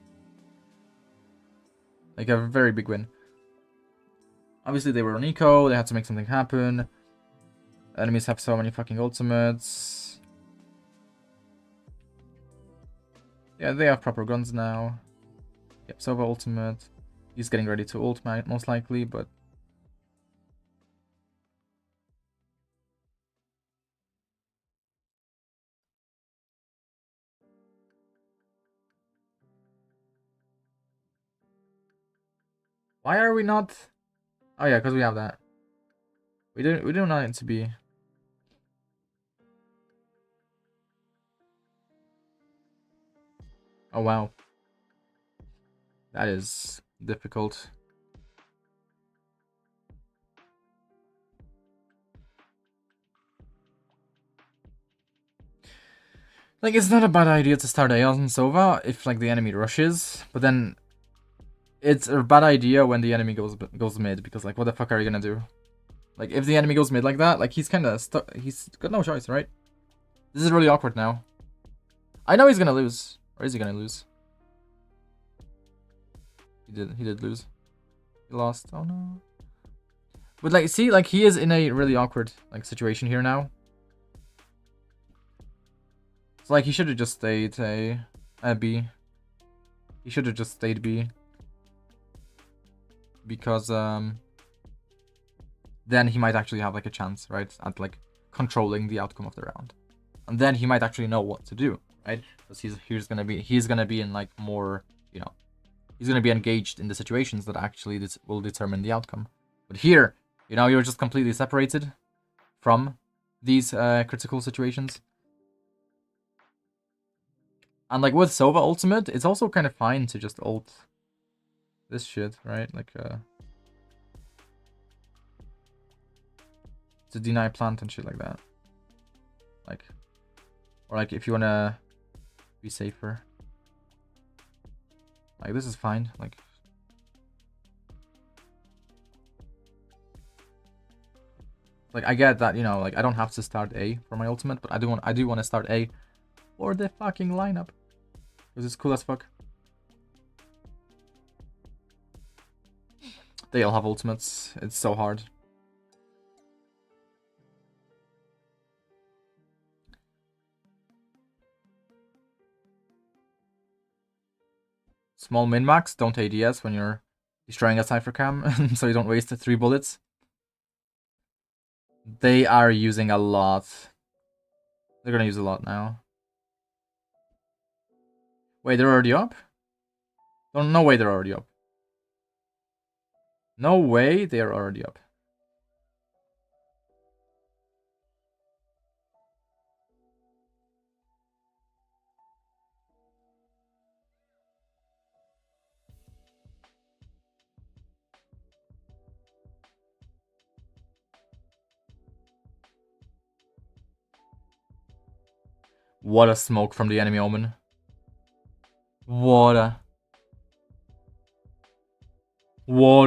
like a very big win. Obviously, they were on eco. They had to make something happen. Enemies have so many fucking ultimates. Yeah, they have proper guns now. Yep, Sova ultimate. He's getting ready to ult, most likely, but... Why are we not... Oh yeah, because we have that. We do not need to be... Oh wow. That is difficult. Like, it's not a bad idea to start Aeon and Sova if, like, the enemy rushes, but then it's a bad idea when the enemy goes mid, because, like, what the fuck are you gonna do? Like, if the enemy goes mid like that, like, he's kind of stuck. He's got no choice, right? This is really awkward now. I know he's gonna lose. Or is he gonna lose? He did lose. He lost. Oh no. But, like, see, like, he is in a really awkward, like, situation here now. It's like, he should have just stayed a B. He should have just stayed B. Because, then he might actually have, like, a chance, right? At, like, controlling the outcome of the round. And then he might actually know what to do, right? Because he's gonna be in, like, more, you know, he's gonna be engaged in the situations that actually will determine the outcome. But here, you know, you're just completely separated from these critical situations. And like with Sova ultimate, it's also kind of fine to just ult this shit, right? Like to deny plant and shit like that. Like, or like if you wanna be safer. Like this is fine. Like I get that, you know, like I don't have to start A for my ultimate, but I do want to start A for the fucking lineup. Because it's cool as fuck. They all have ultimates. It's so hard. Small min-max, don't ADS when you're destroying a Cypher Cam, so you don't waste 3 bullets. They are using a lot. They're gonna use a lot now. Wait, they're already up? No way they're already up. No way they are already up. What a smoke from the enemy Omen. What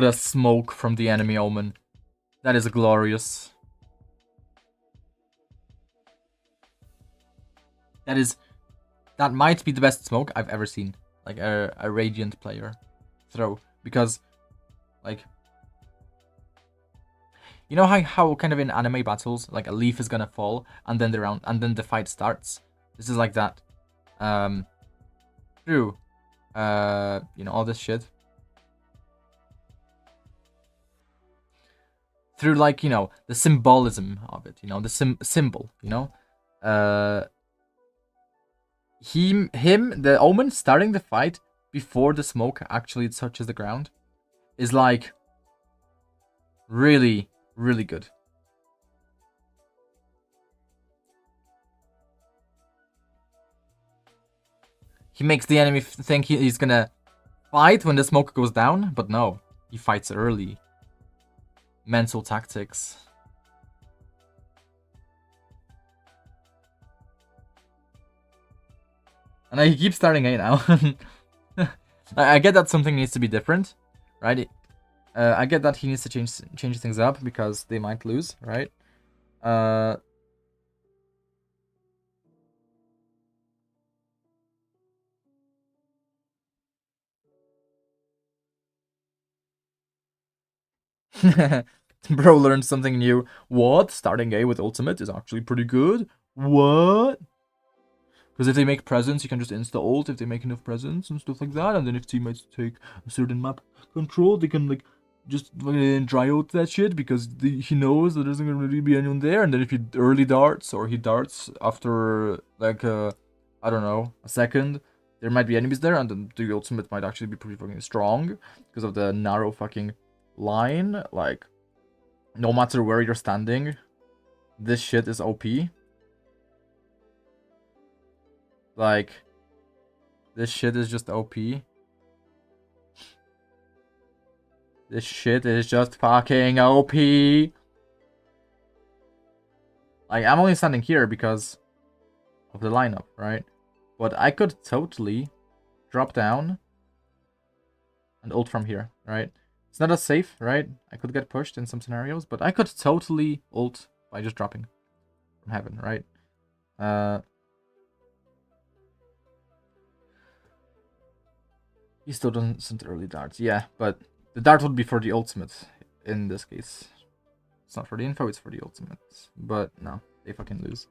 a smoke from the enemy Omen. That is glorious. That might be the best smoke I've ever seen. Like a Radiant player throw. Because, like, you know how kind of in anime battles, like a leaf is gonna fall and then the fight starts. This is like that. Through, you know, all this shit. Through, like, you know, the symbolism of it, you know, the symbol, you know. The Omen starting the fight before the smoke actually touches the ground is like really, really good. He makes the enemy think he's gonna fight when the smoke goes down, but no, he fights early. Mental tactics. And he keeps starting A now. I get that something needs to be different, right? I get that he needs to change things up because they might lose, right? Bro learned something new. What? Starting A with ultimate is actually pretty good? What? Because if they make presents, you can just insta-ult if they make enough presents and stuff like that. And then if teammates take a certain map control, they can, like, just dry out that shit because he knows that there's not going to really be anyone there. And then if he early darts or he darts after, like, I don't know, a second, there might be enemies there. And then the ultimate might actually be pretty fucking strong because of the narrow fucking line. Like, no matter where you're standing, this shit is OP. Like, this shit is just OP. This shit is just fucking OP. Like, I'm only standing here because of the lineup, right? But I could totally drop down and ult from here, right? It's not as safe, right? I could get pushed in some scenarios, but I could totally ult by just dropping from heaven, right? He still doesn't early darts. Yeah, but the dart would be for the ultimate in this case. It's not for the info, it's for the ultimate. But no, they fucking lose.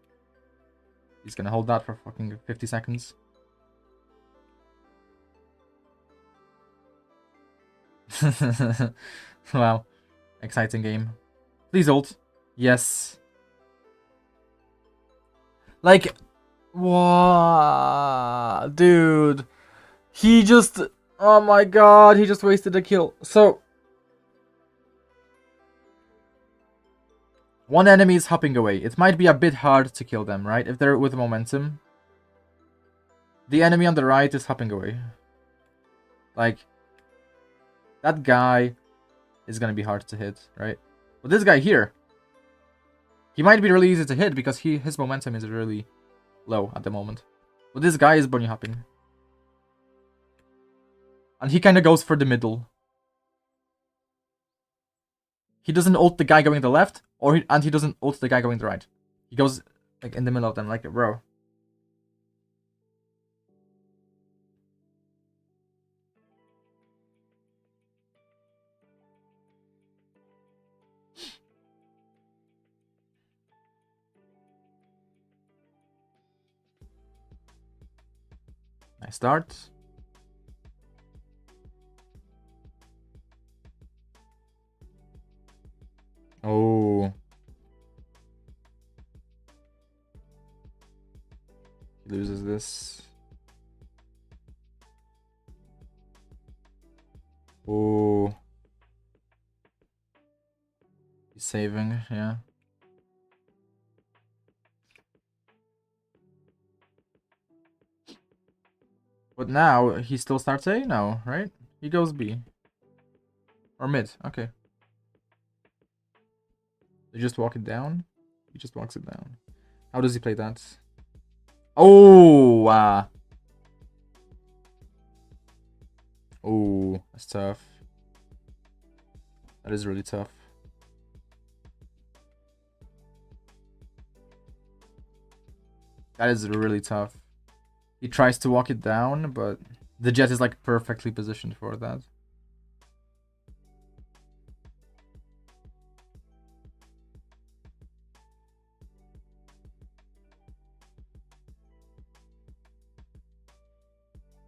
He's gonna hold that for fucking 50 seconds. Wow. Exciting game. Please ult. Yes. Like, wow, dude. He just, oh my god, he just wasted a kill. So, one enemy is hopping away. It might be a bit hard to kill them, right? If they're with momentum. The enemy on the right is hopping away. Like, that guy is gonna be hard to hit, right? But this guy here, he might be really easy to hit because his momentum is really low at the moment. But this guy is bunny hopping. And he kind of goes for the middle. He doesn't ult the guy going to the left, and he doesn't ult the guy going to the right. He goes like in the middle of them, like, bro. I start. Oh. He loses this. Oh. He's saving, yeah. But now, he still starts A? No, right? He goes B. Or mid, okay. They just walk it down? He just walks it down. How does he play that? Oh! Oh, that's tough. That is really tough. That is really tough. He tries to walk it down, but the Jet is like perfectly positioned for that.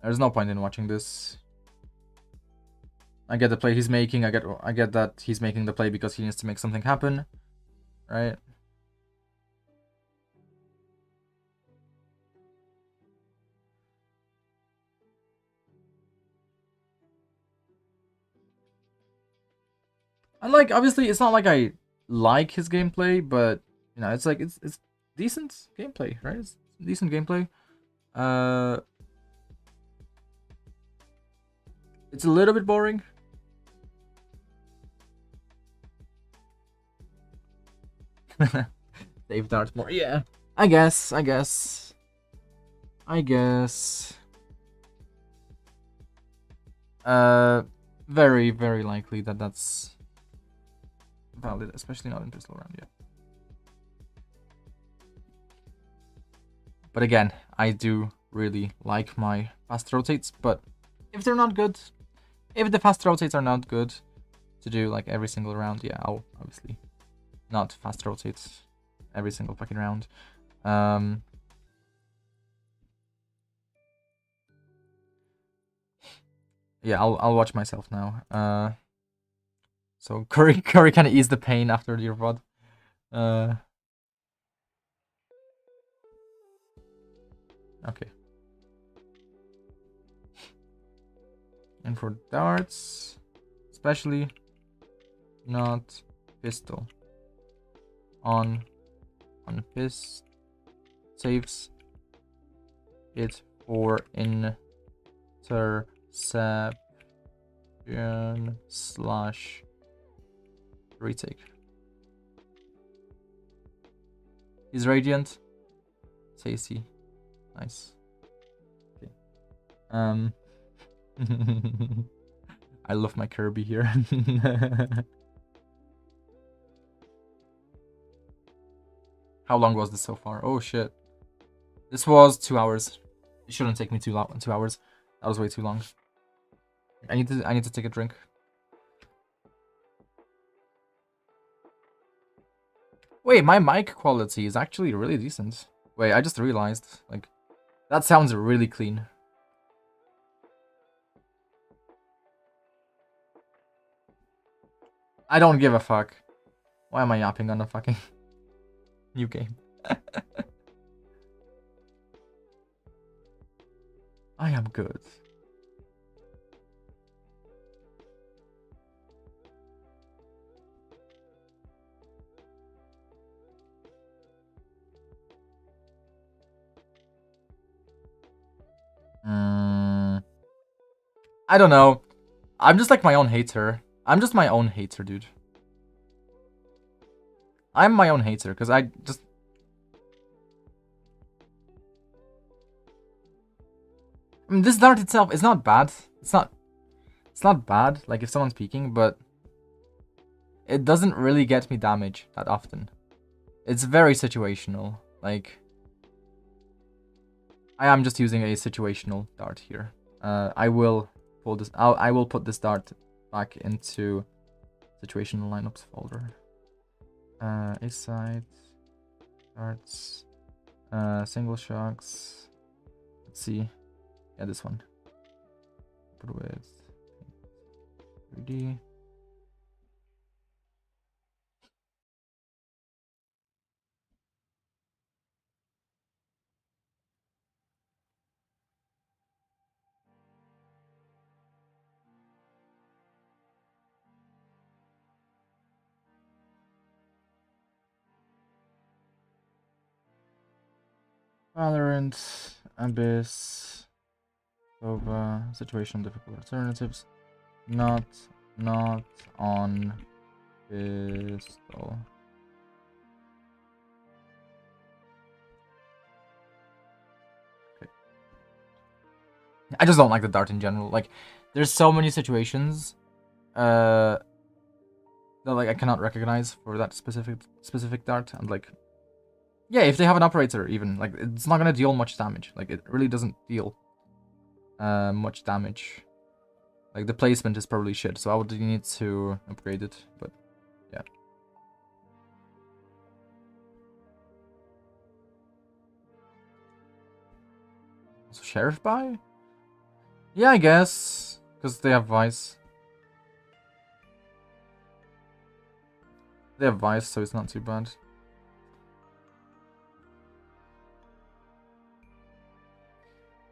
There's no point in watching this. I get the play he's making. I get that he's making the play because he needs to make something happen, right? And like, obviously, it's not like I like his gameplay, but you know, it's like it's decent gameplay, right? It's decent gameplay. It's a little bit boring. Save Dartmoor, yeah. I guess. Very, very likely that that's valid, especially not in pistol round, yeah. But again, I do really like my fast rotates, but if they're not good, if the fast rotates are not good to do like every single round, yeah, I'll obviously not fast rotate every single fucking round. Yeah, I'll watch myself now. So Curry kind of eased the pain after the VOD. Okay. And for darts, especially not pistol. On fist saves it for interception / retake. He's radiant. Tasty. Nice. Okay. I love my Kirby here. How long was this so far? Oh shit. This was 2 hours. It shouldn't take me 2 hours. That was way too long. I need to take a drink. Wait, my mic quality is actually really decent. Wait, I just realized, like, that sounds really clean. I don't give a fuck. Why am I yapping on a fucking new game? I am good. I don't know. I'm just like my own hater. I'm just my own hater, dude. I'm my own hater, because I just... I mean, this dart itself is not bad. It's not bad, like, if someone's peeking, but... It doesn't really get me damage that often. It's very situational. Like... I am just using a situational dart here. I will pull this out. I will put this dart back into situational lineups folder. A side darts, single shocks. Let's see. Yeah, this one. Put it with 3D. Valorant, Abyss, Nova, situational difficult alternatives. Not on pistol. Okay. I just don't like the dart in general. Like, there's so many situations that like I cannot recognize for that specific dart, and like, yeah, if they have an operator, even like, it's not gonna deal much damage. Like, it really doesn't deal much damage. Like, the placement is probably shit, so I would need to upgrade it, but yeah. So Sheriff buy? Yeah, I guess, because they have Vice. They have Vice, so it's not too bad.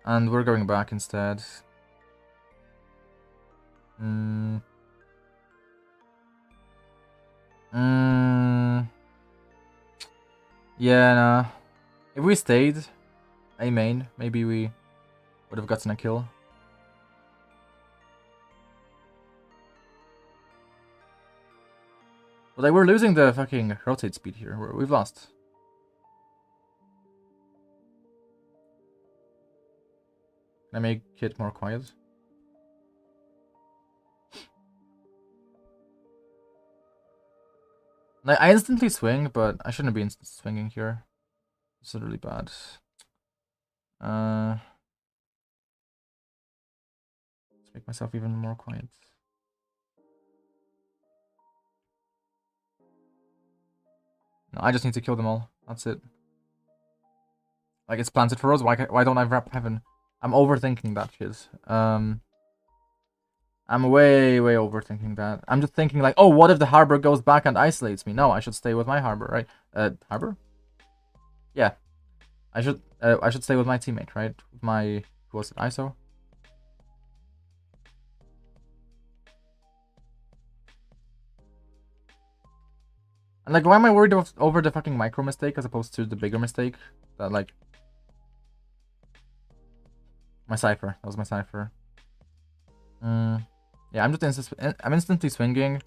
And we're going back instead. Yeah, nah. If we stayed A main, maybe we would have gotten a kill. But like, we're losing the fucking rotate speed here. We've lost. Can I make it more quiet? Like, I instantly swing, but I shouldn't be instant swinging here. It's really bad. Let's make myself even more quiet. No, I just need to kill them all. That's it. Like, it's planted for us. Why don't I wrap heaven? I'm overthinking that shit. I'm way overthinking that. I'm just thinking like, oh, what if the harbor goes back and isolates me? No, I should stay with my harbor, right? Harbor? Yeah. I should stay with my teammate, right? With my, who was it, ISO? And like, why am I worried over the fucking micro mistake as opposed to the bigger mistake? That like... My Cypher. That was my Cypher. Yeah, I'm instantly swinging.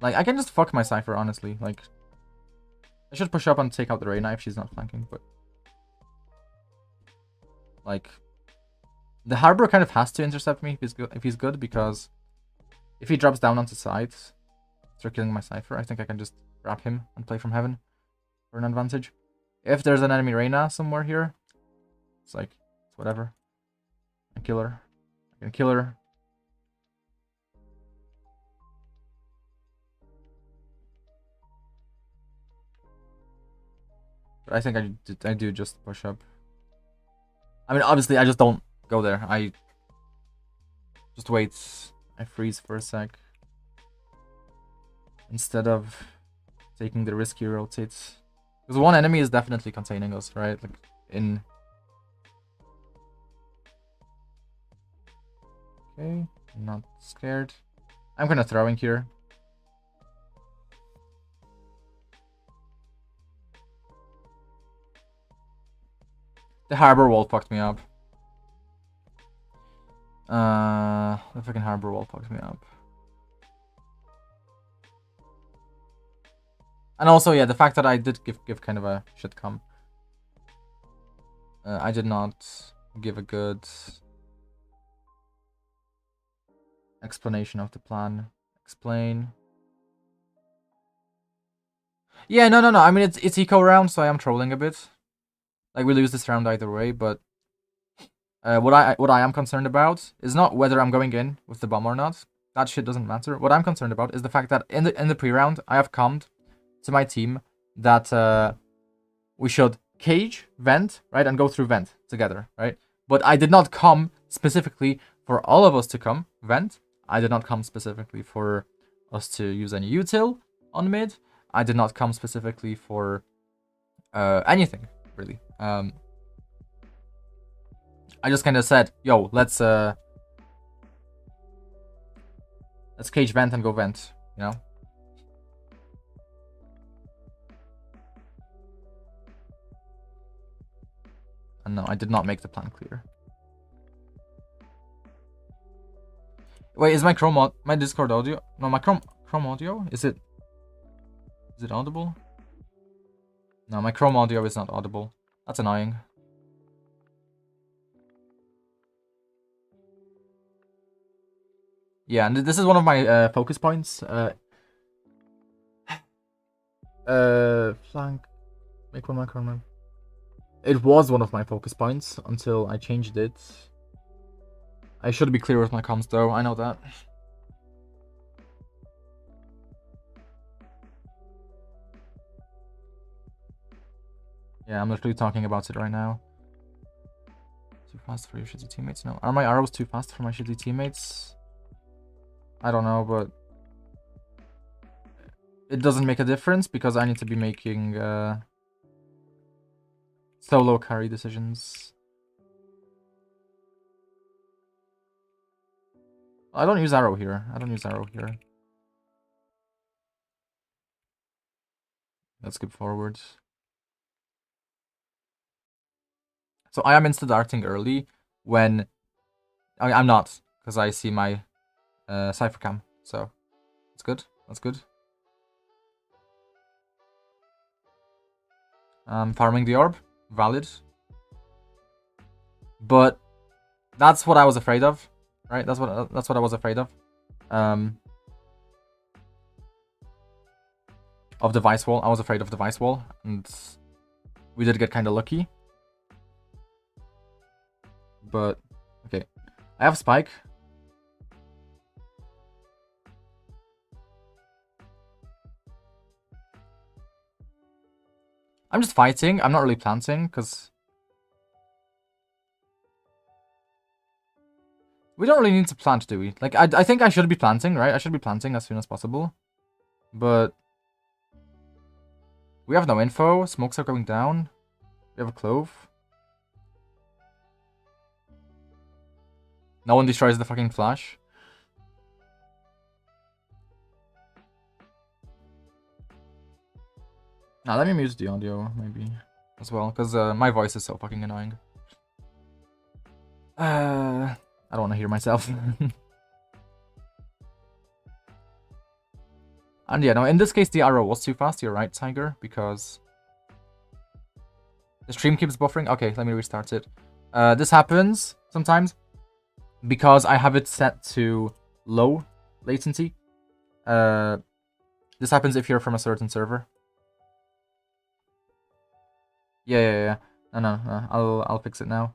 Like, I can just fuck my Cypher, honestly. Like, I should push up and take out the Reyna if she's not flanking, but... Like... The Harbor kind of has to intercept me if he's good, because... If he drops down onto sides, start killing my Cypher, I think I can just grab him and play from heaven for an advantage. If there's an enemy Reyna somewhere here, it's like, it's whatever. I kill her. I can kill her. But I think I do just push up. I mean, obviously, I just don't go there. I just wait. I freeze for a sec. Instead of taking the risky rotates. Because one enemy is definitely containing us, right? Like, in... Okay, I'm not scared. I'm kind of throwing here. The harbor wall fucked me up. The fucking harbor wall fucks me up. And also, yeah, the fact that I did give kind of a shit comp. I did not give a good explanation of the plan. Explain. Yeah, no. I mean, it's eco round, so I am trolling a bit. Like, we lose this round either way, but what I am concerned about is not whether I'm going in with the bomb or not. That shit doesn't matter. What I'm concerned about is the fact that in the pre-round, I have commed to my team that we should cage, vent, right, and go through vent together, right? But I did not come specifically for all of us to come vent. I did not come specifically for us to use any util on mid. I did not come specifically for anything really. I just kind of said, yo, let's cage vent and go vent, you know. And no, I did not make the plan clear. Wait, is my Discord audio? No, my Chrome audio? Is it audible? No, my Chrome audio is not audible. That's annoying. Yeah, and this is one of my focus points. Flank. Make one macro. It was one of my focus points until I changed it. I should be clear with my comms though, I know that. Yeah, I'm literally talking about it right now. Too fast for your shitty teammates? No. Are my arrows too fast for my shitty teammates? I don't know, but it doesn't make a difference because I need to be making solo carry decisions. I don't use arrow here. Let's skip forward. So I am insta-darting early when... I'm not, because I see my Cypher cam. So, that's good. Farming the orb. Valid. But that's what I was afraid of. Right? That's what I was afraid of. Of the Vice Wall. I was afraid of the Vice Wall. And we did get kind of lucky. But, okay. I have Spike. I'm just fighting. I'm not really planting, because... we don't really need to plant, do we? Like, I think I should be planting, right? I should be planting as soon as possible. But... we have no info. Smokes are going down. We have a clove. No one destroys the fucking flash. Now, let me mute the audio, maybe, as well, because my voice is so fucking annoying. I don't want to hear myself. And yeah, no, in this case, the arrow was too fast. You're right, Tiger, because the stream keeps buffering. Okay, let me restart it. This happens sometimes because I have it set to low latency. This happens if you're from a certain server. Yeah. No. I'll fix it now.